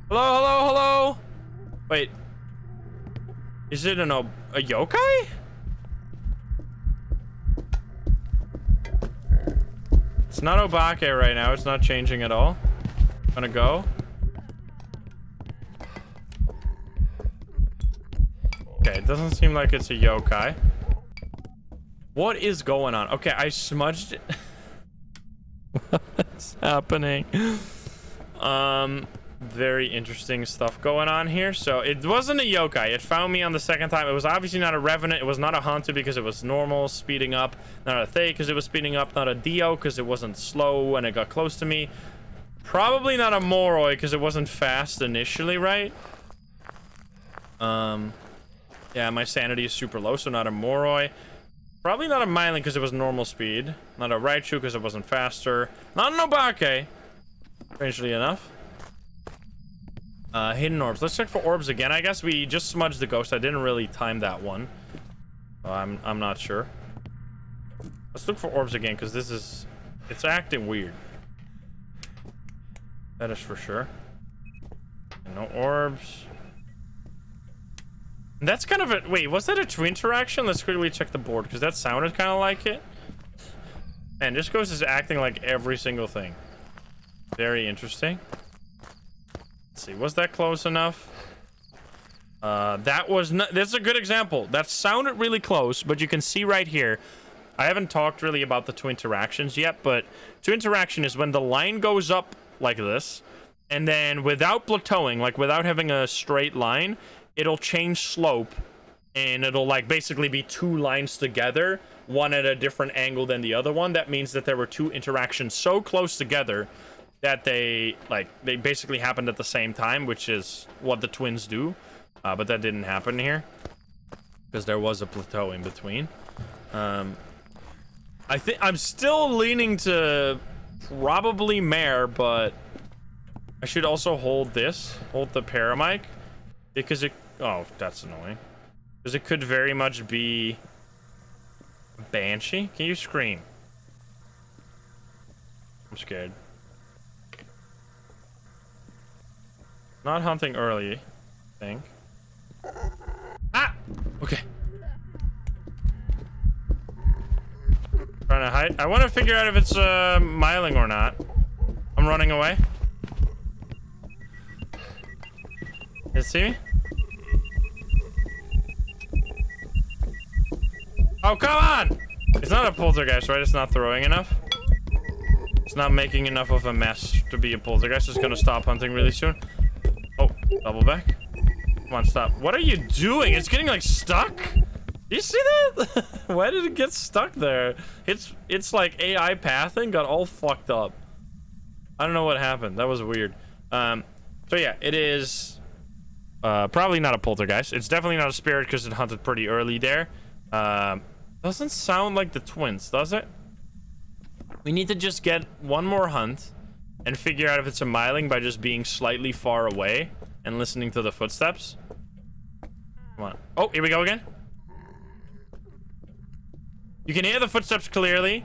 Hello, hello, hello? Wait. Is it a yokai? It's not Obake right now. It's not changing at all. Gonna go. Okay, it doesn't seem like it's a yokai. What is going on? Okay, I smudged it. What's happening? Very interesting stuff going on here. So it wasn't a yokai. It found me on the second time. It was obviously not a revenant. It was not a hunter because it was normal speeding up. Not a Thay because it was speeding up. Not a Dio because it wasn't slow when it got close to me. Probably not a Moroi because it wasn't fast initially, right? Yeah, my sanity is super low, so not a Moroi. Probably not a Myling because it was normal speed. Not a Raichu because it wasn't faster. Not an Obake. Strangely enough. Hidden orbs. Let's check for orbs again. I guess we just smudged the ghost. I didn't really time that one. I'm not sure. Let's look for orbs again because this is... It's acting weird. That is for sure. And no orbs. And that's kind of a... Wait, was that a twin interaction? Let's quickly check the board because that sounded kind of like it. And this ghost is acting like every single thing. Very interesting. Let's see, was that close enough? That was not... That's a good example. That sounded really close, but you can see right here. I haven't talked really about the two interactions yet, but two interaction is when the line goes up like this, and then without plateauing, like without having a straight line, it'll change slope, and it'll like basically be two lines together, one at a different angle than the other one. That means that there were two interactions so close together that they basically happened at the same time, which is what the twins do. But that didn't happen here because there was a plateau in between. I think I'm still leaning to probably Mare, but I should also hold the paramic because it... Oh, that's annoying. Because it could very much be Banshee. Can you scream? I'm scared. Not hunting early, I think. Ah! Okay. Trying to hide. I want to figure out if it's miling or not. I'm running away. Did it see me? Oh, come on! It's not a poltergeist, right? It's not throwing enough. It's not making enough of a mess to be a poltergeist. It's gonna stop hunting really soon. Oh, double back. Come on, stop. What are you doing? It's getting, like, stuck? Do you see that? Why did it get stuck there? It's like AI pathing got all fucked up. I don't know what happened. That was weird. So yeah, it is probably not a poltergeist. It's definitely not a spirit because it hunted pretty early there. Doesn't sound like the twins, does it? We need to just get one more hunt and figure out if it's a miling by just being slightly far away and listening to the footsteps. Come on. Oh, here we go again. You can hear the footsteps clearly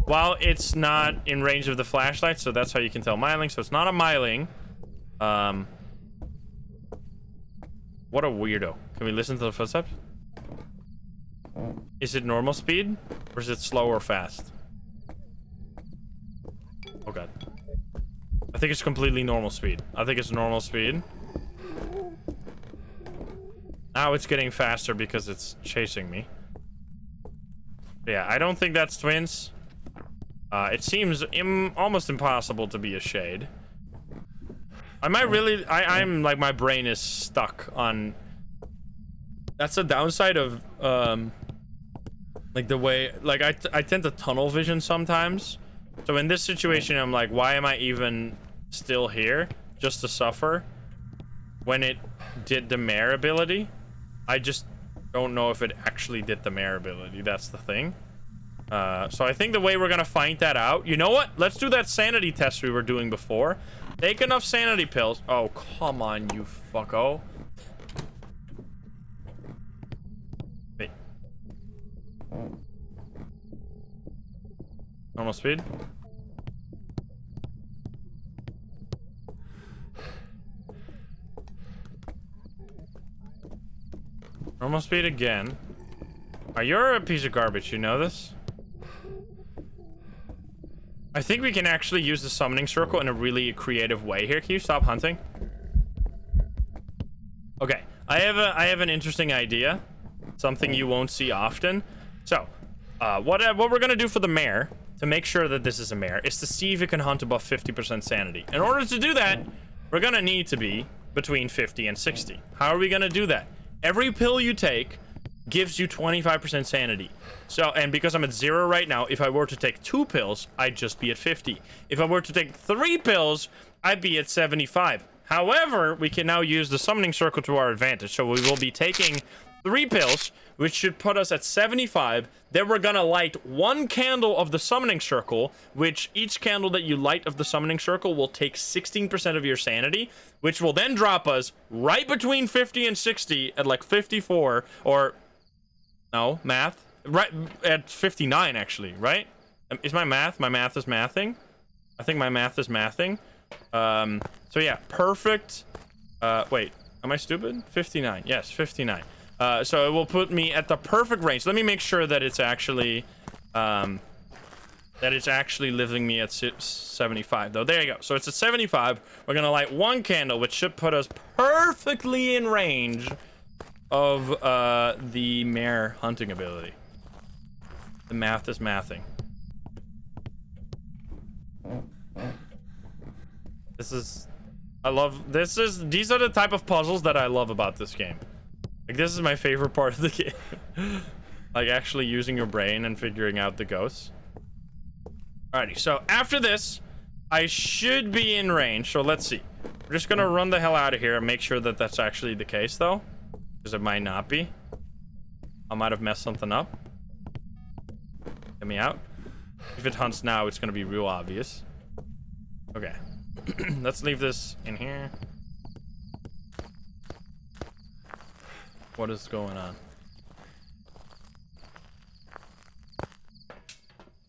while it's not in range of the flashlight, so that's how you can tell miling. So it's not a miling. What a weirdo. Can we listen to the footsteps? Is it normal speed or is it slow or fast? Oh god. I think it's completely normal speed. I think it's normal speed. Now it's getting faster because it's chasing me. Yeah, I don't think that's twins. It seems almost impossible to be a shade. I might really... I'm like, my brain is stuck on... That's the downside of, like, the way... Like, I tend to tunnel vision sometimes. So in this situation, I'm like, why am I even still here? Just to suffer? When it did the mare ability? I just don't know if it actually did the mare ability. That's the thing. So I think the way we're gonna find that out... You know what? Let's do that sanity test we were doing before. Take enough sanity pills. Oh, come on, you fucko. Wait. Normal speed? Normal speed again. You're a piece of garbage, you know this? I think we can actually use the summoning circle in a really creative way here. Can you stop hunting? Okay, I have an interesting idea. Something you won't see often. So, what we're gonna do for the mare, to make sure that this is a mare, is to see if it can hunt above 50% sanity. In order to do that, we're gonna need to be between 50 and 60. How are we gonna do that? Every pill you take gives you 25% sanity. So, and because I'm at 0 right now, if I were to take 2 pills, I'd just be at 50. If I were to take 3 pills, I'd be at 75. However, we can now use the summoning circle to our advantage. So we will be taking 3 pills, which should put us at 75. Then we're gonna light 1 candle of the summoning circle, which each candle that you light of the summoning circle will take 16% of your sanity, which will then drop us right between 50 and 60 at like 54, or no, math, right at 59 actually, right? Is my math is mathing? I think my math is mathing. So yeah, perfect. Wait, am I stupid? 59, yes, 59. So it will put me at the perfect range. Let me make sure that it's actually living me at 75 though. There you go. So it's at 75. We're gonna light 1 candle, which should put us perfectly in range of the mare hunting ability. The math is mathing. These are the type of puzzles that I love about this game. Like, this is my favorite part of the game. Like, actually using your brain and figuring out the ghosts. Alrighty, so after this, I should be in range. So let's see. We're just gonna run the hell out of here and make sure that that's actually the case, though. Because it might not be. I might have messed something up. Get me out. If it hunts now, it's gonna be real obvious. Okay. Let's leave this in here. What is going on?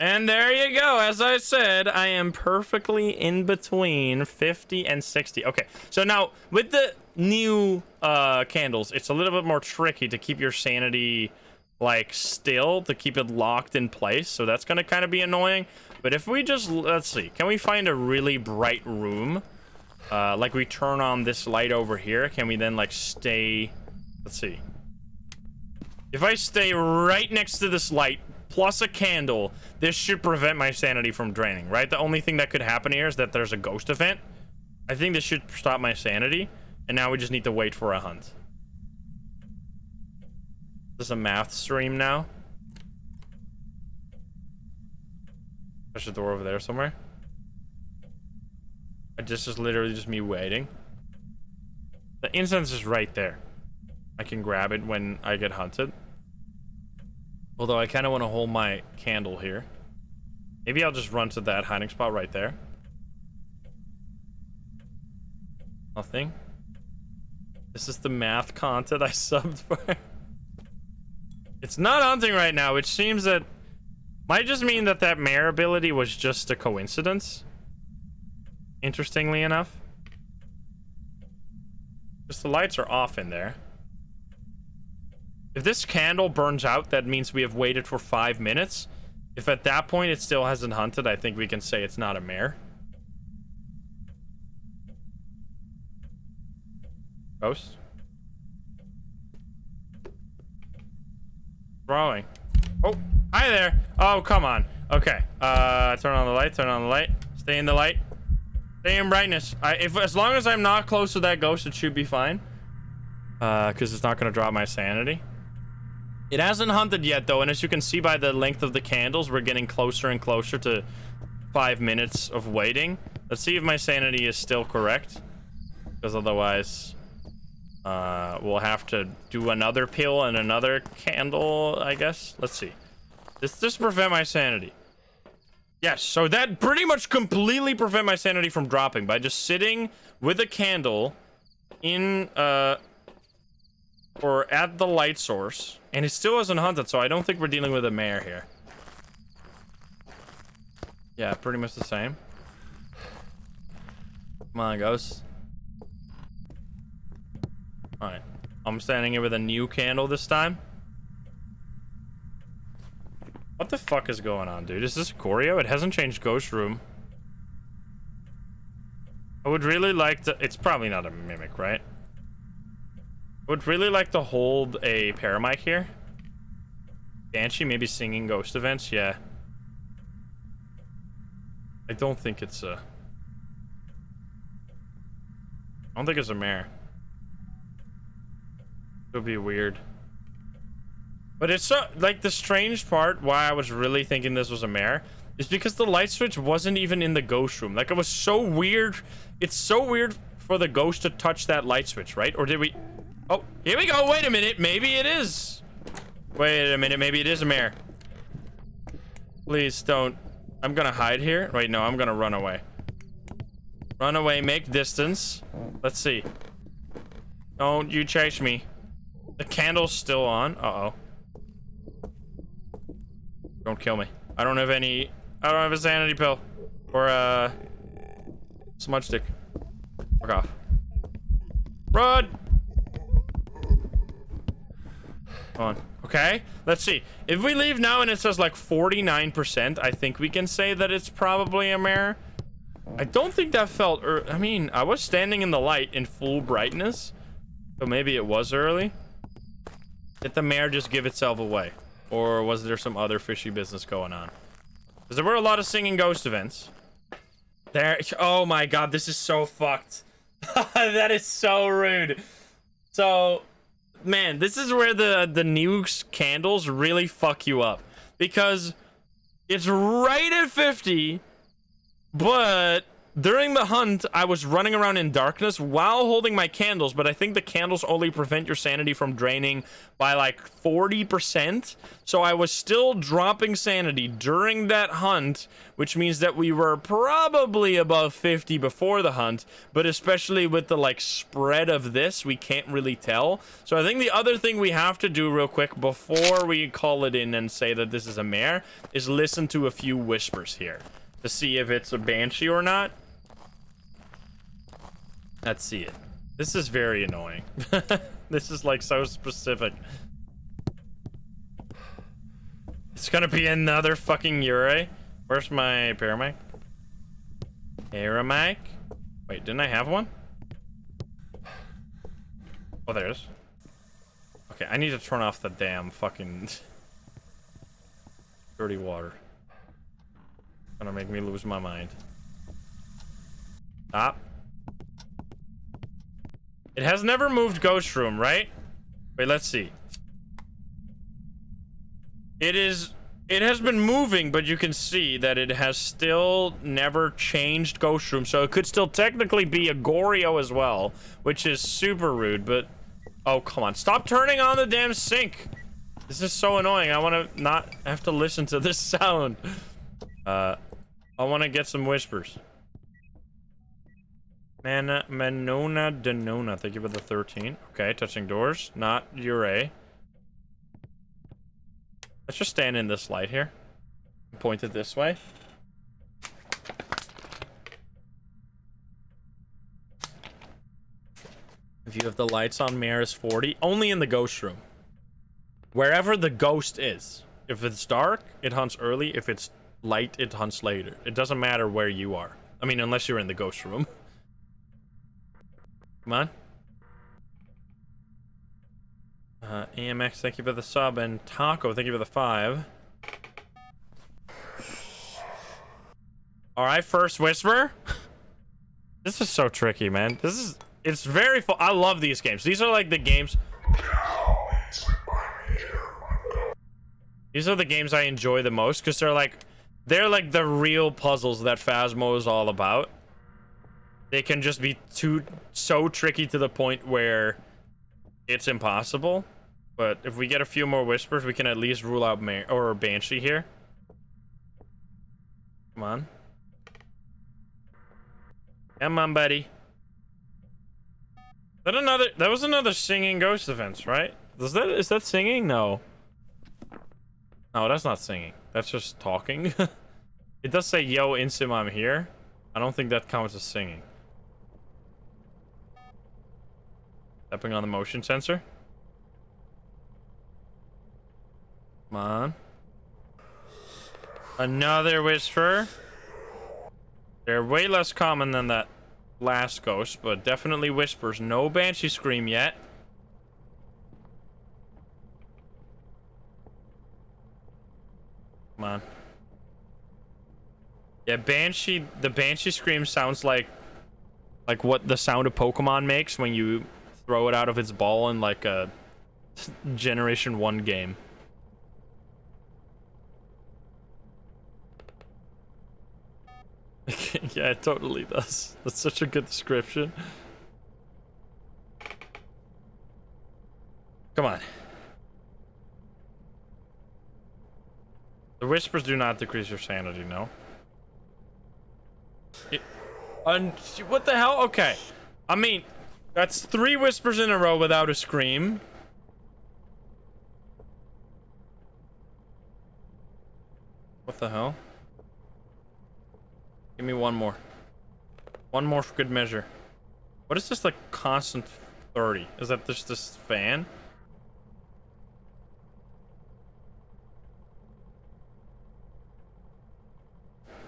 And there you go. As I said, I am perfectly in between 50 and 60. Okay, so now with the new candles, it's a little bit more tricky to keep your sanity like still, to keep it locked in place. So that's gonna kind of be annoying. But if we just, let's see, can we find a really bright room? Like we turn on this light over here. Can we then like stay, let's see. If I stay right next to this light, plus a candle, this should prevent my sanity from draining, right? The only thing that could happen here is that there's a ghost event. I think this should stop my sanity, and now we just need to wait for a hunt. There's a math stream now. There's a door over there somewhere. This is literally just me waiting. The incense is right there. I can grab it when I get hunted. Although I kind of want to hold my candle here. Maybe I'll just run to that hiding spot right there. Nothing. This is the math content I subbed for. It's not hunting right now, which seems that might just mean that that mare ability was just a coincidence. Interestingly enough. Just the lights are off in there. If this candle burns out, that means we have waited for 5 minutes. If at that point it still hasn't hunted, I think we can say it's not a mare. Ghost? Throwing. Oh, hi there. Oh, come on. Okay. Turn on the light, turn on the light. Stay in the light. Stay in brightness. As long as I'm not close to that ghost, it should be fine. Because it's not going to drop my sanity. It hasn't hunted yet, though, and as you can see by the length of the candles, we're getting closer and closer to 5 minutes of waiting. Let's see if my sanity is still correct, because otherwise we'll have to do another pill and another candle, I guess. Let's see. This prevent my sanity. Yes, so that pretty much completely prevent my sanity from dropping by just sitting with a candle in or at the light source, and it still isn't hunted, so I don't think we're dealing with a mare here. Yeah, pretty much the same. Come on, ghost. Alright. I'm standing here with a new candle this time. What the fuck is going on, dude? Is this Goryo? It hasn't changed ghost room. I would really like to... It's probably not a mimic, right? I would really like to hold a paramic here. Banshee, maybe singing ghost events, yeah. I don't think it's a... I don't think it's a mare. It would be weird. But it's so... Like, the strange part why I was really thinking this was a mare is because the light switch wasn't even in the ghost room. Like, it was so weird. It's so weird for the ghost to touch that light switch, right? Or did we... Oh, here we go. Wait a minute. Maybe it is. Wait a minute. Maybe it is a mare. Please don't. I'm gonna hide here. Wait, no. I'm gonna run away. Run away. Make distance. Let's see. Don't you chase me. The candle's still on. Uh-oh. Don't kill me. I don't have any... I don't have a sanity pill. Or a... smudge stick. Fuck off. Run! Come on. Okay, let's see. If we leave now and it says like 49%, I think we can say that it's probably a mare. I don't think that felt... I mean, I was standing in the light in full brightness. So maybe it was early. Did the mare just give itself away? Or was there some other fishy business going on? Because there were a lot of singing ghost events. There... Oh my god, this is so fucked. That is so rude. So... Man, this is where the new candles really fuck you up. Because it's right at 50, but during the hunt, I was running around in darkness while holding my candles, but I think the candles only prevent your sanity from draining by like 40%. So I was still dropping sanity during that hunt, which means that we were probably above 50 before the hunt, but especially with the like spread of this, we can't really tell. So I think the other thing we have to do real quick before we call it in and say that this is a mare is listen to a few whispers here to see if it's a banshee or not. Let's see it. This is very annoying. This is like so specific. It's gonna be another fucking Ure. Where's my paramic? Paramic? Wait, didn't I have one? Oh, there it is. Okay, I need to turn off the damn fucking dirty water. It's gonna make me lose my mind. Stop. It has never moved Ghost Room, right? Wait, let's see. It has been moving, but you can see that it has still never changed Ghost Room, so it could still technically be a Goryo as well, which is super rude, but... Oh, come on. Stop turning on the damn sink! This is so annoying. I want to not have to listen to this sound. I want to get some whispers. Manona Denona, thank you for the 13. Okay, touching doors, not Ure. Let's just stand in this light here. Point it this way. View of the lights on Mare is 40. Only in the ghost room. Wherever the ghost is. If it's dark, it hunts early. If it's light, it hunts later. It doesn't matter where you are. I mean, unless you're in the ghost room. Come on. AMX, thank you for the sub, and Taco, thank you for the 5. Alright, first whisper. This is so tricky, man. It's very fun. I love these games. These are like the games. These are the games I enjoy the most because they're like the real puzzles that Phasmo is all about. They can just be so tricky to the point where it's impossible. But if we get a few more whispers, we can at least rule out Banshee here. Come on. Come on, buddy. That was another singing ghost event, right? Is that singing? No. No, that's not singing. That's just talking. It does say, yo, Insym, I'm here. I don't think that counts as singing. Stepping on the motion sensor. Come on. Another whisper. They're way less common than that last ghost, but definitely whispers. No banshee scream yet. Come on. Yeah, the banshee scream sounds like what the sound of Pokemon makes when you throw it out of its ball in like a Generation 1 game. Yeah, it totally does. That's such a good description. Come on. The whispers do not decrease your sanity, no? What the hell? Okay. I mean, that's 3 whispers in a row without a scream. What the hell? Give me one more. One more for good measure. What is this, like, constant 30? Is that just this fan?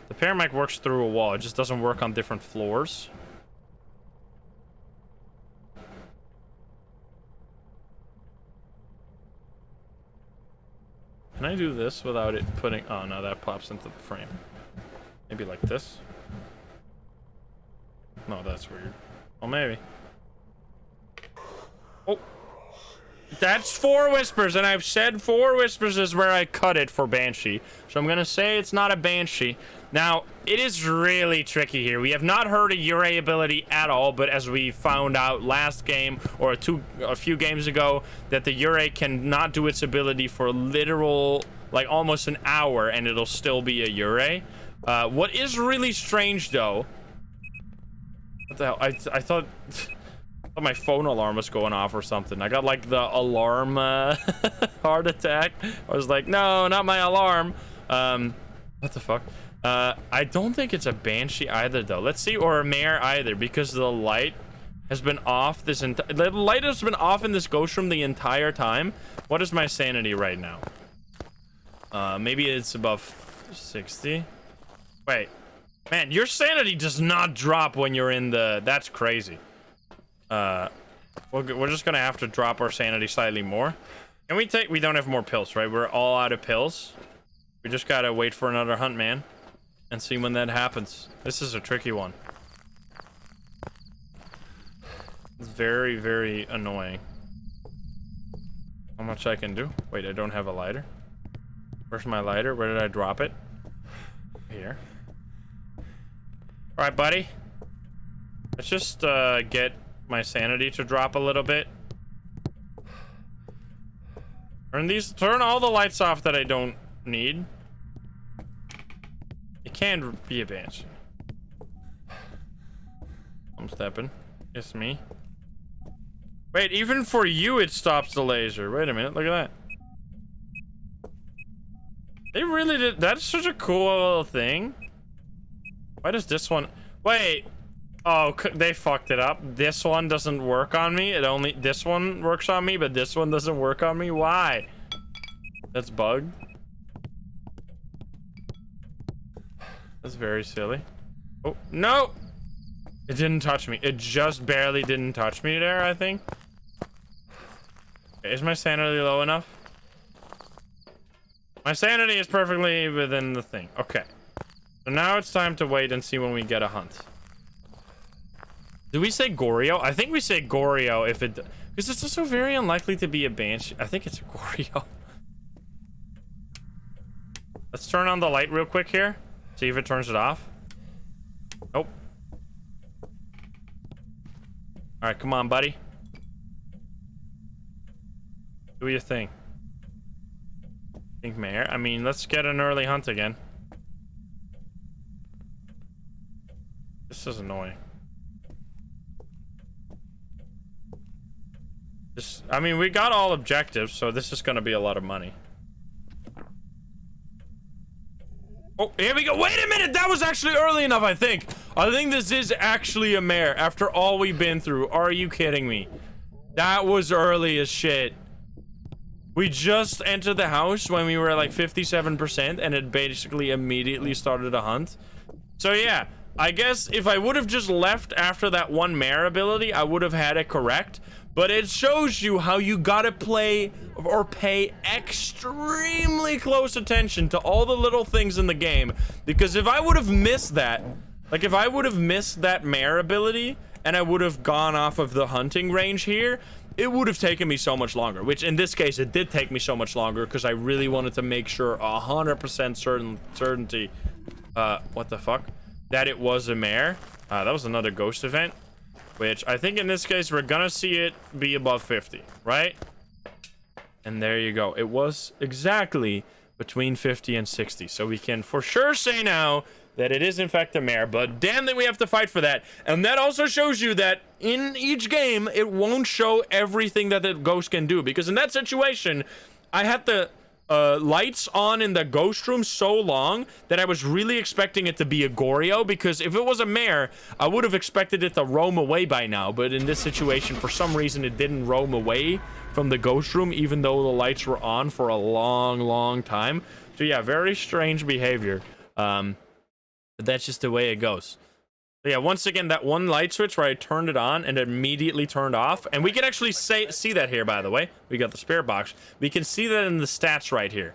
The paramic works through a wall. It just doesn't work on different floors. Can I do this without it putting... Oh, no, that pops into the frame. Maybe like this? No, that's weird. Oh, maybe. Oh! That's 4 whispers, and I've said 4 whispers is where I cut it for Banshee. So I'm gonna say it's not a Banshee. Now, it is really tricky here. We have not heard a Ure ability at all, but as we found out last game, or a few games ago, that the Ure cannot do its ability for literal, like almost an hour, and it'll still be a Ure. What is really strange, though... What the hell? I thought my phone alarm was going off or something. I got like the alarm heart attack. I was like, no, not my alarm. What the fuck? I don't think it's a Banshee either, though. Let's see, or a Mare either, because the light has been off this the light has been off in this ghost room the entire time. What is my sanity right now? Maybe it's above 60. Wait, man, your sanity does not drop when you're in the... That's crazy. We're just gonna have to drop our sanity slightly more. Can we take... We don't have more pills, right? We're all out of pills. We just gotta wait for another hunt, man, and see when that happens. This is a tricky one. It's very, very annoying. How much I can do? Wait, I don't have a lighter. Where's my lighter? Where did I drop it? Here. All right, buddy. Let's just get my sanity to drop a little bit. Turn all the lights off that I don't need. It can be a Banshee. I'm stepping. It's me. Wait, even for you it stops the laser. Wait a minute, look at that. They really did. That's such a cool little thing. Why does this one... Wait. Oh, they fucked it up. This one doesn't work on me. This one works on me, but this one doesn't work on me. Why? That's bugged. That's very silly. Oh, no! It didn't touch me. It just barely didn't touch me there, I think. Okay, is my sanity low enough? My sanity is perfectly within the thing. Okay. So now it's time to wait and see when we get a hunt. Do we say Goryo? I think we say Goryo if it... Because it's also very unlikely to be a Banshee. I think it's a Goryo. Let's turn on the light real quick here. See if it turns it off. Nope. Alright, come on, buddy. Do your thing. Think Mare. I mean, let's get an early hunt again. This is annoying. I mean, we got all objectives, so this is gonna be a lot of money. Oh, here we go. Wait a minute, that was actually early enough, I think. I think this is actually a Mare after all we've been through. Are you kidding me? That was early as shit. We just entered the house when we were at like 57%, and it basically immediately started a hunt. So yeah, I guess if I would have just left after that one Mare ability, I would have had it correct. But it shows you how you gotta play or pay extremely close attention to all the little things in the game. Because if I would have missed that, like if I would have missed that Mare ability and I would have gone off of the hunting range here, it would have taken me so much longer. Which in this case, it did take me so much longer because I really wanted to make sure 100% certainty, what the fuck, that it was a Mare. That was another ghost event. Which I think in this case, we're gonna see it be above 50, right? And there you go. It was exactly between 50 and 60. So we can for sure say now that it is in fact a Mare, but damn that we have to fight for that. And that also shows you that in each game, it won't show everything that the ghost can do. Because in that situation, I had the lights on in the ghost room so long that I was really expecting it to be a Goryo, because if it was a Mare, I would have expected it to roam away by now. But in this situation, for some reason, it didn't roam away from the ghost room, even though the lights were on for a long time. So yeah, very strange behavior. But that's just the way it goes. So yeah, once again, that one light switch where I turned it on and it immediately turned off. And we can actually see that here, by the way. We got the spare box. We can see that in the stats right here.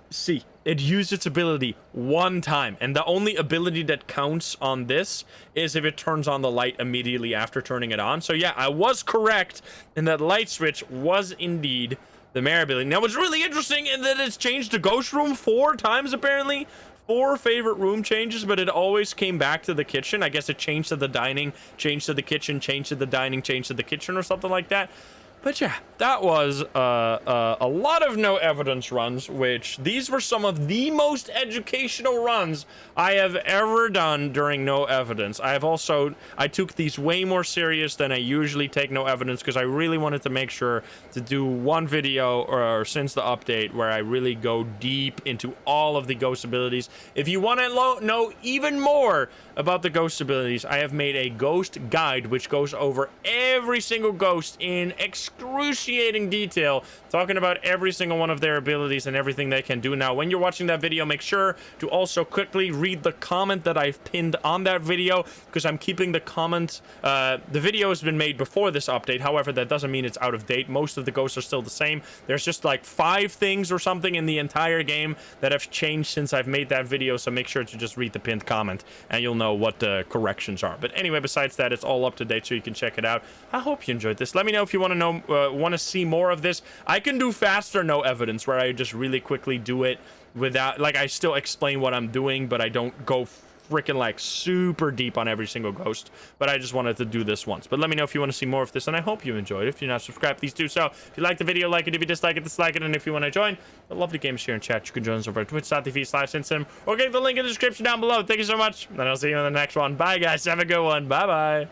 See, it used its ability one time, and the only ability that counts on this is if it turns on the light immediately after turning it on. So yeah, I was correct in that light switch was indeed the mayor ability. Now, what's really interesting is that it's changed the ghost room 4 times, apparently. 4 favorite room changes, but it always came back to the kitchen. I guess it changed to the dining, changed to the kitchen, changed to the dining, changed to the kitchen, or something like that. But yeah, that was a lot of no evidence runs, which these were some of the most educational runs I have ever done during no evidence. I took these way more serious than I usually take no evidence, because I really wanted to make sure to do one video or since the update where I really go deep into all of the ghost abilities. If you want to know even more about the ghost abilities, I have made a ghost guide which goes over every single ghost in excruciating detail, talking about every single one of their abilities and everything they can do. Now, when you're watching that video, make sure to also quickly read the comment that I've pinned on that video, because I'm keeping the comment. The video has been made before this update. However, that doesn't mean it's out of date. Most of the ghosts are still the same. There's just like 5 things or something in the entire game that have changed since I've made that video, so make sure to just read the pinned comment and you'll know what the corrections are. But anyway, besides that, it's all up to date, so you can check it out. I hope you enjoyed this. Let me know if you want to know, want to see more of this. I can do faster no evidence, where I just really quickly do it without, like, I still explain what I'm doing, but I don't go freaking like super deep on every single ghost. But I just wanted to do this once. But let me know if you want to see more of this, and I hope you enjoyed it. If you're not subscribed, please do so. If you like the video, like it. If you dislike it, dislike it. And if you want to join the lovely games here in chat, you can join us over at twitch.tv/Insym, or get the link in the description down below. Thank you so much, and I'll see you in the next one. Bye, guys. Have a good one. Bye bye.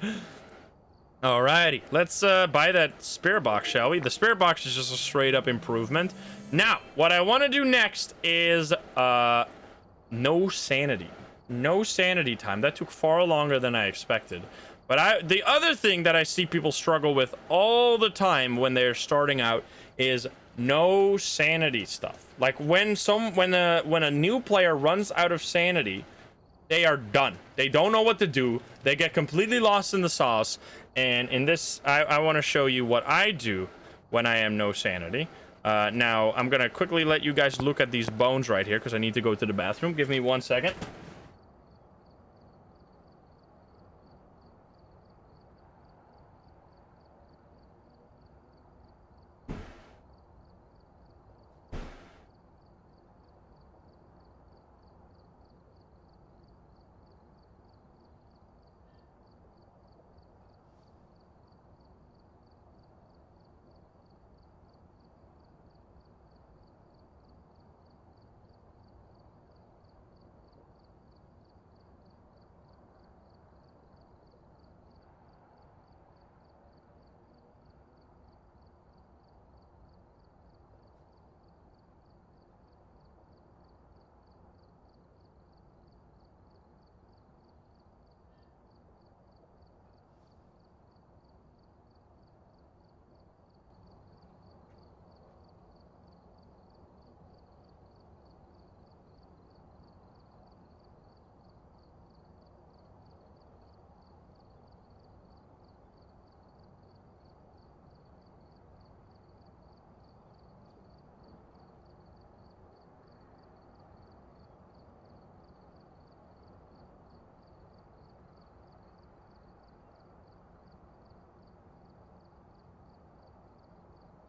Alrighty, let's buy that spirit box, shall we? The spirit box is just a straight up improvement. Now, what I want to do next is no sanity. No sanity time. That took far longer than I expected. But the other thing that I see people struggle with all the time when they're starting out is no sanity stuff. Like when a new player runs out of sanity, they are done. They don't know what to do. They get completely lost in the sauce. And in this, I want to show you what I do when I am no sanity. Now, I'm going to quickly let you guys look at these bones right here, because I need to go to the bathroom. Give me 1 second.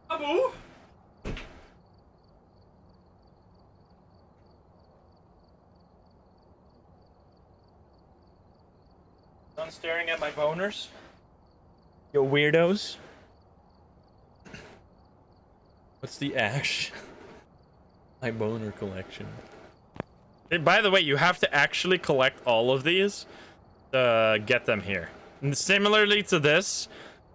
Abu? Done staring at my boners? Yo, weirdos. What's the ash? My boner collection. Hey, by the way, you have to actually collect all of these to get them here. And similarly to this,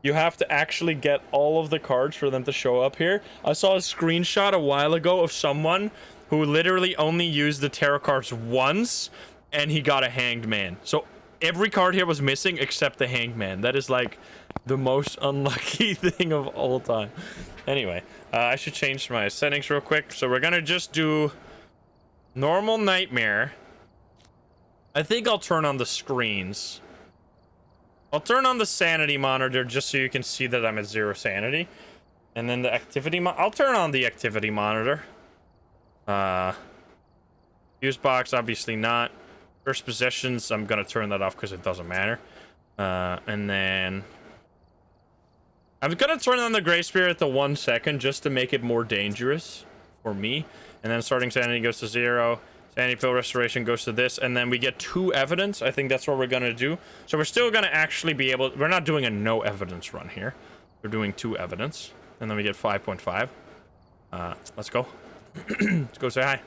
you have to actually get all of the cards for them to show up here. I saw a screenshot a while ago of someone who literally only used the tarot cards once, and he got a hanged man. So every card here was missing except the hanged man. That is like the most unlucky thing of all time. Anyway, I should change my settings real quick. So we're gonna just do normal nightmare. I think I'll turn on the screens. I'll turn on the sanity monitor just so you can see that I'm at 0 sanity. And then the activity I'll turn on the activity monitor. Fuse box, obviously not. First possessions, I'm gonna turn that off because it doesn't matter. And then I'm gonna turn on the Gray Spirit to 1 second just to make it more dangerous for me. And then starting sanity goes to 0. Sanity pill restoration goes to this, and then we get 2 evidence. I think that's what we're gonna do. So we're still gonna actually be able. We're not doing a no evidence run here. We're doing 2 evidence, and then we get 5.5. Let's go. Let's go say hi.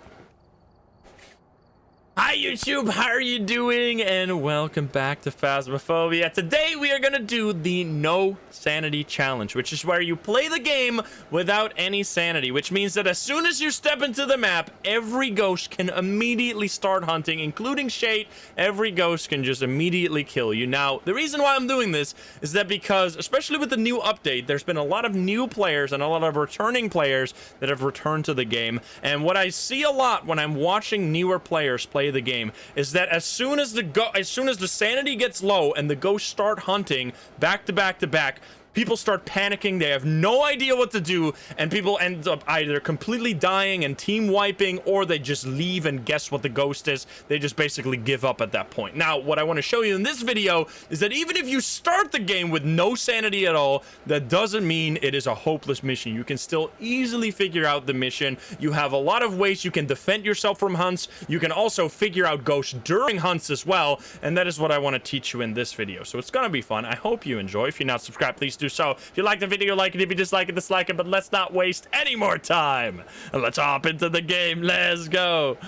Hi YouTube, how are you doing? And welcome back to Phasmophobia. Today we are gonna do the no sanity challenge, which is where you play the game without any sanity, which means that as soon as you step into the map, every ghost can immediately start hunting, including Shade. Every ghost can just immediately kill you. Now, the reason why I'm doing this is that because, especially with the new update, there's been a lot of new players and a lot of returning players that have returned to the game. And what I see a lot when I'm watching newer players play the game is that as soon as the sanity gets low and the ghosts start hunting back to back to back, people start panicking. They have no idea what to do, and people end up either completely dying and team wiping, or they just leave and guess what the ghost is. They just basically give up at that point. Now, what I want to show you in this video is that even if you start the game with no sanity at all, that doesn't mean it is a hopeless mission. You can still easily figure out the mission. You have a lot of ways you can defend yourself from hunts. You can also figure out ghosts during hunts as well, and that is what I want to teach you in this video. So it's gonna be fun. I hope you enjoy. If you're not subscribed, please do so. If you like the video, like it. If you dislike it, dislike it. But let's not waste any more time, and let's hop into the game. Let's go.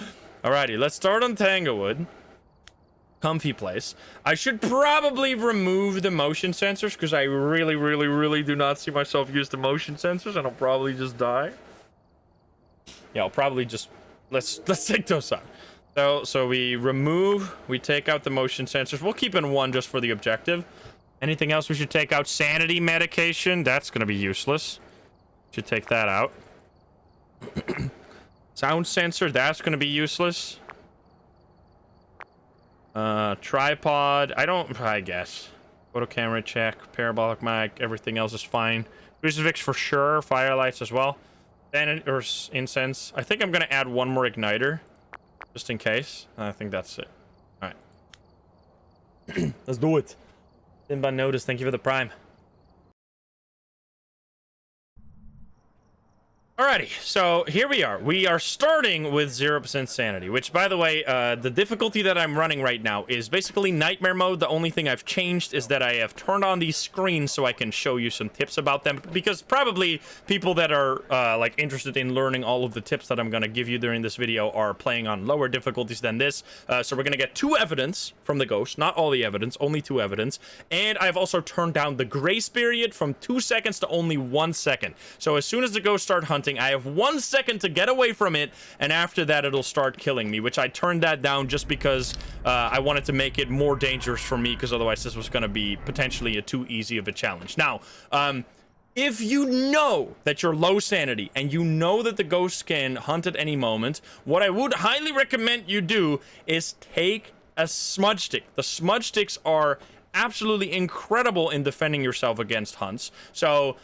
Alrighty, let's start on Tanglewood. Comfy place. I should probably remove the motion sensors because I really do not see myself use the motion sensors, and I'll probably just die. Yeah, I'll probably just let's take those out. So we take out the motion sensors. We'll keep in 1 just for the objective. Anything else we should take out? Sanity medication. That's going to be useless. Should take that out. Sound sensor. That's going to be useless. Tripod. I guess. Photo camera check. Parabolic mic. Everything else is fine. Crucifix for sure. Firelights as well. Sanity or incense. I think I'm going to add 1 more igniter. Just in case. I think that's it. All right. Let's do it. Inbound notice, thank you for the prime. Alrighty, so here we are. We are starting with 0% sanity, which, by the way, the difficulty that I'm running right now is basically nightmare mode. The only thing I've changed is that I have turned on these screens so I can show you some tips about them, because probably people that are like interested in learning all of the tips that I'm going to give you during this video are playing on lower difficulties than this. So we're going to get 2 evidence from the ghost, not all the evidence, only 2 evidence. And I've also turned down the grace period from 2 seconds to only 1 second. So as soon as the ghosts start hunting, I have 1 second to get away from it, and after that it'll start killing me, which I turned that down just because I wanted to make it more dangerous for me, because otherwise this was going to be potentially too easy of a challenge. Now, if you know that you're low sanity and you know that the ghosts can hunt at any moment, what I would highly recommend you do is take a smudge stick. The smudge sticks are absolutely incredible in defending yourself against hunts. So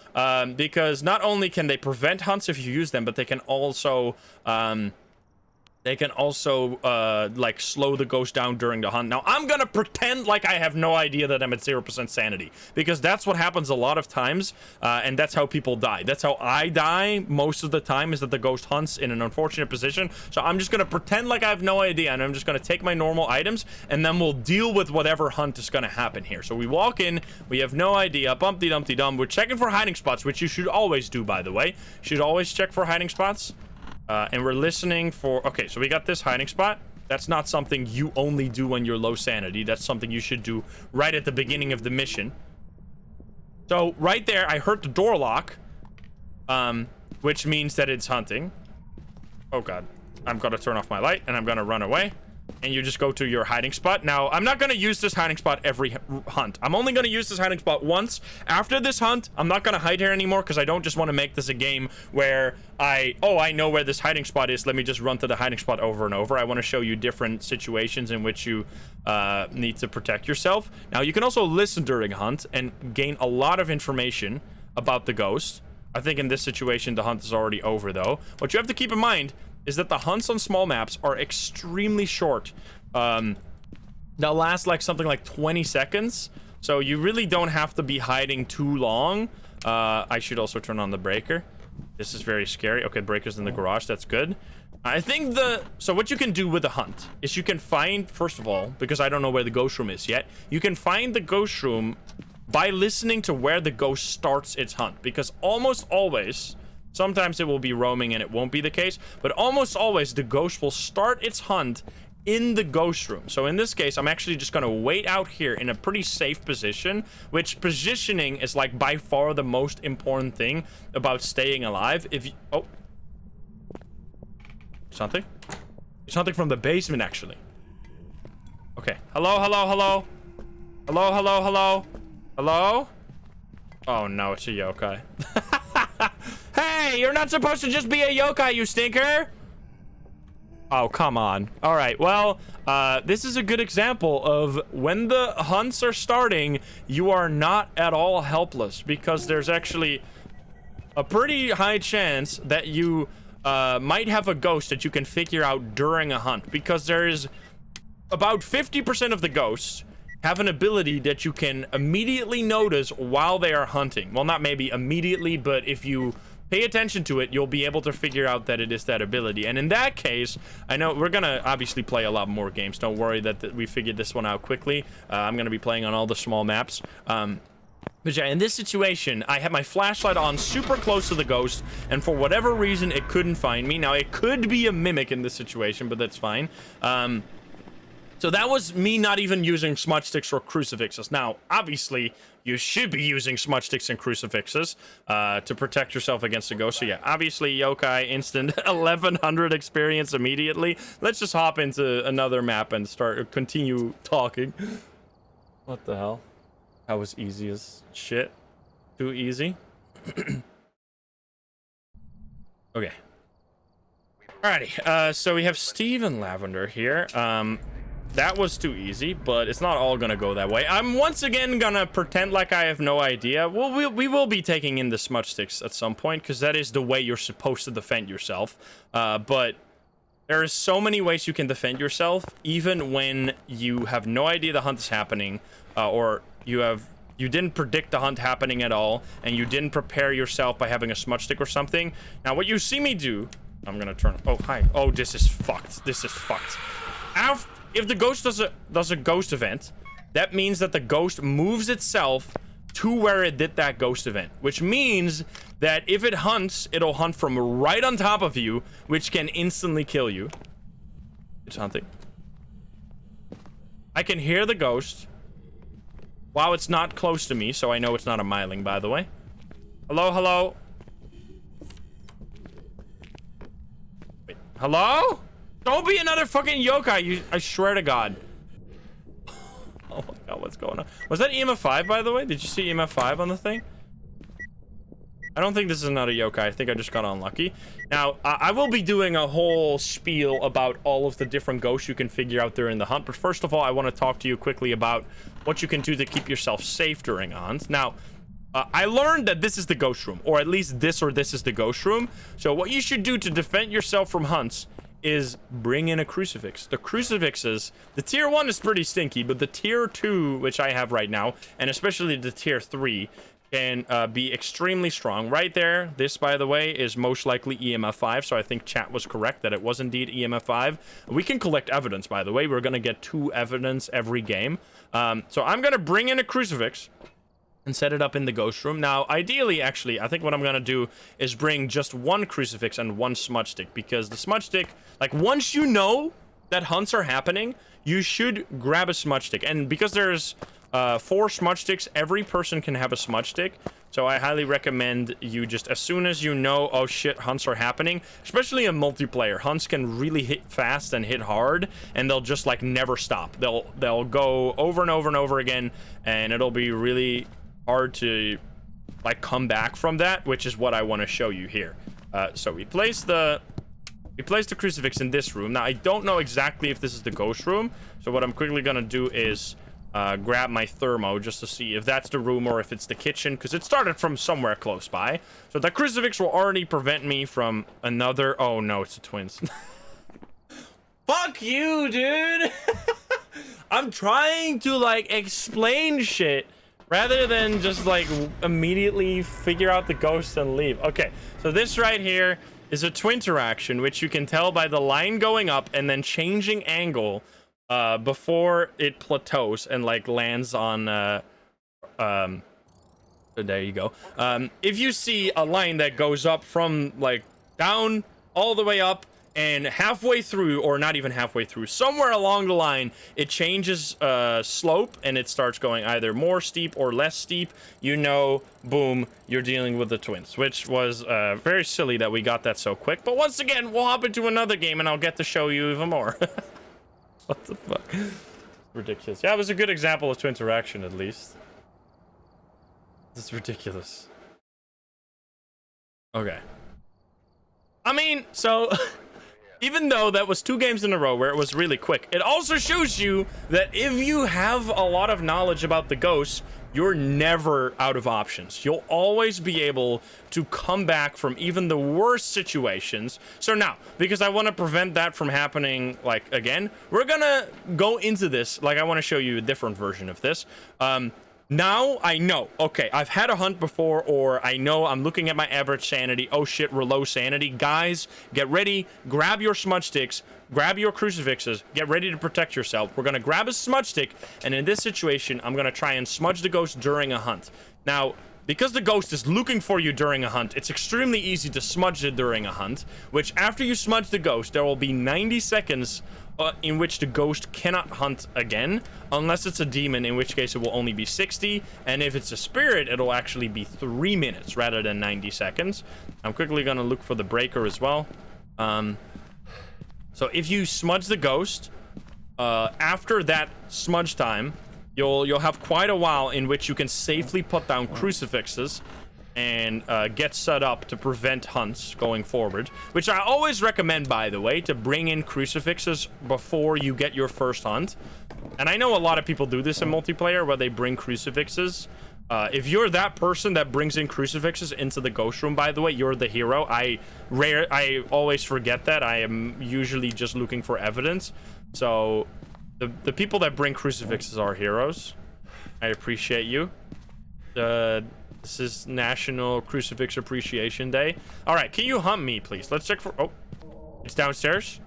because not only can they prevent hunts if you use them, but they can also like slow the ghost down during the hunt. Now I'm gonna pretend like I have no idea that I'm at 0% sanity, because that's what happens a lot of times, and that's how people die. That's how I die most of the time, is that the ghost hunts in an unfortunate position. So I'm just gonna pretend like I have no idea, and I'm just gonna take my normal items, and then we'll deal with whatever hunt is gonna happen here. So we walk in, we have no idea, bumpty dumpty dum. We're checking for hiding spots, which you should always do, by the way. You should always check for hiding spots. And we're listening for... Okay, so we got this hiding spot. That's not something you only do when you're low sanity. That's something you should do right at the beginning of the mission. So, right there, I heard the door lock. Which means that it's hunting. Oh, God. I'm gonna turn off my light, and I'm gonna run away. And you just go to your hiding spot. Now, I'm not going to use this hiding spot every hunt. I'm only going to use this hiding spot once. After this hunt, I'm not going to hide here anymore, because I don't just want to make this a game where I know where this hiding spot is. Let me just run to the hiding spot over and over. I want to show you different situations in which you need to protect yourself. Now, you can also listen during hunt and gain a lot of information about the ghost. I think in this situation, the hunt is already over, though. What you have to keep in mind is that the hunts on small maps are extremely short. They'll last like something like 20 seconds. So you really don't have to be hiding too long. I should also turn on the breaker. This is very scary. Okay, breaker's in the garage. That's good. I think so what you can do with a hunt is you can find, first of all, because I don't know where the ghost room is yet, you can find the ghost room by listening to where the ghost starts its hunt. Because almost always, sometimes it will be roaming and it won't be the case, but almost always the ghost will start its hunt in the ghost room. So in this case, I'm actually just gonna wait out here in a pretty safe position, which positioning is like by far the most important thing about staying alive. If you, oh, something from the basement actually. Okay, hello. Oh no, it's a yokai. Hey, you're not supposed to just be a yokai, you stinker. Oh, come on. All right, well, this is a good example of when the hunts are starting, you are not at all helpless, because there's actually a pretty high chance that you might have a ghost that you can figure out during a hunt, because there's about 50% of the ghosts have an ability that you can immediately notice while they are hunting. Well, not maybe immediately, but if you pay attention to it, you'll be able to figure out that it is that ability. And in that case, I know we're gonna obviously play a lot more games. Don't worry that we figured this one out quickly. I'm gonna be playing on all the small maps. But yeah, in this situation, I had my flashlight on super close to the ghost, and for whatever reason, it couldn't find me. Now, it could be a mimic in this situation, but that's fine. So that was me not even using smudge sticks or crucifixes. Now, obviously, you should be using smudge sticks and crucifixes to protect yourself against a ghost. So yeah, obviously, yokai instant 1100 experience immediately. Let's just hop into another map and continue talking. What the hell? That was easy as shit. Too easy. Okay. Alrighty, so we have Steve and Lavender here. That was too easy, but it's not all gonna go that way. I'm once again gonna pretend like I have no idea. Well, we will be taking in the smudge sticks at some point, because that is the way you're supposed to defend yourself. But there is so many ways you can defend yourself, even when you have no idea the hunt is happening, or you didn't predict the hunt happening at all, and you didn't prepare yourself by having a smudge stick or something. Now, what you see me do, I'm gonna turn. Oh, hi. Oh, this is fucked. This is fucked. If the ghost does a ghost event, that means that the ghost moves itself to where it did that ghost event, which means that if it hunts, it'll hunt from right on top of you, which can instantly kill you. It's hunting. I can hear the ghost. Wow, it's not close to me, so I know it's not a myling, by the way. Hello? Wait, hello? Don't be another fucking yokai, I swear to God. Oh my God, what's going on? Was that EMF 5, by the way? Did you see EMF 5 on the thing? I don't think this is another yokai. I think I just got unlucky. Now, I will be doing a whole spiel about all of the different ghosts you can figure out during the hunt. But first of all, I want to talk to you quickly about what you can do to keep yourself safe during hunts. Now, I learned that this is the ghost room, or at least this is the ghost room. So what you should do to defend yourself from hunts is bring in a crucifix. The crucifixes, the tier 1 is pretty stinky, but the tier 2, which I have right now, and especially the tier 3, can be extremely strong. Right there, this, by the way, is most likely EMF 5, so I think chat was correct that it was indeed EMF 5. We can collect evidence, by the way. We're gonna get 2 evidence every game. So I'm gonna bring in a crucifix and set it up in the ghost room. Now, ideally, actually, I think what I'm gonna do is bring just 1 crucifix and 1 smudge stick, because the smudge stick, like, once you know that hunts are happening, you should grab a smudge stick. And because there's 4 smudge sticks, every person can have a smudge stick. So I highly recommend you just, as soon as you know, oh shit, hunts are happening, especially in multiplayer, hunts can really hit fast and hit hard, and they'll just like never stop. They'll go over and over and over again, and it'll be really hard to like come back from that, which is what I want to show you here. So we place the crucifix in this room. Now I don't know exactly if this is the ghost room, so what I'm quickly gonna do is grab my thermo just to see if that's the room or if it's the kitchen, because it started from somewhere close by. So the crucifix will already prevent me from another... Oh, no, it's the twins. Fuck you, dude! I'm trying to, like, explain shit rather than just, like, immediately figure out the ghost and leave. Okay, so this right here is a twin interaction, which you can tell by the line going up and then changing angle before it plateaus and, like, lands on, so there you go. If you see a line that goes up from, like, down all the way up, and halfway through, or not even halfway through, somewhere along the line, it changes slope, and it starts going either more steep or less steep. You know, boom, you're dealing with the twins, which was very silly that we got that so quick. But once again, we'll hop into another game, and I'll get to show you even more. What the fuck? Ridiculous. Yeah, it was a good example of twin interaction, at least. This is ridiculous. Okay. I mean, so... Even though that was 2 games in a row where it was really quick, it also shows you that if you have a lot of knowledge about the ghosts, you're never out of options. You'll always be able to come back from even the worst situations. So now, because I want to prevent that from happening, like, again, we're gonna go into this, like, I want to show you a different version of this. Now I know, okay, I've had a hunt before, or I know I'm looking at my average sanity. Oh shit, we're low sanity. Guys, get ready, grab your smudge sticks, grab your crucifixes, get ready to protect yourself. We're gonna grab a smudge stick, and in this situation, I'm gonna try and smudge the ghost during a hunt. Now, because the ghost is looking for you during a hunt, it's extremely easy to smudge it during a hunt, which after you smudge the ghost, there will be 90 seconds in which the ghost cannot hunt again, unless it's a demon, in which case it will only be 60, and if it's a spirit, it'll actually be 3 minutes rather than 90 seconds. I'm quickly gonna look for the breaker as well. So if you smudge the ghost, after that smudge time, you'll have quite a while in which you can safely put down crucifixes and get set up to prevent hunts going forward, which I always recommend, by the way, to bring in crucifixes before you get your first hunt. And I know a lot of people do this in multiplayer where they bring crucifixes. If you're that person that brings in crucifixes into the ghost room, by the way, you're the hero. I always forget that. I am usually just looking for evidence. So the people that bring crucifixes are heroes. I appreciate you. This is National Crucifix Appreciation Day. All right, can you hunt me, please? Let's check for... Oh, it's downstairs.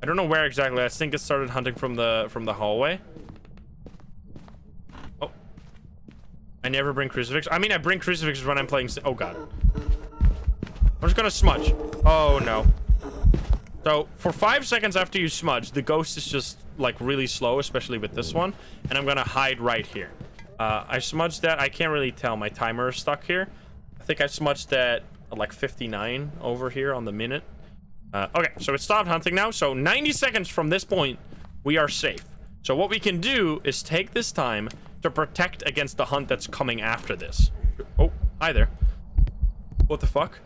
I don't know where exactly. I think it started hunting from the hallway. Oh, I never bring crucifix. I mean, I bring crucifixes when I'm playing... Oh, God. I'm just gonna smudge. Oh, no. So, for 5 seconds after you smudge, the ghost is just, like, really slow, especially with this one. And I'm gonna hide right here. I smudged that. I can't really tell. My timer is stuck here. I think I smudged that at like 59 over here on the minute. Okay, so it stopped hunting now. So 90 seconds from this point, we are safe. So what we can do is take this time to protect against the hunt that's coming after this. Oh, hi there. What the fuck?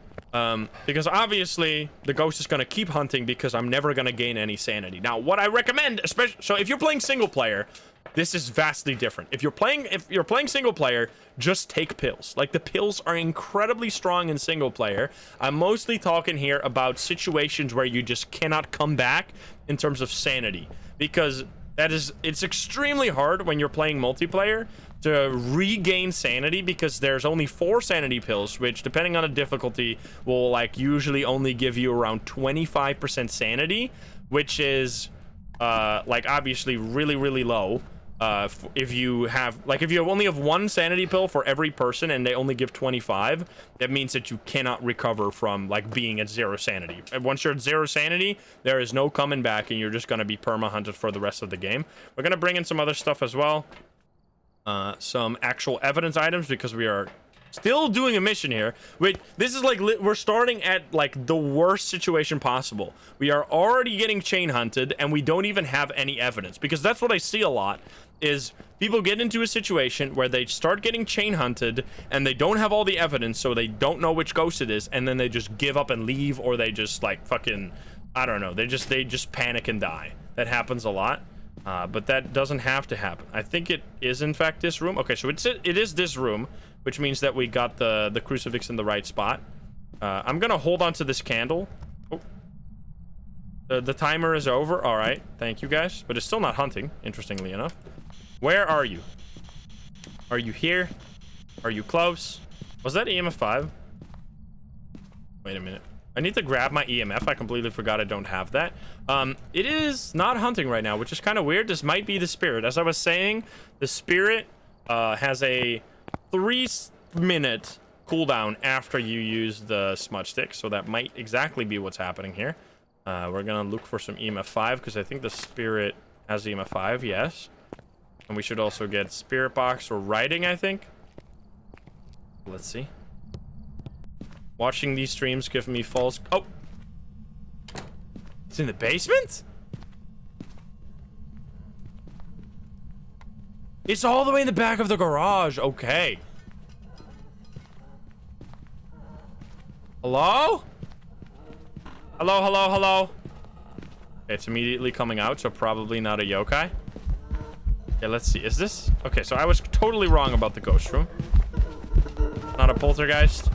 Because obviously the ghost is going to keep hunting because I'm never going to gain any sanity. Now, what I recommend, especially, so if you're playing single player, this is vastly different. If you're playing single player, just take pills. Like, the pills are incredibly strong in single player. I'm mostly talking here about situations where you just cannot come back in terms of sanity, because it's extremely hard when you're playing multiplayer to regain sanity, because there's only 4 sanity pills, which, depending on the difficulty, will, like, usually only give you around 25% sanity, which is like, obviously really, really low. If you only have 1 sanity pill for every person and they only give 25, that means that you cannot recover from, like, being at 0 sanity. And once you're at 0 sanity, there is no coming back, and you're just going to be perma-hunted for the rest of the game. We're going to bring in some other stuff as well. Some actual evidence items, because we are still doing a mission here. Wait, this is like, we're starting at, like, the worst situation possible. We are already getting chain hunted, and we don't even have any evidence, because that's what I see a lot, is people get into a situation where they start getting chain hunted and they don't have all the evidence, so they don't know which ghost it is, and then they just give up and leave, or they just, like, fucking, I don't know, they just panic and die. That happens a lot. But that doesn't have to happen. I think it is in fact this room. Okay, so it is this room, which means that we got the crucifix in the right spot. I'm gonna hold on to this candle. Oh. The timer is over. All right, thank you guys. But it's still not hunting, interestingly enough. Where are you? Are you here? Are you close? Was that EMF 5? Wait a minute. I need to grab my EMF. I completely forgot I don't have that. It is not hunting right now, which is kind of weird. This might be the spirit. As I was saying, the spirit has a 3-minute cooldown after you use the smudge stick, so that might exactly be what's happening here. We're gonna look for some EMF 5 because I think the spirit has EMF 5, yes. And we should also get spirit box or writing, I think. Let's see. Watching these streams give me false... Oh! It's in the basement? It's all the way in the back of the garage. Okay. Hello? Hello, hello, hello. It's immediately coming out, so probably not a yokai. Okay, let's see. Is this... Okay, so I was totally wrong about the ghost room. Not a poltergeist.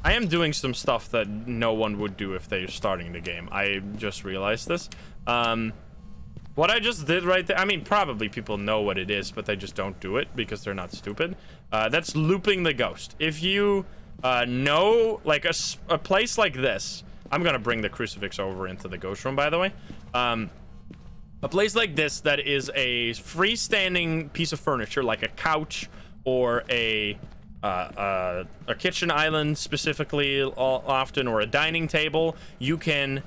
I am doing some stuff that no one would do if they're starting the game. I just realized this. What I just did right there, I mean, probably people know what it is, but they just don't do it because they're not stupid. That's looping the ghost. If you know, like a place like this, I'm gonna bring the crucifix over into the ghost room, by the way. A place like this that is a freestanding piece of furniture, like a couch or a kitchen island specifically often, or a dining table, you can... Is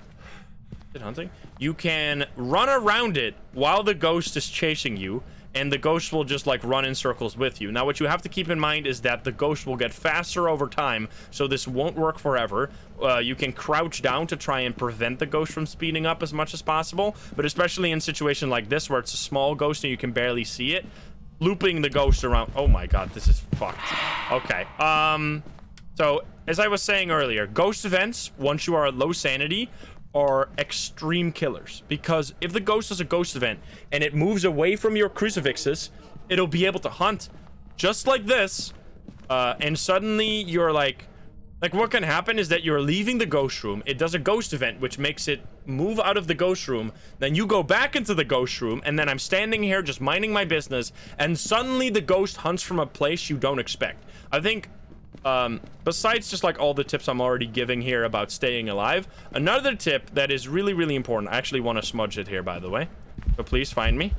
it hunting? You can run around it while the ghost is chasing you, and the ghost will just like run in circles with you. Now what you have to keep in mind is that the ghost will get faster over time, so this won't work forever. You can crouch down to try and prevent the ghost from speeding up as much as possible, but especially in a situation like this where it's a small ghost and you can barely see it, looping the ghost around... Oh my god, this is fucked. Okay, so as I was saying earlier, ghost events, once you are at low sanity, are extreme killers, because if the ghost is a ghost event and it moves away from your crucifixes, it'll be able to hunt just like this, and suddenly you're like what can happen is that you're leaving the ghost room, it does a ghost event which makes it move out of the ghost room, then you go back into the ghost room, and then I'm standing here just minding my business, and suddenly the ghost hunts from a place you don't expect. I think besides just like all the tips I'm already giving here about staying alive, another tip that is really, really important, I actually want to smudge it here, by the way, so please find me.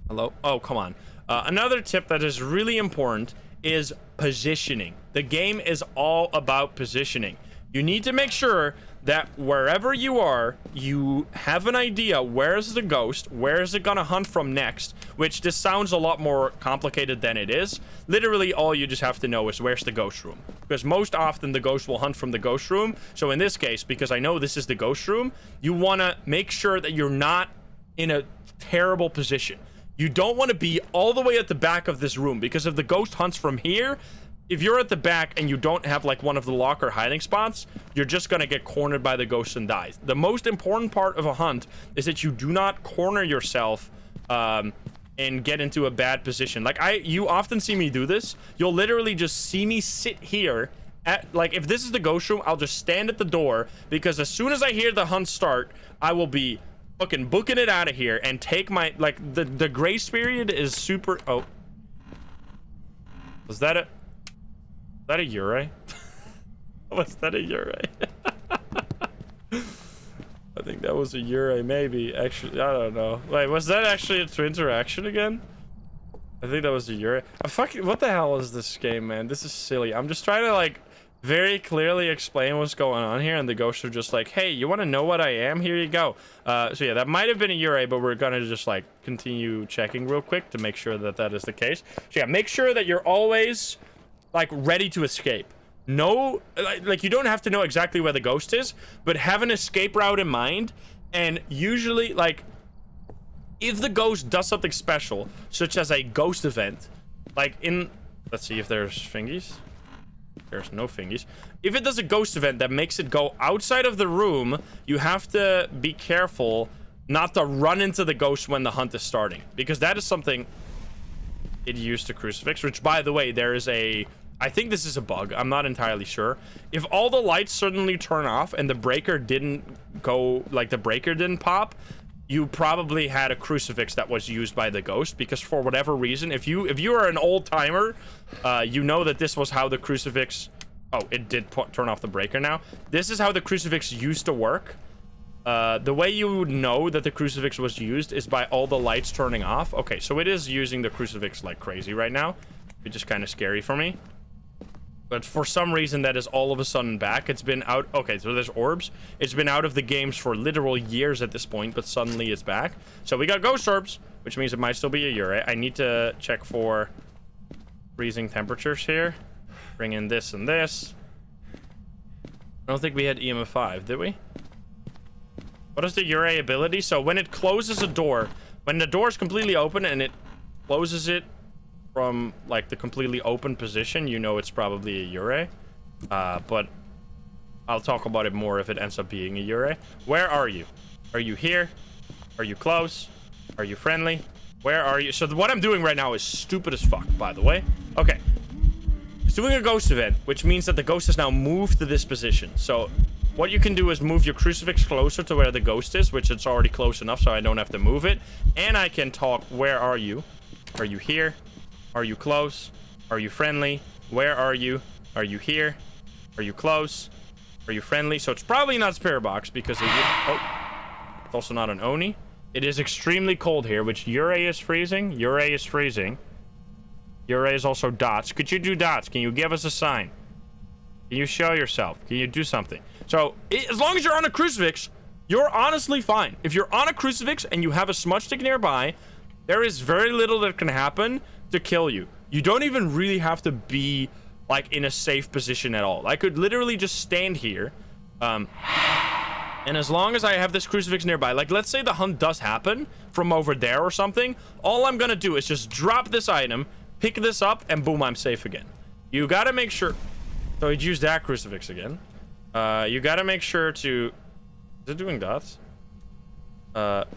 Hello? Oh, come on. Another tip that is really important is positioning. The game is all about positioning. You need to make sure that wherever you are, you have an idea where's the ghost, where is it gonna hunt from next, which this sounds a lot more complicated than it is. Literally all you just have to know is where's the ghost room, because most often the ghost will hunt from the ghost room. So in this case, because I know this is the ghost room, you want to make sure that you're not in a terrible position. You don't want to be all the way at the back of this room, because if the ghost hunts from here, if you're at the back and you don't have like one of the locker hiding spots, you're just gonna get cornered by the ghost and die. The most important part of a hunt is that you do not corner yourself and get into a bad position. Like you often see me do this. You'll literally just see me sit here at, like, if this is the ghost room, I'll just stand at the door, because as soon as I hear the hunt start, I will be fucking booking it out of here and take my, like, the grace period is super... Oh, was that a Uri? Was that a Uri? I think that was a Uri, maybe. Actually, I don't know. Wait, was that actually a twin interaction again? I think that was a Uri. What the hell is this game, man? This is silly. I'm just trying to, like, very clearly explain what's going on here, and the ghosts are just like, hey, you want to know what I am? Here you go. So yeah, that might have been a Uri, but we're gonna just, like, continue checking real quick to make sure that that is the case. So yeah, make sure that you're always... like ready to escape. No, like you don't have to know exactly where the ghost is, but have an escape route in mind. And usually, like, if the ghost does something special, such as a ghost event, like in, let's see if there's fingies. There's no fingies. If it does a ghost event that makes it go outside of the room, you have to be careful not to run into the ghost when the hunt is starting, because that is something it used to crucifix, which, by the way, there is a... I think this is a bug. I'm not entirely sure. If all the lights suddenly turn off and the breaker didn't go... like, the breaker didn't pop, you probably had a crucifix that was used by the ghost, because for whatever reason, if you are an old timer, you know that this was how the crucifix... Oh, it did turn off the breaker now. This is how the crucifix used to work. The way you would know that the crucifix was used is by all the lights turning off. Okay, so it is using the crucifix like crazy right now, which is kind of scary for me. But for some reason, that is all of a sudden back. It's been out... Okay, so there's orbs. It's been out of the games for literal years at this point, but suddenly it's back. So we got ghost orbs, which means it might still be a Ure. I need to check for freezing temperatures here. Bring in this and this. I don't think we had EMF 5, did we? What is the Ure ability? So when it closes a door, when the door is completely open and it closes it from like the completely open position, you know it's probably a Ure. But I'll talk about it more if it ends up being a Ure. Where are you? Are you here? Are you close? Are you friendly? Where are you? So what I'm doing right now is stupid as fuck, by the way. Okay. It's doing a ghost event, which means that the ghost has now moved to this position. So what you can do is move your crucifix closer to where the ghost is, which it's already close enough so I don't have to move it. And I can talk, where are you? Are you here? Are you close? Are you friendly? Where are you? Are you here? Are you close? Are you friendly? So it's probably not Spirit Box because it's also not an Oni. It is extremely cold here, which Ure is freezing. Ure is freezing. Ure is also dots. Could you do dots? Can you give us a sign? Can you show yourself? Can you do something? So as long as you're on a crucifix, you're honestly fine. If you're on a crucifix and you have a smudge stick nearby, there is very little that can happen to kill you. You don't even really have to be like in a safe position at all. I could literally just stand here, and as long as I have this crucifix nearby, like let's say the hunt does happen from over there or something, all I'm gonna do is just drop this item, pick this up, and boom, I'm safe again. You gotta make sure... So he'd use that crucifix again. You gotta make sure to... Is it doing dots? To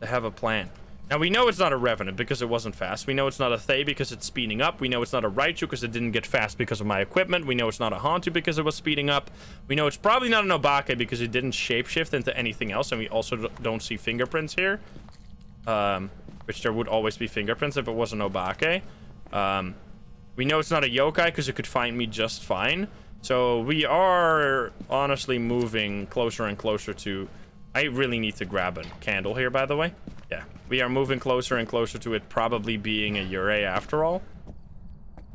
have a plan. Now, we know it's not a Revenant because it wasn't fast. We know it's not a Thay because it's speeding up. We know it's not a Raichu because it didn't get fast because of my equipment. We know it's not a Hantu because it was speeding up. We know it's probably not an Obake because it didn't shapeshift into anything else. And we also don't see fingerprints here. Which there would always be fingerprints if it was an Obake. We know it's not a Yokai because it could find me just fine. So we are honestly moving closer and closer to... I really need to grab a candle here, by the way. Yeah, we are moving closer and closer to it probably being a Ure after all.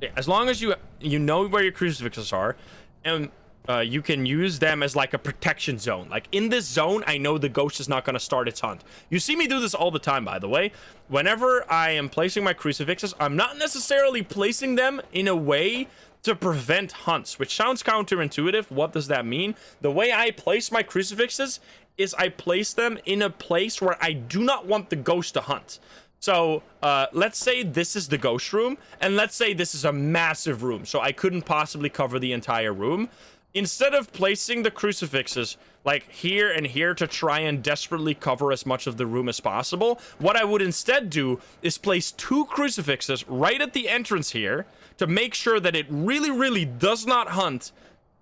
Yeah, as long as you know where your crucifixes are, and you can use them as like a protection zone. Like in this zone, I know the ghost is not going to start its hunt. You see me do this all the time, by the way. Whenever I am placing my crucifixes, I'm not necessarily placing them in a way to prevent hunts, which sounds counterintuitive. What does that mean? The way I place my crucifixes is I place them in a place where I do not want the ghost to hunt. So let's say this is the ghost room, and let's say this is a massive room, so I couldn't possibly cover the entire room. Instead of placing the crucifixes like here and here to try and desperately cover as much of the room as possible, what I would instead do is place 2 crucifixes right at the entrance here to make sure that it really, really does not hunt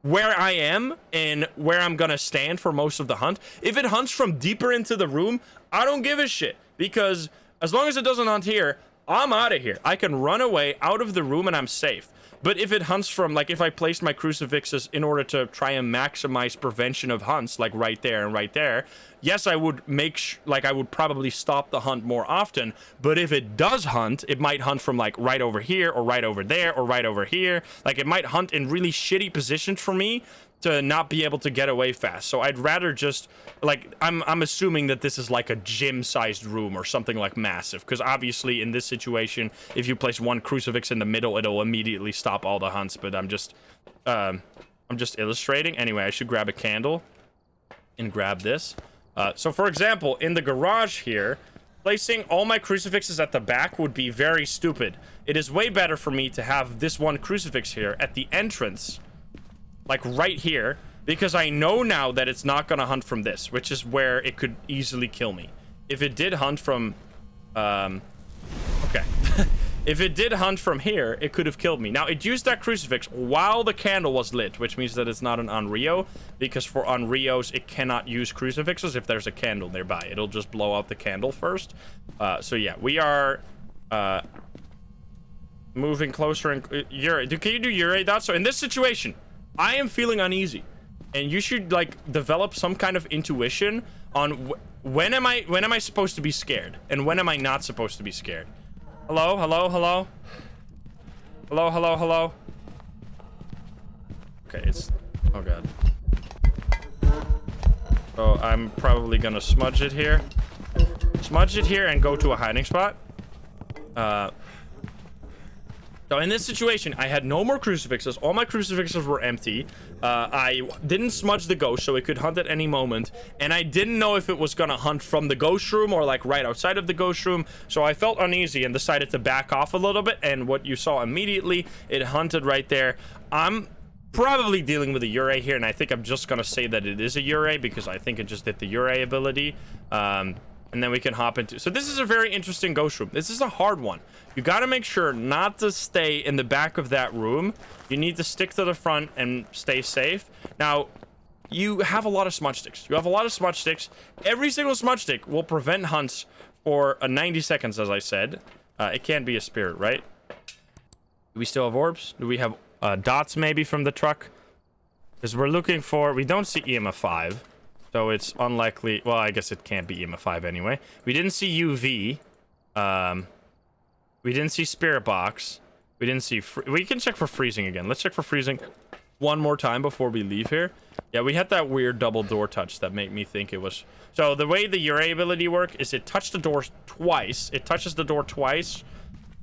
where I am and where I'm gonna stand for most of the hunt. If it hunts from deeper into the room, I don't give a shit, because as long as it doesn't hunt here, I'm out of here. I can run away out of the room and I'm safe. But if it hunts from, like, if I placed my crucifixes in order to try and maximize prevention of hunts, like right there and right there, yes, I would I would probably stop the hunt more often. But if it does hunt, it might hunt from like right over here or right over there or right over here. Like it might hunt in really shitty positions for me to not be able to get away fast. So I'd rather just, like, I'm assuming that this is like a gym-sized room or something like massive, because obviously in this situation, if you place 1 crucifix in the middle, it'll immediately stop all the hunts. But I'm just illustrating. Anyway, I should grab a candle and grab this. So for example, in the garage here, placing all my crucifixes at the back would be very stupid. It is way better for me to have this 1 crucifix here at the entrance, like right here, because I know now that it's not gonna hunt from this, which is where it could easily kill me. If it did hunt from, okay. If it did hunt from here, it could have killed me. Now, it used that crucifix while the candle was lit, which means that it's not an Unrio, because for Unrios, it cannot use crucifixes if there's a candle nearby. It'll just blow out the candle first. So yeah, we are moving closer. And Ure, can you do Ure dots? So in this situation, I am feeling uneasy, and you should like develop some kind of intuition on when am I supposed to be scared and when am I not supposed to be scared. Hello, hello, hello. Hello, hello, hello. Okay, it's... Oh, God. So I'm probably gonna smudge it here. Smudge it here and go to a hiding spot. So in this situation, I had no more crucifixes. All my crucifixes were empty. I didn't smudge the ghost, so it could hunt at any moment. And I didn't know if it was gonna hunt from the ghost room or like right outside of the ghost room. So I felt uneasy and decided to back off a little bit. And what you saw immediately, it hunted right there. I'm probably dealing with a Ure here, and I think I'm just gonna say that it is a Ure because I think it just did the Ure ability. And then we can hop into... So this is a very interesting ghost room. This is a hard one. You got to make sure not to stay in the back of that room. You need to stick to the front and stay safe. Now, you have a lot of smudge sticks. You have a lot of smudge sticks. Every single smudge stick will prevent hunts for 90 seconds, as I said. It can't be a spirit, right? Do we still have orbs? Do we have dots maybe from the truck? Because we're looking for... We don't see EMF 5. So it's unlikely. Well, I guess it can't be EMF 5 anyway. We didn't see UV. We didn't see Spirit Box. We didn't see... We can check for freezing again. Let's check for freezing one more time before we leave here. Yeah, we had that weird double door touch that made me think it was... So the way the Ure ability works is it touched the door twice. It touches the door twice,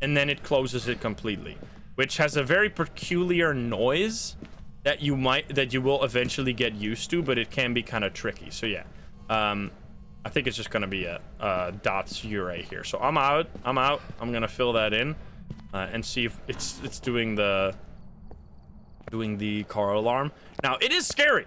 and then it closes it completely, which has a very peculiar noise that you will eventually get used to, but it can be kind of tricky. So yeah, I think it's just gonna be a dots Ure here. So I'm out. I'm gonna fill that in and see if it's doing the car alarm. Now it is scary.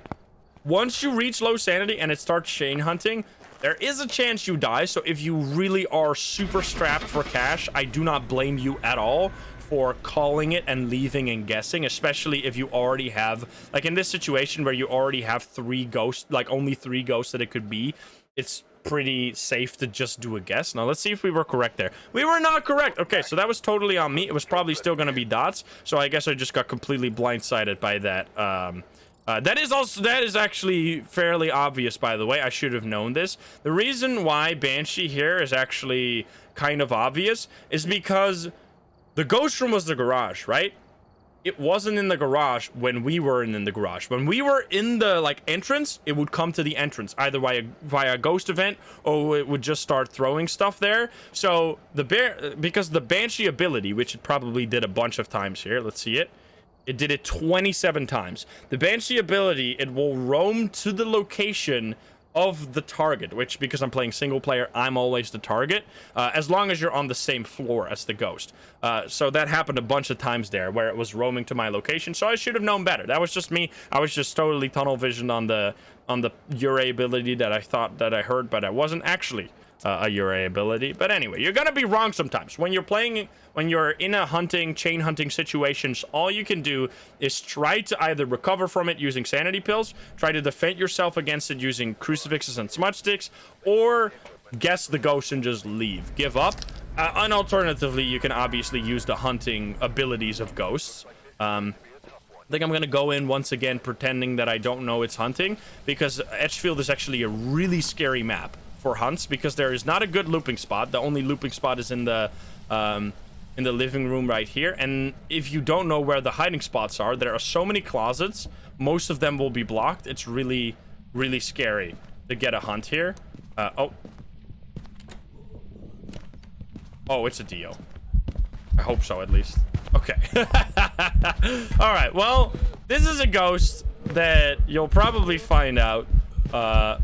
Once you reach low sanity and it starts chain hunting, there is a chance you die. So if you really are super strapped for cash, I do not blame you at all for calling it and leaving and guessing, especially if you already have, like in this situation where you already have 3 ghosts, like only 3 ghosts that it could be. It's pretty safe to just do a guess. Now let's see if we were correct there. We were not correct. Okay, so that was totally on me. It was probably still going to be dots, so I guess I just got completely blindsided by that. That is actually fairly obvious, by the way. I should have known this. The reason why Banshee here is actually kind of obvious is because the ghost room was the garage, right? It wasn't in the garage when we were in the garage. When we were in the like entrance, it would come to the entrance either via a ghost event, or it would just start throwing stuff there. So because the Banshee ability, which it probably did a bunch of times here, let's see it. It did it 27 times. The Banshee ability, it will roam to the location of the target, which, because I'm playing single player, I'm always the target, as long as you're on the same floor as the ghost. So that happened a bunch of times there, where it was roaming to my location, so I should have known better. That was just me. I was just totally tunnel visioned on the Ure ability that I thought that I heard, but I wasn't actually a Ure ability. But anyway, you're gonna be wrong sometimes. When you're in a chain hunting situations, all you can do is try to either recover from it using sanity pills, try to defend yourself against it using crucifixes and smudge sticks, or guess the ghost and just leave. Give up. And alternatively, you can obviously use the hunting abilities of ghosts. I think I'm gonna go in once again pretending that I don't know it's hunting, because Edgefield is actually a really scary map for hunts, because there is not a good looping spot. The only looping spot is in the living room right here, and if you don't know where the hiding spots are, there are so many closets. Most of them will be blocked. It's really, really scary to get a hunt here. Oh, it's a Dio. I hope so, at least. Okay. All right, well, this is a ghost that you'll probably find out. I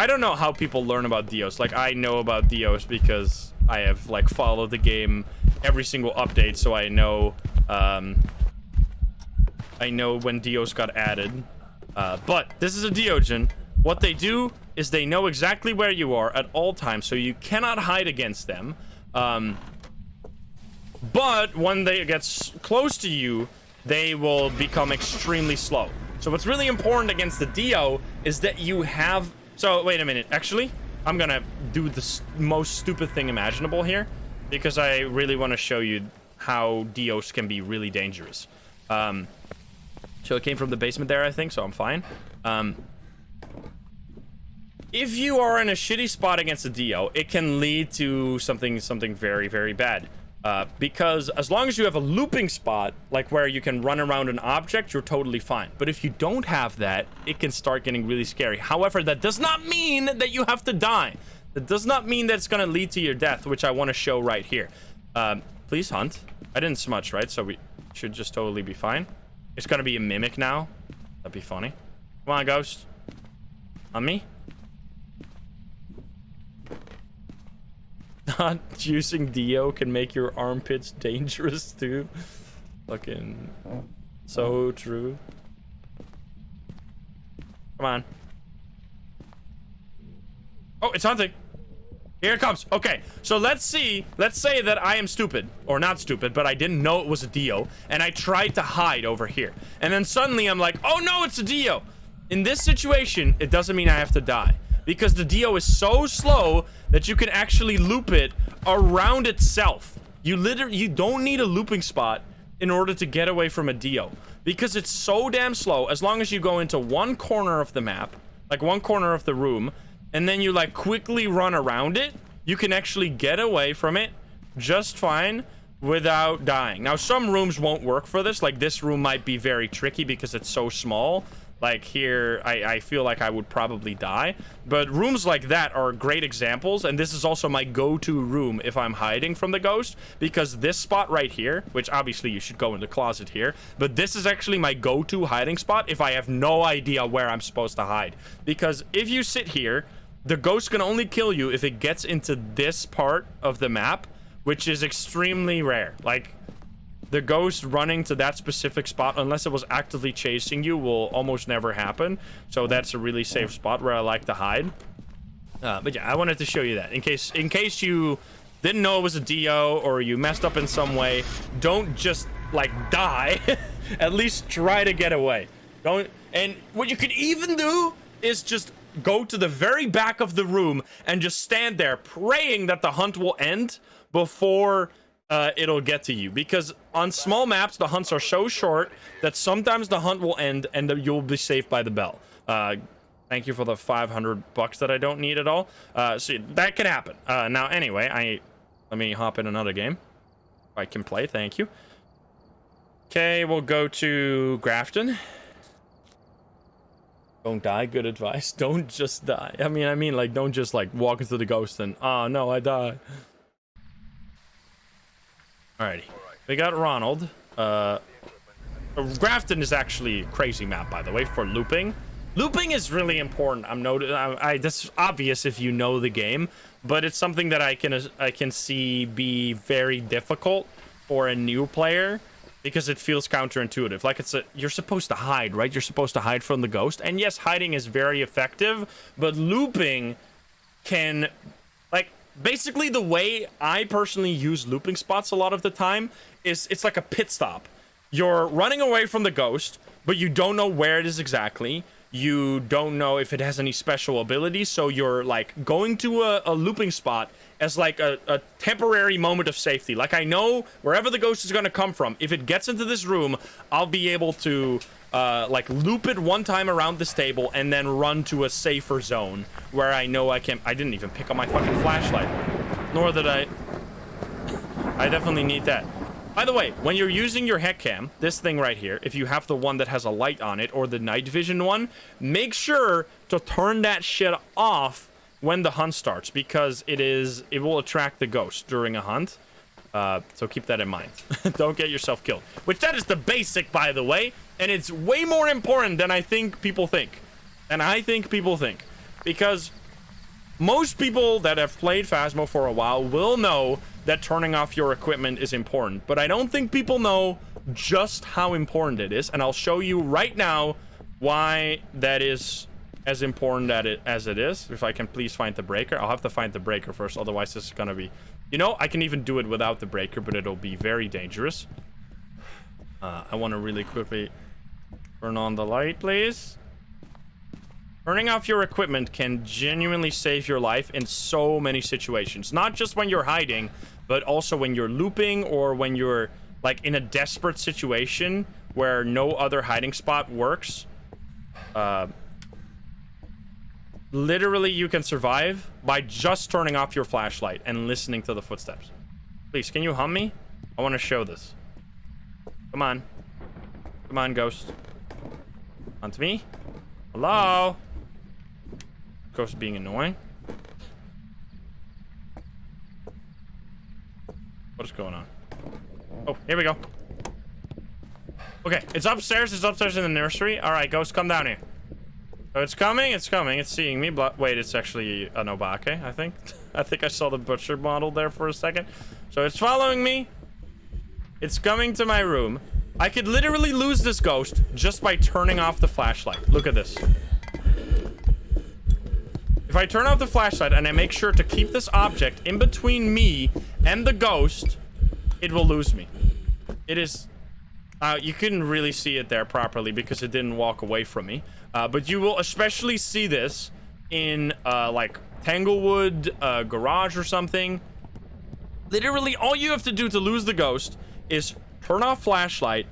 don't know how people learn about Dios. Like, I know about Dios because I have, like, followed the game every single update, so I know I know when Dios got added. But this is a Deogen. What they do is they know exactly where you are at all times, so you cannot hide against them. But when they get close to you, they will become extremely slow. So what's really important against the Dio is that you have... So, wait a minute. Actually, I'm gonna do the most stupid thing imaginable here, because I really want to show you how Dios can be really dangerous. So it came from the basement there, I think, so I'm fine. If you are in a shitty spot against a Dio, it can lead to something very, very bad. Because as long as you have a looping spot, like where you can run around an object, you're totally fine. But if you don't have that, it can start getting really scary. However, that does not mean that you have to die. That does not mean that it's gonna lead to your death, which I want to show right here. Please hunt. I didn't smudge, right? So we should just totally be fine. It's gonna be a mimic now. That'd be funny. Come on, ghost. On me? Not using Dio can make your armpits dangerous too. Fucking so true. Come on. Oh, it's hunting. Here it comes. Okay, so let's say that I am stupid, or not stupid, but I didn't know it was a Dio, and I tried to hide over here. And then suddenly I'm like, oh no, it's a Dio. In this situation, it doesn't mean I have to die, because the Dio is so slow that you can actually loop it around itself. You don't need a looping spot in order to get away from a Dio, because it's so damn slow. As long as you go into one corner of the map, like one corner of the room, and then you like quickly run around it, you can actually get away from it just fine without dying. Now, some rooms won't work for this. Like this room might be very tricky because it's so small. Like here, I feel like I would probably die. But rooms like that are great examples, and this is also my go-to room if I'm hiding from the ghost, because this spot right here, which obviously you should go in the closet here, but this is actually my go-to hiding spot if I have no idea where I'm supposed to hide. Because if you sit here, the ghost can only kill you if it gets into this part of the map, which is extremely rare. Like, the ghost running to that specific spot, unless it was actively chasing you, will almost never happen. So that's a really safe spot where I like to hide. But yeah, I wanted to show you that. In case you didn't know it was a Dio, or you messed up in some way, don't just, like, die. At least try to get away. And what you could even do is just go to the very back of the room and just stand there praying that the hunt will end before it'll get to you, because on small maps the hunts are so short that sometimes the hunt will end and you'll be saved by the bell. Thank you for the $500 that I don't need at all. So that can happen. Now anyway, let me hop in another game. I can play. Thank you. Okay, we'll go to Grafton. Don't die. Good advice. Don't just die. I mean, like, don't just, like, walk into the ghost and, oh, no, I died. Alrighty. We got Ronald. Grafton is actually a crazy map, by the way, for looping. Looping is really important. That's obvious if you know the game, but it's something that I can see be very difficult for a new player, because it feels counterintuitive. Like, you're supposed to hide, right? You're supposed to hide from the ghost. And yes, hiding is very effective, but looping can, like, basically the way I personally use looping spots a lot of the time is it's like a pit stop. You're running away from the ghost, but you don't know where it is exactly. You don't know if it has any special abilities, so you're like going to a looping spot as like a temporary moment of safety. Like, I know wherever the ghost is going to come from, if it gets into this room, I'll be able to like loop it one time around this table and then run to a safer zone where I know I didn't even pick up my fucking flashlight, nor did I definitely need that. By the way, when you're using your head cam, this thing right here, if you have the one that has a light on it or the night vision one, make sure to turn that shit off when the hunt starts, because it will attract the ghost during a hunt. So keep that in mind. Don't get yourself killed. Which, that is the basic, by the way, and it's way more important than I think people think. Because most people that have played Phasmo for a while will know that turning off your equipment is important, but I don't think people know just how important it is, and I'll show you right now why that is as important as it is. If I can please find the breaker. I'll have to find the breaker first, otherwise this is gonna be... You know, I can even do it without the breaker, but it'll be very dangerous. I want to really quickly turn on the light, please. Turning off your equipment can genuinely save your life in so many situations. Not just when you're hiding, but also when you're looping or when you're, like, in a desperate situation where no other hiding spot works. Literally, you can survive by just turning off your flashlight and listening to the footsteps. Please, can you hum me? I want to show this. Come on. Come on, ghost. On to me. Hello? Ghost being annoying. What is going on? Oh, here we go. Okay, it's upstairs. It's upstairs in the nursery. All right, ghost, come down here. Oh, it's coming. It's coming. It's seeing me. Wait, it's actually an Obake, I think. I think I saw the butcher model there for a second. So it's following me. It's coming to my room. I could literally lose this ghost just by turning off the flashlight. Look at this. If I turn off the flashlight and I make sure to keep this object in between me and the ghost, it will lose me. It is... you couldn't really see it there properly because it didn't walk away from me. But you will especially see this in, like, Tanglewood, garage or something. Literally, all you have to do to lose the ghost is turn off flashlight,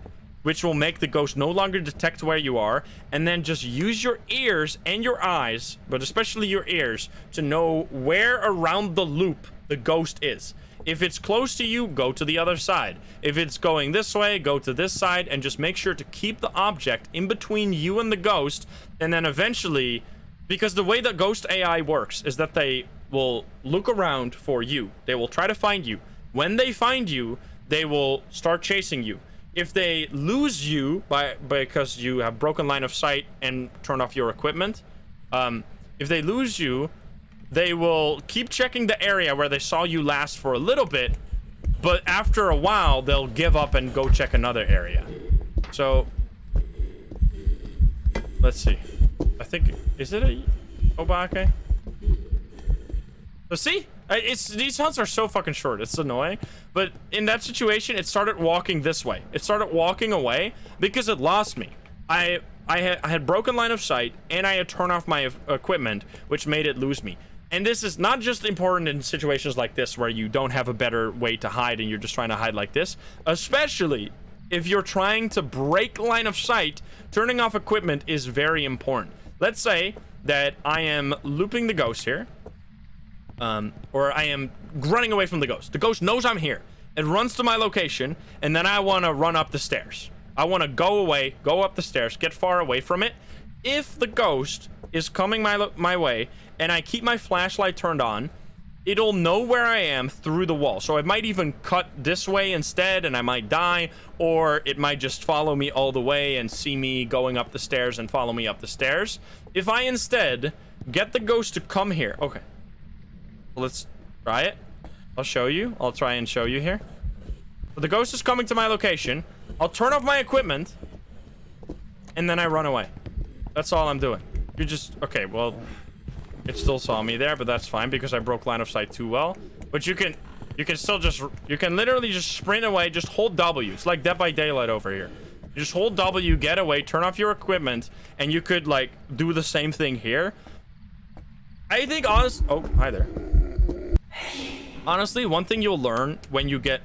which will make the ghost no longer detect where you are, and then just use your ears and your eyes, but especially your ears, to know where around the loop the ghost is. If it's close to you, go to the other side. If it's going this way, go to this side, and just make sure to keep the object in between you and the ghost, and then eventually, because the way that ghost AI works is that they will look around for you. They will try to find you. When they find you, they will start chasing you. If they lose you because you have broken line of sight and turned off your equipment, if they lose you, they will keep checking the area where they saw you last for a little bit, but after a while, they'll give up and go check another area. So, let's see. I think, is it a Obake? So see? These hunts are so fucking short. It's annoying. But in that situation, it started walking this way. It started walking away because it lost me. I had broken line of sight, and I had turned off my equipment, which made it lose me. And this is not just important in situations like this where you don't have a better way to hide and you're just trying to hide like this. Especially if you're trying to break line of sight, turning off equipment is very important. Let's say that I am looping the ghost here. Or I am running away from the ghost. The ghost knows I'm here. It runs to my location, and then I want to run up the stairs. I want to go away, go up the stairs, get far away from it. If the ghost is coming my way, and I keep my flashlight turned on, it'll know where I am through the wall. So it might even cut this way instead, and I might die, or it might just follow me all the way and see me going up the stairs and follow me up the stairs. If I instead get the ghost to come here, okay. Let's try it. I'll show you. I'll try and show you here. So the ghost is coming to my location. I'll turn off my equipment, and then I run away. That's all I'm doing. You just... Okay, well... It still saw me there, but that's fine because I broke line of sight too well. But you can still just... You can literally just sprint away. Just hold W. It's like Dead by Daylight over here. You just hold W, get away, turn off your equipment, and you could, like, do the same thing here. I think Oh, hi there. Honestly, one thing you'll learn when you get...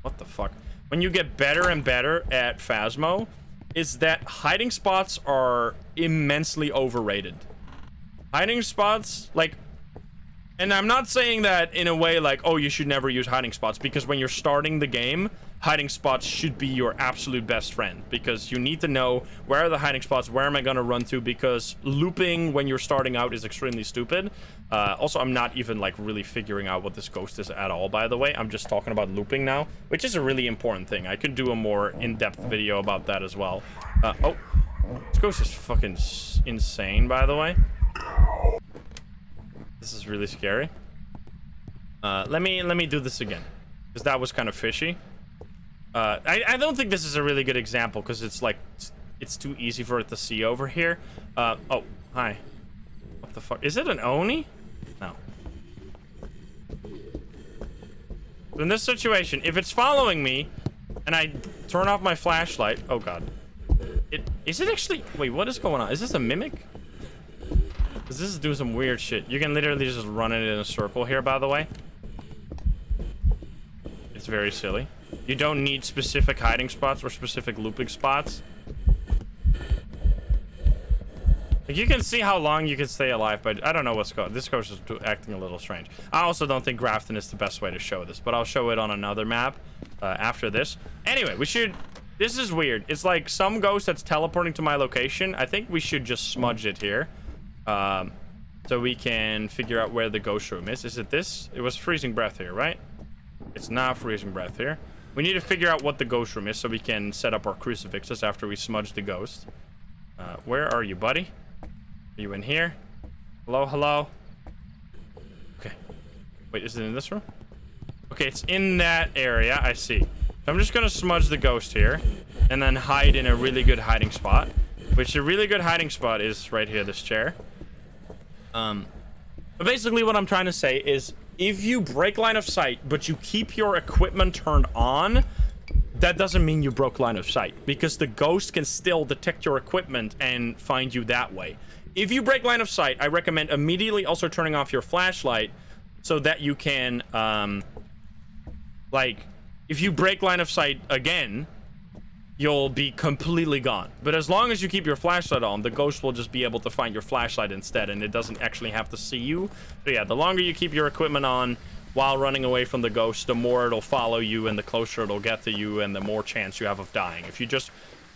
What the fuck? When you get better and better at Phasmo is that hiding spots are immensely overrated. Hiding spots, like... And I'm not saying that in a way like, oh, you should never use hiding spots, because when you're starting the game, hiding spots should be your absolute best friend, because you need to know where are the hiding spots, where am I going to run to, because looping when you're starting out is extremely stupid. Also, I'm not even like really figuring out what this ghost is at all, by the way. I'm just talking about looping now, which is a really important thing. I could do a more in-depth video about that as well. Oh, this ghost is fucking insane, by the way. This is really scary. Let me do this again, because that was kind of fishy. I don't think this is a really good example because it's like it's too easy for it to see over here. Oh, hi. What the fuck? Is it an Oni? No. So in this situation, if it's following me and I turn off my flashlight, oh god. Is it actually, wait, what is going on? Is this a mimic? Because this is doing some weird shit. You can literally just run it in a circle here, by the way. It's very silly. You don't need specific hiding spots or specific looping spots. Like, you can see how long you can stay alive, but I don't know what's going on. This ghost is acting a little strange. I also don't think Grafton is the best way to show this, but I'll show it on another map after this. Anyway, we should... This is weird. It's like some ghost that's teleporting to my location. I think we should just smudge it here. So we can figure out where the ghost room is. Is it this? It was freezing breath here, right? It's not freezing breath here. We need to figure out what the ghost room is so we can set up our crucifixes after we smudge the ghost. Where are you, buddy? Are you in here? Hello, hello? Okay. Wait, is it in this room? Okay, it's in that area. I see. So I'm just gonna smudge the ghost here and then hide in a really good hiding spot. Which a really good hiding spot is right here, this chair. But basically what I'm trying to say is if you break line of sight, but you keep your equipment turned on, that doesn't mean you broke line of sight because the ghost can still detect your equipment and find you that way. If you break line of sight, I recommend immediately also turning off your flashlight so that you can, like, if you break line of sight again, you'll be completely gone. But as long as you keep your flashlight on, the ghost will just be able to find your flashlight instead, and it doesn't actually have to see you. So yeah, the longer you keep your equipment on while running away from the ghost, the more it'll follow you and the closer it'll get to you and the more chance you have of dying. If you just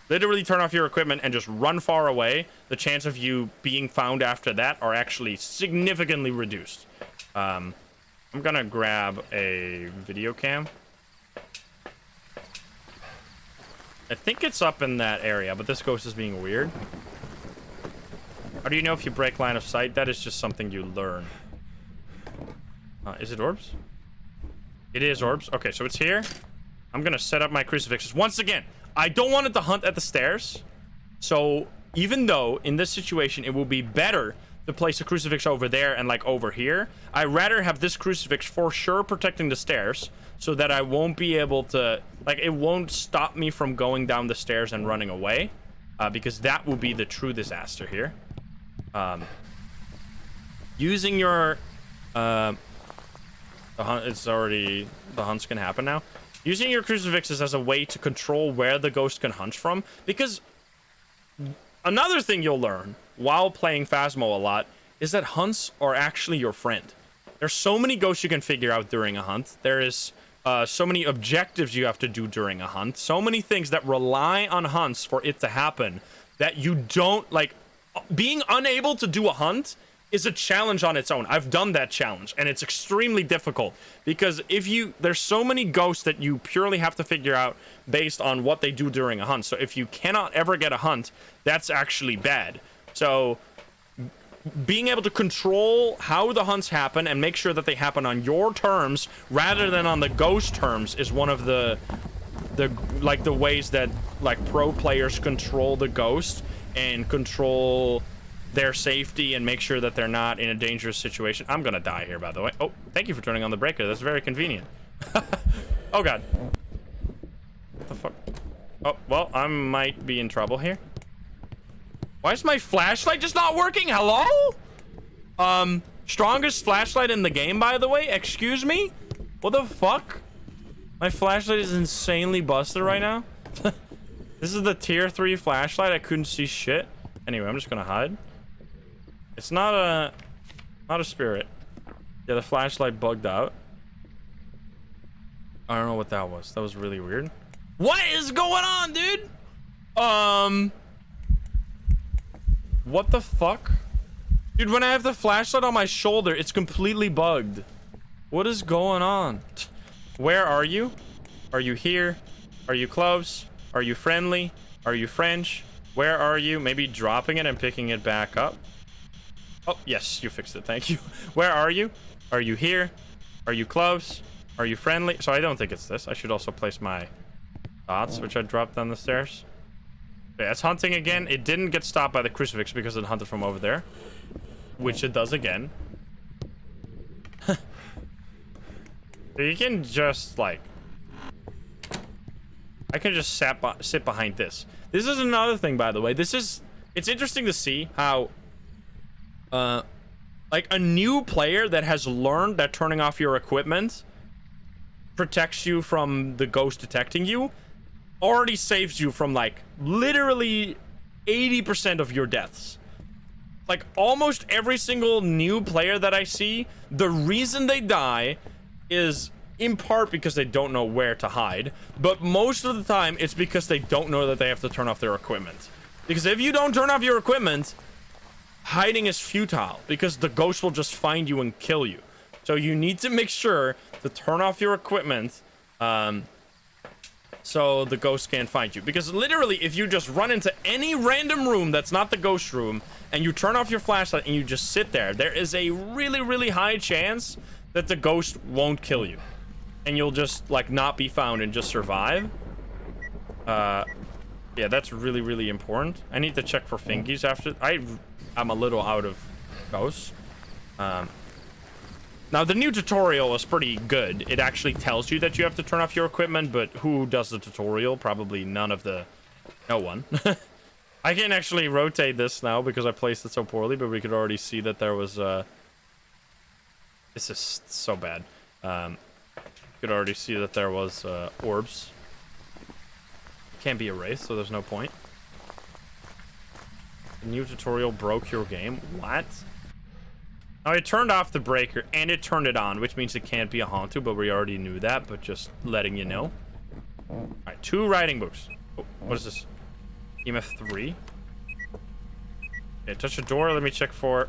literally turn off your equipment and just run far away, the chance of you being found after that are actually significantly reduced. I'm gonna grab a video cam. I think it's up in that area, but this ghost is being weird. How do you know if you break line of sight? That is just something you learn. Is it orbs? It is orbs. Okay, so it's here. I'm gonna set up my crucifixes. Once again, I don't want it to hunt at the stairs. So even though in this situation it will be better to place a crucifix over there and like over here, I'd rather have this crucifix for sure protecting the stairs so that I won't be able to, like, it won't stop me from going down the stairs and running away, because that will be the true disaster here. Using your the hunt, it's already, the hunts can happen now. Using your crucifixes as a way to control where the ghost can hunt from, because another thing you'll learn while playing Phasmo a lot is that hunts are actually your friend. There's so many ghosts you can figure out during a hunt. There is so many objectives you have to do during a hunt. So many things that rely on hunts for it to happen that you don't, like, being unable to do a hunt is a challenge on its own. I've done that challenge and it's extremely difficult because there's so many ghosts that you purely have to figure out based on what they do during a hunt. So if you cannot ever get a hunt, that's actually bad. So being able to control how the hunts happen and make sure that they happen on your terms rather than on the ghost terms is one of the ways that like pro players control the ghost and control their safety and make sure that they're not in a dangerous situation. I'm gonna die here, by the way. Oh, thank you for turning on the breaker. That's very convenient. Oh god. What the fuck? Oh, well, I might be in trouble here. Why is my flashlight just not working? Hello? Strongest flashlight in the game, by the way. Excuse me? What the fuck? My flashlight is insanely busted right now. This is the tier 3 flashlight. I couldn't see shit. Anyway, I'm just gonna hide. It's not a spirit. Yeah, the flashlight bugged out. I don't know what that was. That was really weird. What is going on, dude? What the fuck? Dude, when I have the flashlight on my shoulder, it's completely bugged. What is going on? Where are you? Are you here? Are you close? Are you friendly? Are you French? Where are you? Maybe dropping it and picking it back up. Oh, yes, you fixed it. Thank you. Where are you? Are you here? Are you close? Are you friendly? So I don't think it's this. I should also place my dots, which I dropped down the stairs. Okay, it's hunting again. It didn't get stopped by the crucifix because it hunted from over there, which it does again. You can just like, I can just sit behind this. This is another thing, by the way. It's interesting to see how like a new player that has learned that turning off your equipment protects you from the ghost detecting you already saves you from like literally 80% of your deaths. Like almost every single new player that I see, the reason they die is in part because they don't know where to hide, but most of the time it's because they don't know that they have to turn off their equipment. Because if you don't turn off your equipment, hiding is futile because the ghost will just find you and kill you. So you need to make sure to turn off your equipment so the ghost can't find you. Because literally, if you just run into any random room that's not the ghost room and you turn off your flashlight and you just sit there, there is a really, really high chance that the ghost won't kill you. And you'll just, like, not be found and just survive. Yeah, that's really, really important. I need to check for fingies after. I'm a little out of ghosts. Now, the new tutorial is pretty good. It actually tells you that you have to turn off your equipment, but who does the tutorial? Probably no one. I can actually rotate this now because I placed it so poorly, but we could already see that there was, this is so bad. You could already see that there was, orbs. Can't be erased, so there's no point. The new tutorial broke your game. What? Now, it turned off the breaker and it turned it on, which means it can't be a Hantu, but we already knew that, but just letting you know. Alright, 2 writing books. Oh, what is this? EMF 3. Okay, touch the door. Let me check for...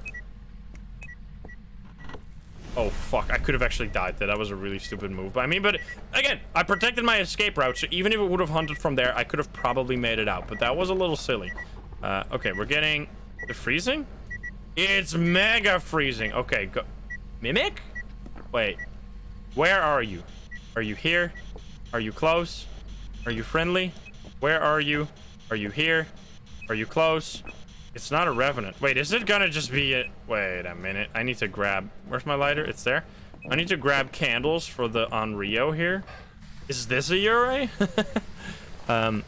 Oh, fuck. I could have actually died there. That was a really stupid move by me. But, again, I protected my escape route, so even if it would have hunted from there, I could have probably made it out. But that was a little silly. Okay, we're getting... The freezing? It's mega freezing. Okay, go... Mimic? Wait. Where are you? Are you here? Are you close? Are you friendly? Where are you? Are you here? Are you close? It's not a revenant. Wait, is it gonna just be a... Wait a minute. I need to grab... Where's my lighter? It's there. I need to grab candles for the on Rio here. Is this a Yurei? So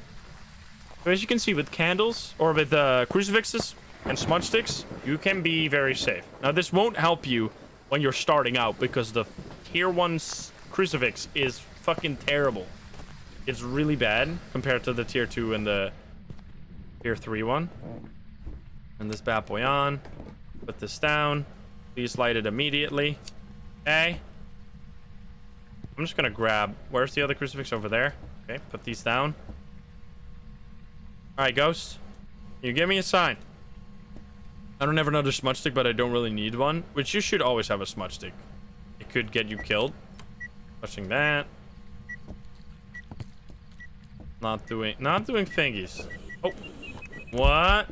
as you can see, with candles, or with crucifixes and smudge sticks, you can be very safe. Now, this won't help you when you're starting out, because the tier 1 crucifix is fucking terrible. It's really bad compared to the tier 2 and the tier 3 one. And this bad boy on. Put this down. Please light it immediately. Okay. I'm just gonna grab... Where's the other crucifix? Over there. Okay, put these down. Alright, ghost. You give me a sign. I don't have another smudge stick, but I don't really need one. Which you should always have a smudge stick. It could get you killed. Touching that. Not doing thingies. Oh. What?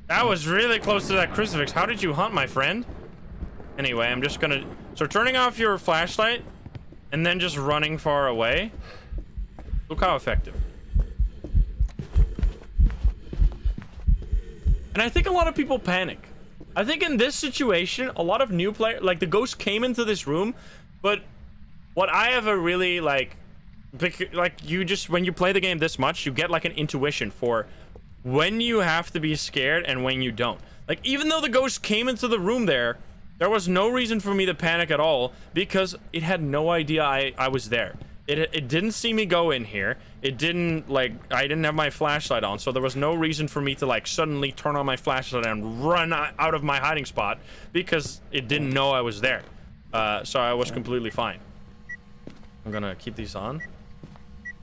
That was really close to that crucifix. How did you hunt, my friend? Anyway, I'm just gonna... So turning off your flashlight and then just running far away. Look how effective. And I think a lot of people panic. I think in this situation, a lot of new players... Like, the ghost came into this room, but what I have a really, like... you just... When you play the game this much, you get, like, an intuition for... when you have to be scared and when you don't. Like, even though the ghost came into the room there was no reason for me to panic at all, because it had no idea I was there. It didn't see me go in here. It didn't, like, I didn't have my flashlight on, so there was no reason for me to, like, suddenly turn on my flashlight and run out of my hiding spot, because it didn't know I was there. So I was completely fine. I'm gonna keep these on.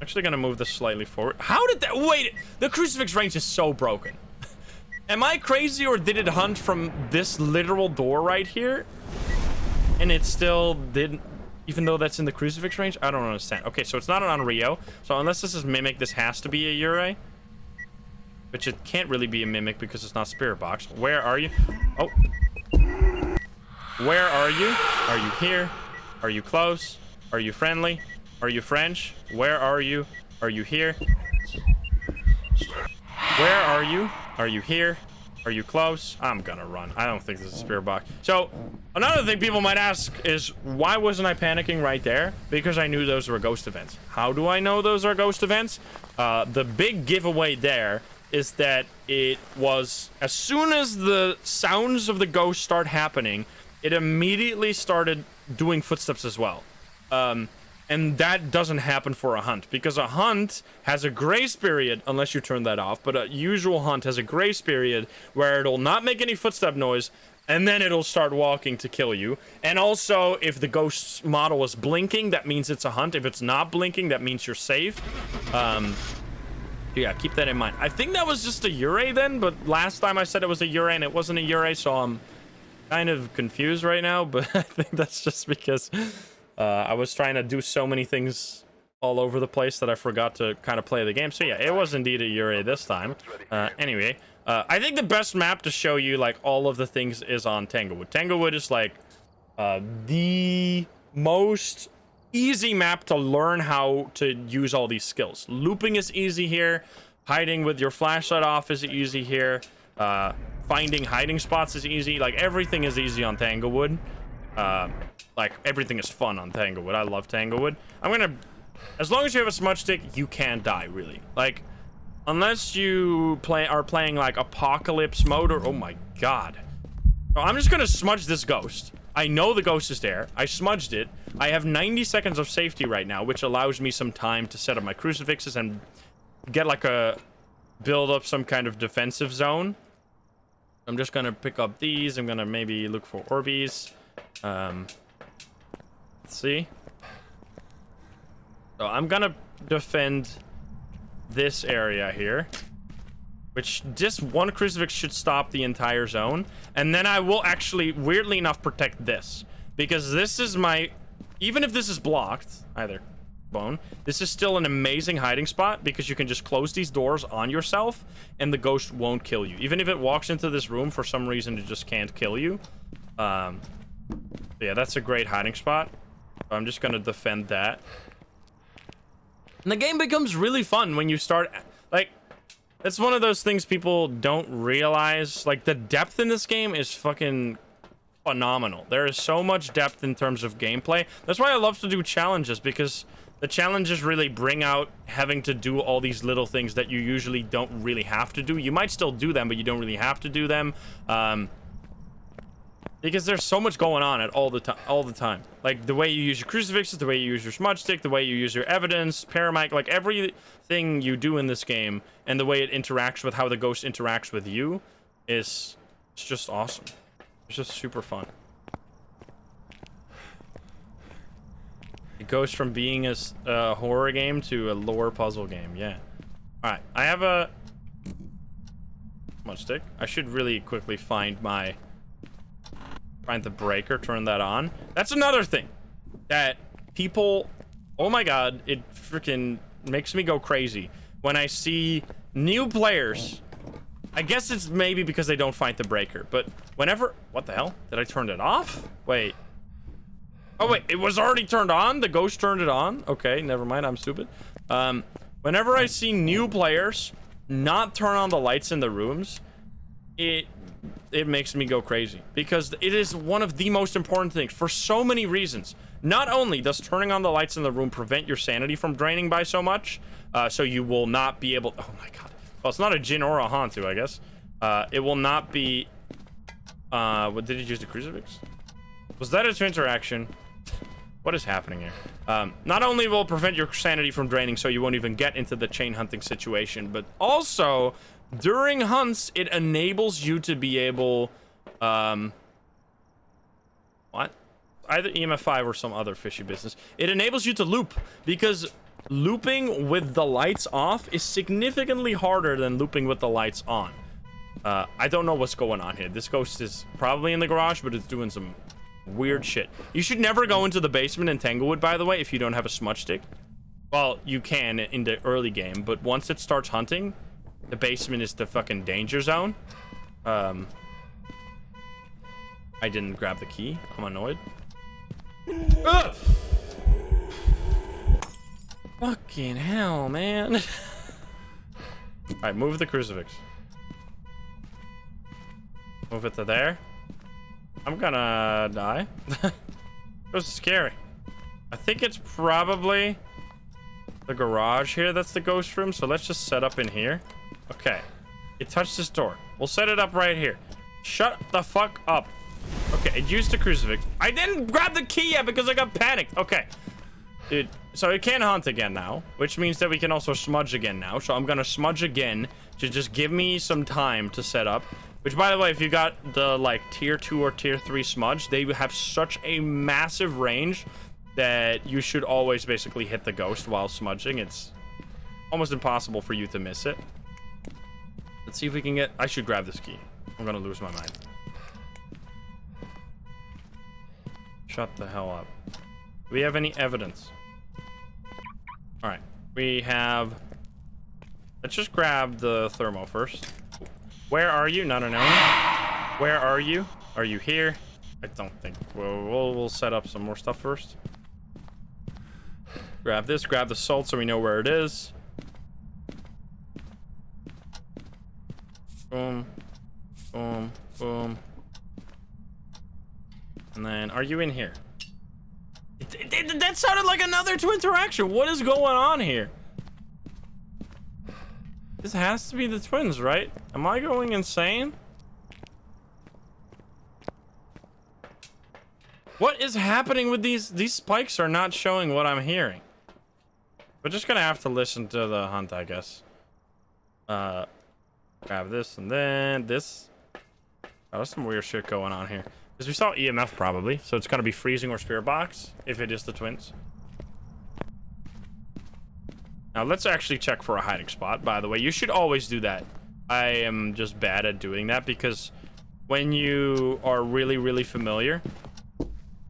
Actually gonna move this slightly forward. How did that... Wait! The crucifix range is so broken. Am I crazy, or did it hunt from this literal door right here? And it still didn't... Even though that's in the crucifix range? I don't understand. Okay, so it's not an Rio. So unless this is Mimic, this has to be a Yurei. Which it can't really be a Mimic because it's not Spirit Box. Where are you? Oh. Where are you? Are you here? Are you close? Are you friendly? Are you French? Where are you? Are you here? Where are you? Are you here? Are you close? I'm gonna run. I don't think this is a spirit box. So, another thing people might ask is, why wasn't I panicking right there? Because I knew those were ghost events. How do I know those are ghost events? The big giveaway there is that it was, as soon as the sounds of the ghost start happening, it immediately started doing footsteps as well. And that doesn't happen for a hunt, because a hunt has a grace period, unless you turn that off, but a usual hunt has a grace period where it'll not make any footstep noise, and then it'll start walking to kill you. And also, if the ghost's model is blinking, that means it's a hunt. If it's not blinking, that means you're safe. Yeah, keep that in mind. I think that was just a Ure then, but last time I said it was a Ure and it wasn't a Ure, so I'm kind of confused right now, but I think that's just because I was trying to do so many things all over the place that I forgot to kind of play the game. So yeah, it was indeed a Ure this time. Anyway, I think the best map to show you like all of the things is on Tanglewood. Tanglewood is like the most easy map to learn how to use all these skills. Looping is easy here. Hiding with your flashlight off is easy here. Finding hiding spots is easy. Like everything is easy on Tanglewood. Like everything is fun on Tanglewood. I love Tanglewood. As long as you have a smudge stick, you can't die really. Like, unless you are playing like apocalypse mode or, oh my god. So I'm just gonna smudge this ghost. I know the ghost is there. I smudged it. I have 90 seconds of safety right now, which allows me some time to set up my crucifixes and get like build up some kind of defensive zone. I'm just gonna pick up these. I'm gonna maybe look for Orbeez. Let's see. So I'm gonna defend this area here, which just one crucifix should stop the entire zone, and then I will actually, weirdly enough, protect this, because this is my, even if this is blocked, either bone, this is still an amazing hiding spot, because you can just close these doors on yourself and the ghost won't kill you. Even if it walks into this room for some reason, it just can't kill you. Yeah, that's a great hiding spot. I'm just gonna defend that. And the game becomes really fun when you start, like, it's one of those things people don't realize. Like, the depth in this game is fucking phenomenal. There is so much depth in terms of gameplay. That's why I love to do challenges, because the challenges really bring out having to do all these little things that you usually don't really have to do. You might still do them, but you don't really have to do them. Because there's so much going on all the time. Like the way you use your crucifixes, the way you use your smudge stick, the way you use your evidence, paramic, like everything you do in this game, and the way it interacts with how the ghost interacts with you it's just awesome. It's just super fun. It goes from being a horror game to a lore puzzle game. Yeah. All right, I have a smudge stick. I should really quickly find the breaker, turn that on. That's another thing that people, oh my god, it freaking makes me go crazy when I see new players. I guess it's maybe because they don't find the breaker, but whenever, what the hell, did I turn it off? Wait, oh wait, it was already turned on. The ghost turned it on. Okay, never mind, I'm stupid. Whenever I see new players not turn on the lights in the rooms, it makes me go crazy, because it is one of the most important things for so many reasons. Not only does turning on the lights in the room prevent your sanity from draining by so much, so you will not be able, oh my god, well, it's not a Jinn or a Hantu, I guess. It will not be, what, did he use the crucifix? Was that its interaction? What is happening here? Not only will it prevent your sanity from draining, so you won't even get into the chain hunting situation, but also during hunts, it enables you to be able, what? Either EMF5 or some other fishy business. It enables you to loop, because looping with the lights off is significantly harder than looping with the lights on. I don't know what's going on here. This ghost is probably in the garage, but it's doing some weird shit. You should never go into the basement in Tanglewood, by the way, if you don't have a smudge stick. Well, you can in the early game, but once it starts hunting, the basement is the fucking danger zone. I didn't grab the key. I'm annoyed. Fucking hell, man. Alright, move the crucifix. Move it to there. I'm gonna die. It was scary. I think it's probably the garage here that's the ghost room, so let's just set up in here. Okay. It touched this door. We'll set it up right here. Shut the fuck up. Okay, it used the crucifix. I didn't grab the key yet because I got panicked. Okay. Dude, so it can hunt again now, which means that we can also smudge again now. So I'm gonna smudge again to just give me some time to set up. Which, by the way, if you got the, like, tier 2 or tier 3 smudge, they have such a massive range that you should always basically hit the ghost while smudging. It's almost impossible for you to miss it. Let's see if we can get... I should grab this key. I'm gonna lose my mind. Shut the hell up. Do we have any evidence? Alright. We have... Let's just grab the thermo first. Where are you? Not an owner. Where are you? Are you here? I don't think. We'll set up some more stuff first. Grab this. Grab the salt so we know where it is. Boom. Boom. Boom. And then, are you in here? That sounded like another to interaction. What is going on here? This has to be the twins, right? Am I going insane? What is happening with these? These spikes are not showing what I'm hearing. We're just gonna have to listen to the hunt, I guess. Grab this and then this. Oh, there's some weird shit going on here. Because we saw EMF probably, so it's gonna be freezing or spirit box if it is the twins. Now, let's actually check for a hiding spot, by the way. You should always do that. I am just bad at doing that because when you are really, really familiar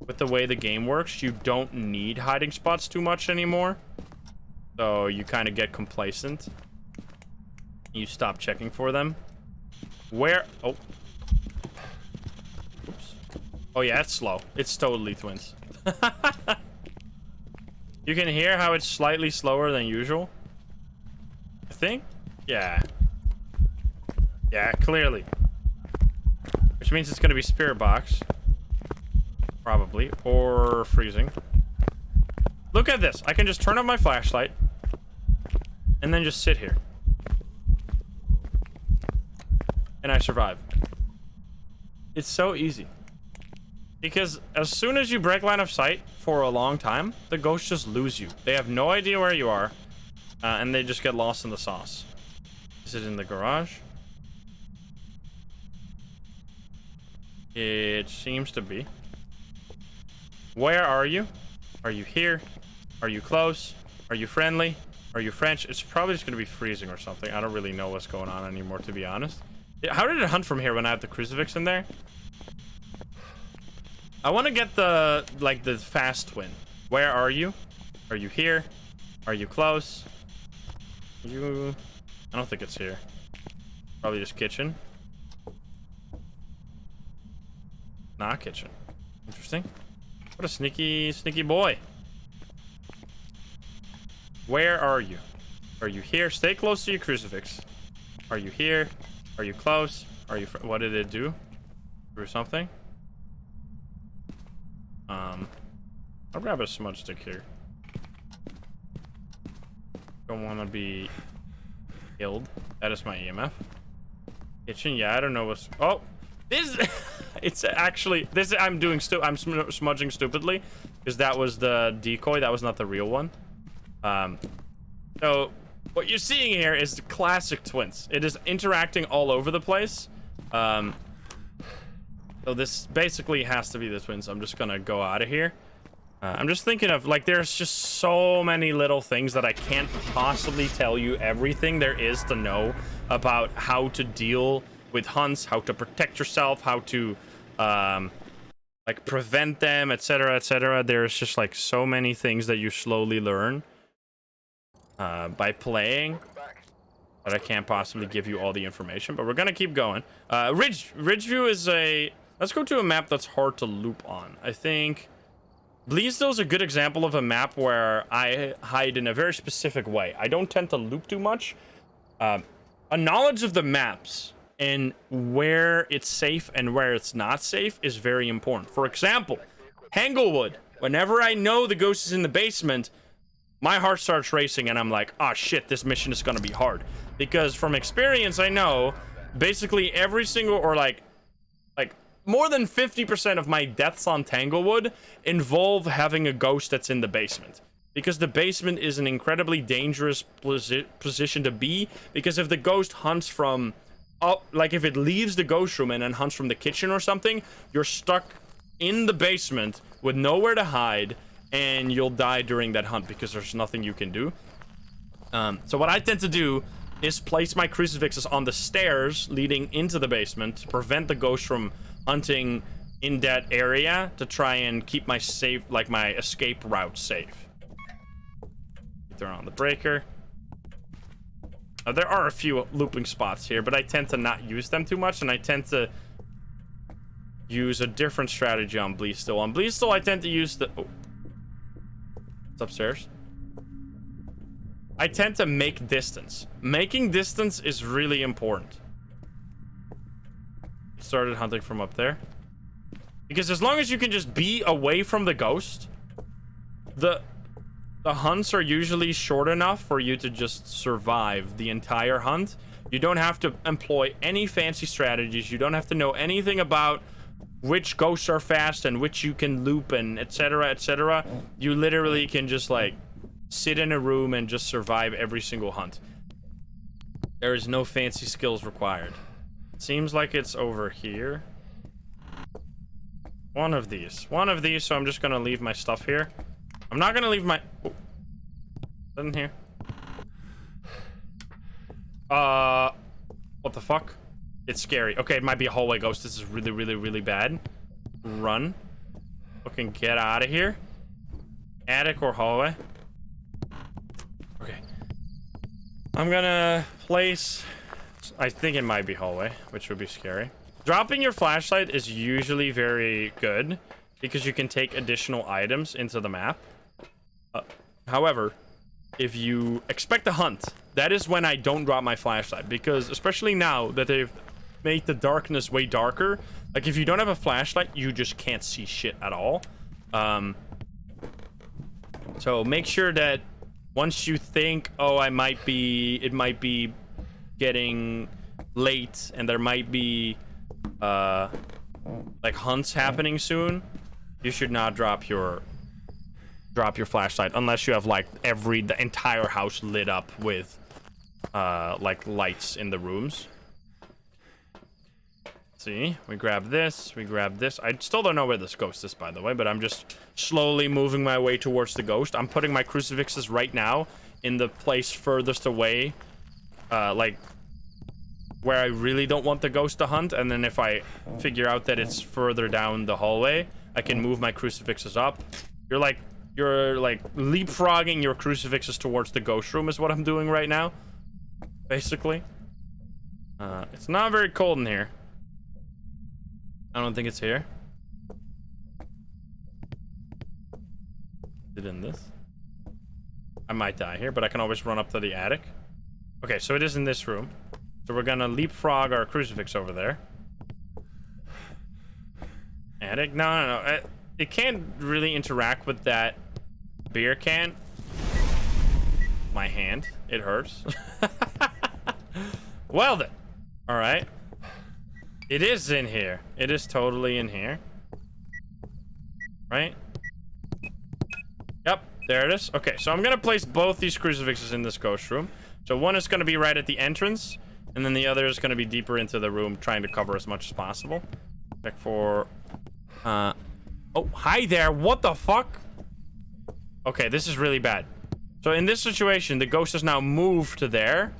with the way the game works, you don't need hiding spots too much anymore. So you kind of get complacent. You stop checking for them. Where? Oh. Oops. Oh, yeah, it's slow. It's totally twins. You can hear how it's slightly slower than usual. I think? Yeah. Yeah, clearly. Which means it's going to be spirit box. Probably. Or freezing. Look at this. I can just turn on my flashlight. And then just sit here. And I survive. It's so easy. Because as soon as you break line of sight for a long time, the ghosts just lose you. They have no idea where you are. And they just get lost in the sauce. Is it in the garage? It seems to be. Where are you? Are you here? Are you close? Are you friendly? Are you French? It's probably just going to be freezing or something. I don't really know what's going on anymore, to be honest. How did it hunt from here when I had the crucifix in there? I want to get the, like, the fast twin. Where are you? Are you here? Are you close? You... I don't think it's here. Probably just kitchen. Nah, kitchen. Interesting. What a sneaky, sneaky boy. Where are you? Are you here? Stay close to your crucifix. Are you here? Are you close? Are you... What did it do? Or something? I'll grab a smudge stick here. Don't want to be killed. That is my EMF. Kitchen, yeah, I don't know what's... Oh! This... It's actually... This... I'm doing... I'm smudging stupidly. Because that was the decoy. That was not the real one. So... What you're seeing here is the classic twins. It is interacting all over the place. So this basically has to be the twins. I'm just gonna go out of here. I'm just thinking of, like, there's just so many little things that I can't possibly tell you everything there is to know about how to deal with hunts, how to protect yourself, how to, like, prevent them, etc., etc. There's just, like, so many things that you slowly learn by playing, but I can't possibly give you all the information. But we're gonna keep going. Ridgeview is a... Let's go to a map that's hard to loop on. I think Bleasdale is a good example of a map where I hide in a very specific way. I don't tend to loop too much. A knowledge of the maps and where it's safe and where it's not safe is very important. For example, Tanglewood. Whenever I know the ghost is in the basement, my heart starts racing and I'm like, oh shit, this mission is gonna be hard. Because from experience, I know basically every single, or like more than 50% of my deaths on Tanglewood involve having a ghost that's in the basement. Because the basement is an incredibly dangerous position to be. Because if the ghost hunts from up, like if it leaves the ghost room and then hunts from the kitchen or something, you're stuck in the basement with nowhere to hide, and you'll die during that hunt because there's nothing you can do. So what I tend to do is place my crucifixes on the stairs leading into the basement to prevent the ghost from hunting in that area, to try and keep my my escape route safe. Turn on the breaker. There are a few looping spots here, but I tend to not use them too much, and I tend to use a different strategy on Bleasdale. On Bleasdale, I tend to use the... Oh. It's upstairs. I tend to make distance. Making distance is really important. Started hunting from up there. Because as long as you can just be away from the ghost, the hunts are usually short enough for you to just survive the entire hunt. You don't have to employ any fancy strategies. You don't have to know anything about which ghosts are fast and which you can loop and etc, etc. You literally can just like sit in a room and just survive every single hunt. There is no fancy skills required. Seems like it's over here. One of these, so I'm just gonna leave my stuff here. I'm not gonna leave my... Oh. Is that in here? What the fuck? It's scary. Okay, it might be a hallway ghost. This is really, really, really bad. Run. Fucking get out of here. Attic or hallway? Okay. I'm gonna place... I think it might be hallway, which would be scary. Dropping your flashlight is usually very good because you can take additional items into the map. However, if you expect a hunt, that is when I don't drop my flashlight, because especially now that they've made the darkness way darker, like if you don't have a flashlight, you just can't see shit at all. So make sure that once you think, oh, it might be getting late and there might be like hunts happening soon, you should not drop your flashlight unless you have like the entire house lit up with like lights in the rooms. See, we grab this. I still don't know where this ghost is, by the way, but I'm just slowly moving my way towards the ghost. I'm putting my crucifixes right now in the place furthest away, like where I really don't want the ghost to hunt, and then if I figure out that it's further down the hallway, I can move my crucifixes up. You're like leapfrogging your crucifixes towards the ghost room is what I'm doing right now, basically. It's not very cold in here. I don't think it's here. Is it in this? I might die here, but I can always run up to the attic. Okay, so it is in this room. So we're gonna leapfrog our crucifix over there. Attic? No. It can't really interact with that beer can. My hand. It hurts. Well then. Alright. It is in here. It is totally in here. Right? Yep, there it is. Okay, so I'm gonna place both these crucifixes in this ghost room. So one is gonna be right at the entrance, and then the other is gonna be deeper into the room, trying to cover as much as possible. Check for... Oh, hi there. What the fuck? Okay, this is really bad. So in this situation, the ghost has now moved to there,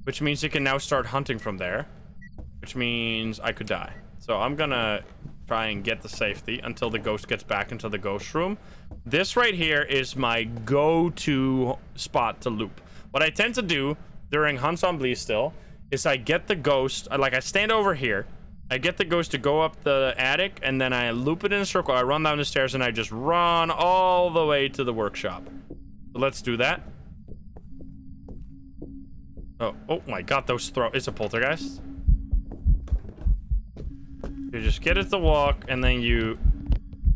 which means it can now start hunting from there, which means I could die. So I'm gonna try and get the safety until the ghost gets back into the ghost room. This right here is my go-to spot to loop. What I tend to do during hunts on Bleasdale is I get the ghost, like I stand over here, I get the ghost to go up the attic, and then I loop it in a circle. I run down the stairs, and I just run all the way to the workshop. So let's do that. Oh my god, those throw... It's a poltergeist. You just get it to walk, and then you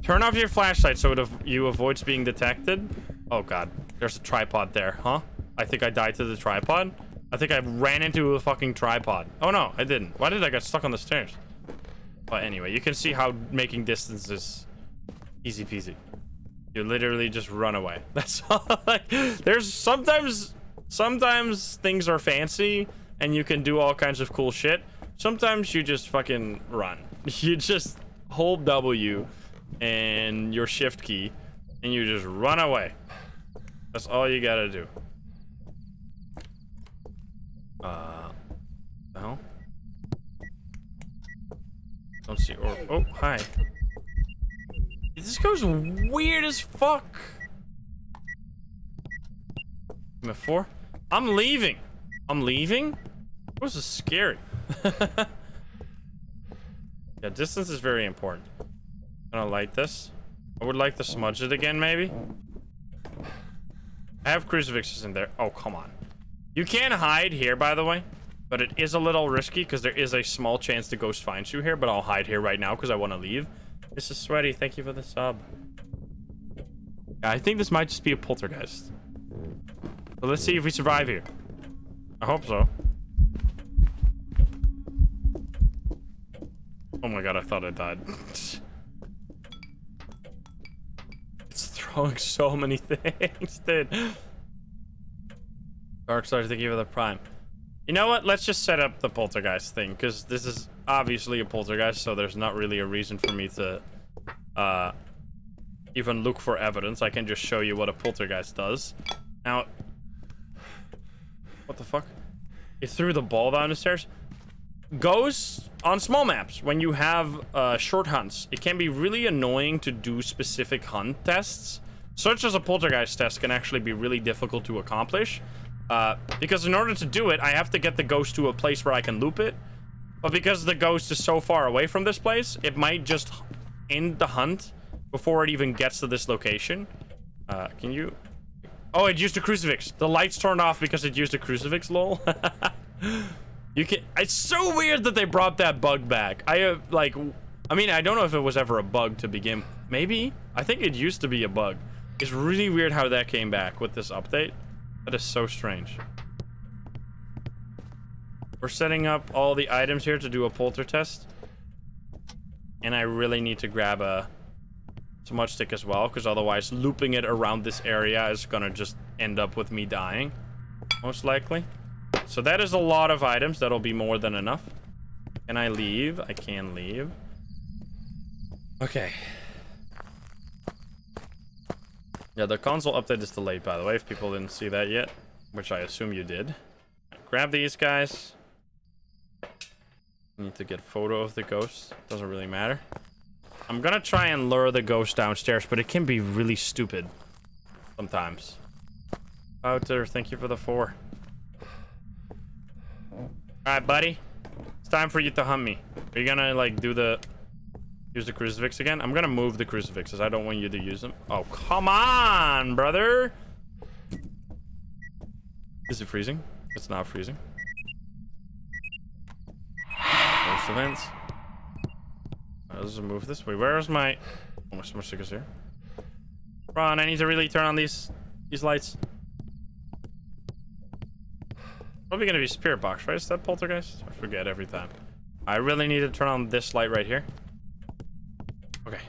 turn off your flashlight so you avoids being detected. Oh god, there's a tripod there, huh? I think I died to the tripod. I think I ran into a fucking tripod. Oh no, I didn't. Why did I get stuck on the stairs? But anyway, you can see how making distance is easy peasy. You literally just run away. That's all. Like, there's sometimes things are fancy and you can do all kinds of cool shit. Sometimes you just fucking run. You just hold W and your shift key and you just run away. That's all you gotta do. The hell? Don't see or oh, hi. This goes weird as fuck. I'm at 4. I'm leaving. I'm leaving? This is scary. Yeah, distance is very important. I'm gonna light this. I would like to smudge it again, maybe. I have crucifixes in there. Oh, come on. You can hide here, by the way, but it is a little risky because there is a small chance the ghost finds you here, but I'll hide here right now because I want to leave. This is Sweaty. Thank you for the sub. Yeah, I think this might just be a poltergeist. So let's see if we survive here. I hope so. Oh my god, I thought I died. It's throwing so many things, dude. Dark Star, thank you for the prime. You know what? Let's just set up the poltergeist thing, because this is obviously a poltergeist, so there's not really a reason for me to even look for evidence. I can just show you what a poltergeist does. Now, what the fuck? He threw the ball down the stairs. Ghosts on small maps, when you have short hunts, it can be really annoying to do specific hunt tests. Such as a poltergeist test can actually be really difficult to accomplish. Because in order to do it, I have to get the ghost to a place where I can loop it. But because the ghost is so far away from this place, it might just end the hunt before it even gets to this location. Can you... Oh, it used a crucifix. The lights turned off because it used a crucifix, lol. You can... It's so weird that they brought that bug back. I mean, I don't know if it was ever a bug to begin. Maybe? I think it used to be a bug. It's really weird how that came back with this update. That is so strange. We're setting up all the items here to do a polter test. And I really need to grab a smudge stick as well, because otherwise looping it around this area is gonna just end up with me dying. Most likely. So that is a lot of items. That'll be more than enough. Can I leave? I can leave. Okay. Yeah, the console update is delayed, by the way, if people didn't see that yet, which I assume you did. Grab these guys. Need to get a photo of the ghost. Doesn't really matter. I'm gonna try and lure the ghost downstairs, but it can be really stupid sometimes. Outer, thank you for the 4. Alright, buddy. It's time for you to hunt me. Are you gonna, like, use the crucifix again? I'm gonna move the crucifixes. I don't want you to use them. Oh, come on, brother. Is it freezing? It's not freezing. Most events. Let's just move this way. Where's my... Oh, my smudge stick is here. Ron, I need to really turn on these lights. Probably gonna be spirit box, right? Is that poltergeist? I forget every time. I really need to turn on this light right here. Okay.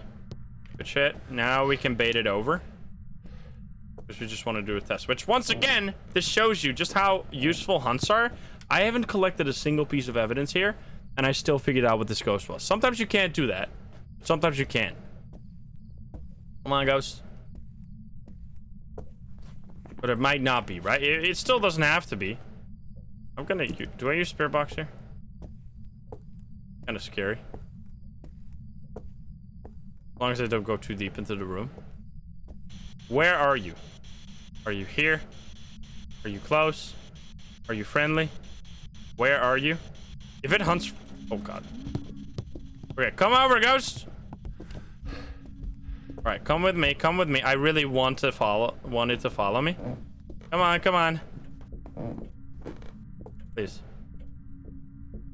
Good shit. Now we can bait it over. Because we just want to do a test. Which, once again, this shows you just how useful hunts are. I haven't collected a single piece of evidence here, and I still figured out what this ghost was. Sometimes you can't do that. Sometimes you can. Come on, ghost. But it might not be, right? It still doesn't have to be. I'm gonna... Do I use spirit box here? Kind of scary. As long as I don't go too deep into the room. Where are you? Are you here? Are you close? Are you friendly? Where are you? If it hunts... Oh, God. Okay, come over, ghost. All right, come with me. Come with me. I really wanted to follow me. Come on, come on. Please.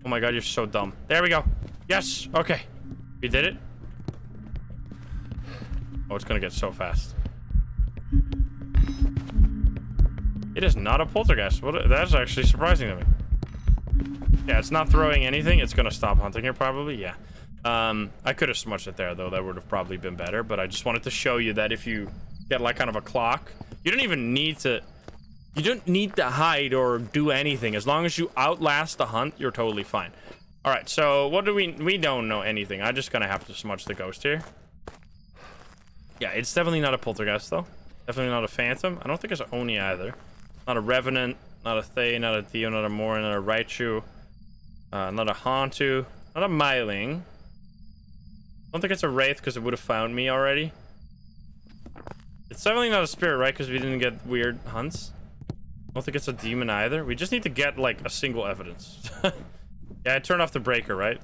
Oh my god, you're so dumb. There we go. Yes. Okay. We did it. Oh, it's gonna get so fast. It is not a poltergeist. That's actually surprising to me. Yeah, it's not throwing anything. It's gonna stop hunting here probably. Yeah. I could have smudged it there though. That would have probably been better. But I just wanted to show you that if you get like kind of a clock, you don't even need to. You don't need to hide or do anything. As long as you outlast the hunt, you're totally fine. All right. So what do we don't know anything. I'm just gonna have to smudge the ghost here. Yeah, it's definitely not a poltergeist though. Definitely not a phantom. I don't think it's an Oni either. Not a revenant. Not a Thay. Not a Theo. Not a Morin. Not a Raichu. Not a Hantu. Not a Myling. I don't think it's a Wraith because it would have found me already. It's definitely not a spirit, right? Because we didn't get weird hunts. I don't think it's a demon either. We just need to get like a single evidence. Yeah, I turned off the breaker, right?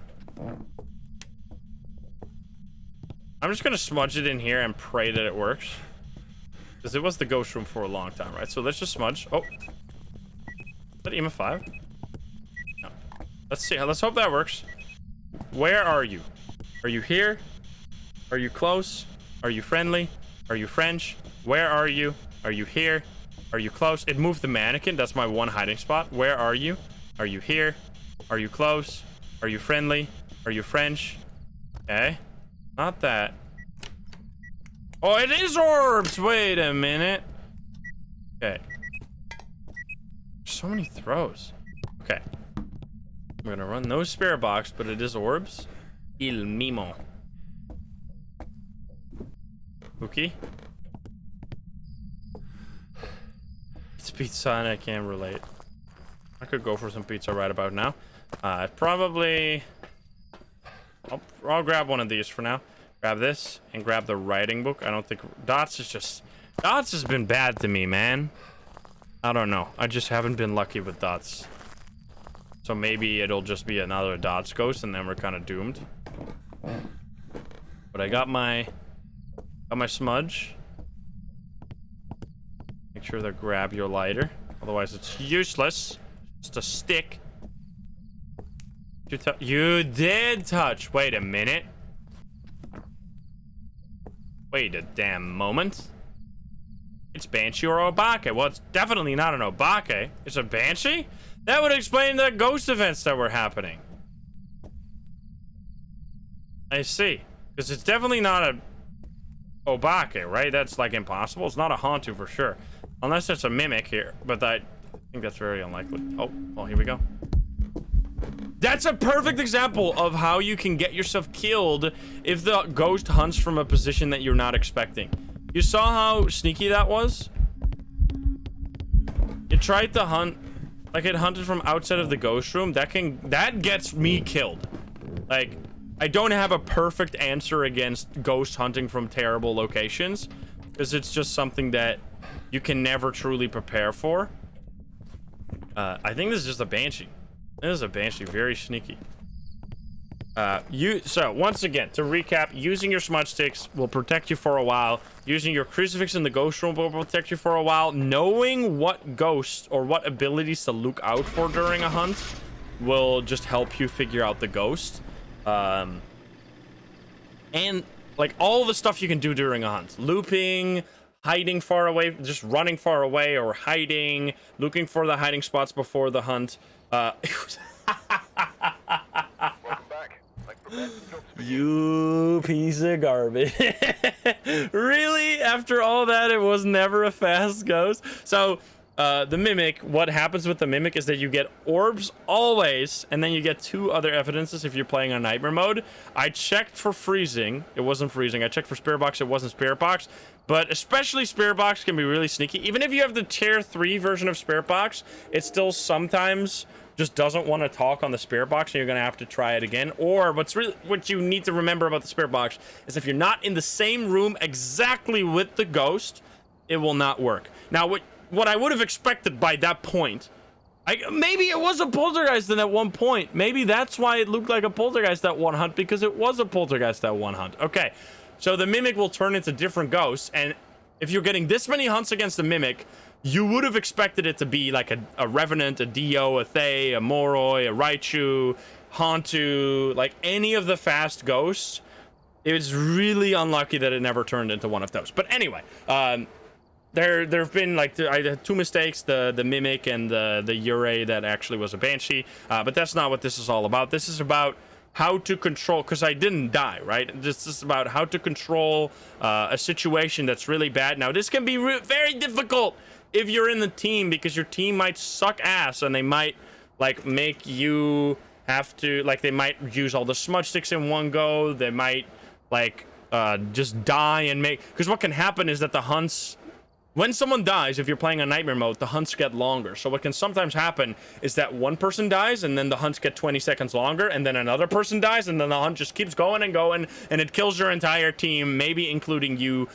I'm just gonna smudge it in here and pray that it works. Because it was the ghost room for a long time, right? So let's just smudge. Oh. Is that EMF 5? No. Let's see. Let's hope that works. Where are you? Are you here? Are you close? Are you friendly? Are you French? Where are you? Are you here? Are you close? It moved the mannequin. That's my one hiding spot. Where are you? Are you here? Are you close? Are you friendly? Are you French? Okay. Not that. Oh, it is orbs! Wait a minute. Okay. So many throws. Okay. I'm gonna run no spirit box, but it is orbs. Il Mimo. Cookie. It's pizza and I can't relate. I could go for some pizza right about now. Probably... I'll grab one of these for now. Grab this and grab the writing book. I don't think... Dots is just... Dots has been bad to me, man. I don't know. I just haven't been lucky with dots. So maybe it'll just be another dots ghost and then we're kind of doomed. But I got my smudge. Make sure to grab your lighter. Otherwise it's useless. Just a stick. You did touch. Wait a minute. Wait a damn moment. It's Banshee or Obake. Well, it's definitely not an Obake. It's a Banshee? That would explain the ghost events that were happening. I see. Because it's definitely not a Obake, right? That's like impossible. It's not a Hantu for sure. Unless it's a Mimic here. But I think that's very unlikely. Oh, well, here we go. That's a perfect example of how you can get yourself killed if the ghost hunts from a position that you're not expecting. You saw how sneaky that was? It tried to hunt, like it hunted from outside of the ghost room. That gets me killed. Like, I don't have a perfect answer against ghost hunting from terrible locations because it's just something that you can never truly prepare for. I think this is just a Banshee. This is a Banshee, very sneaky. So once again, to recap, using your smudge sticks will protect you for a while. Using your crucifix in the ghost room will protect you for a while. Knowing what ghosts or what abilities to look out for during a hunt will just help you figure out the ghost. And like all the stuff you can do during a hunt. Looping, hiding far away, just running far away or hiding, looking for the hiding spots before the hunt. You piece of garbage. Really? After all that, it was never a fast ghost? So, the Mimic, what happens with the Mimic is that you get orbs always, and then you get 2 other evidences if you're playing on nightmare mode. I checked for freezing. It wasn't freezing. I checked for Spirit Box. It wasn't Spirit Box. But especially Spirit Box can be really sneaky. Even if you have the Tier 3 version of Spirit Box, it still sometimes just doesn't want to talk on the Spirit Box, and you're going to have to try it again. Or what you need to remember about the Spirit Box is if you're not in the same room exactly with the ghost, it will not work. Now, what I would have expected by that point Maybe it was a poltergeist then at one point. Maybe that's why it looked like a poltergeist that one hunt, because it was a poltergeist that one hunt. Okay, so the mimic will turn into different ghosts, and if you're getting this many hunts against the mimic, you would have expected it to be like a revenant, a dio, a thay, a moroi, a raichu, hantu, like any of the fast ghosts. It was really unlucky that it never turned into one of those. But anyway, there have been like I had 2 mistakes, the mimic and the Yurei that actually was a banshee, but that's not what this is all about. This is about how to control, because I didn't die, right? This is about how to control a situation that's really bad. Now this can be very difficult if you're in the team, because your team might suck ass and they might like make you have to, like, they might use all the smudge sticks in one go. They might like just die and make, because what can happen is that the hunts, when someone dies, if you're playing on nightmare mode, the hunts get longer. So what can sometimes happen is that one person dies and then the hunts get 20 seconds longer, and then another person dies and then the hunt just keeps going and going, and it kills your entire team, maybe including you,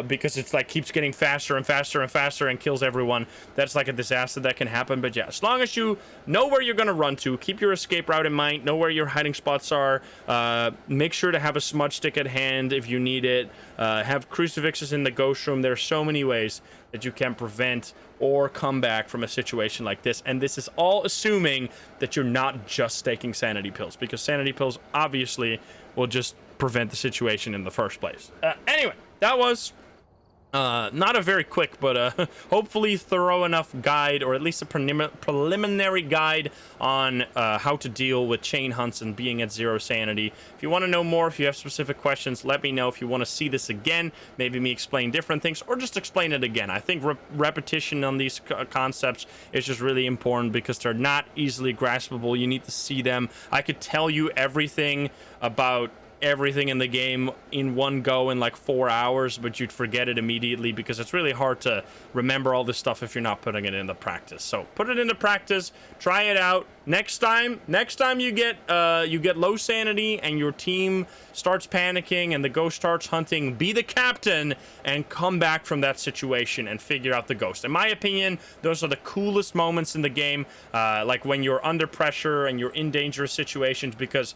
because it's like keeps getting faster and faster and faster and kills everyone. That's like a disaster that can happen. But yeah, as long as you know where you're gonna run to, keep your escape route in mind, know where your hiding spots are, make sure to have a smudge stick at hand if you need it, have crucifixes in the ghost room. There's so many ways that you can prevent or come back from a situation like this, and this is all assuming that you're not just taking sanity pills, because sanity pills obviously will just prevent the situation in the first place. Anyway, that was not a very quick but hopefully thorough enough guide, or at least a preliminary guide on how to deal with chain hunts and being at 0 sanity. If you want to know more, if you have specific questions, let me know. If you want to see this again, maybe me explain different things, or just explain it again. I think repetition on these concepts is just really important, because they're not easily graspable. You need to see them. I could tell you everything about everything in the game in one go in like 4 hours, but you'd forget it immediately, because it's really hard to remember all this stuff if you're not putting it into practice. So put it into practice, try it out. Next time you get low sanity and your team starts panicking and the ghost starts hunting, be the captain and come back from that situation and figure out the ghost. In my opinion, those are the coolest moments in the game, like when you're under pressure and you're in dangerous situations, because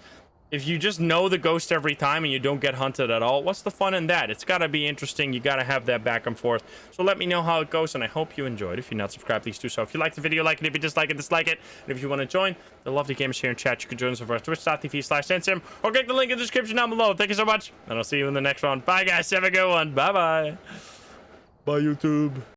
if you just know the ghost every time and you don't get hunted at all, what's the fun in that? It's got to be interesting. You got to have that back and forth. So let me know how it goes, and I hope you enjoyed. If you're not subscribed, please do so. If you like the video, like it. If you dislike it, dislike it. And if you want to join the lovely gamers here in chat, you can join us over at twitch.tv/Insym, or click the link in the description down below. Thank you so much, and I'll see you in the next one. Bye, guys. Have a good one. Bye-bye. Bye, YouTube.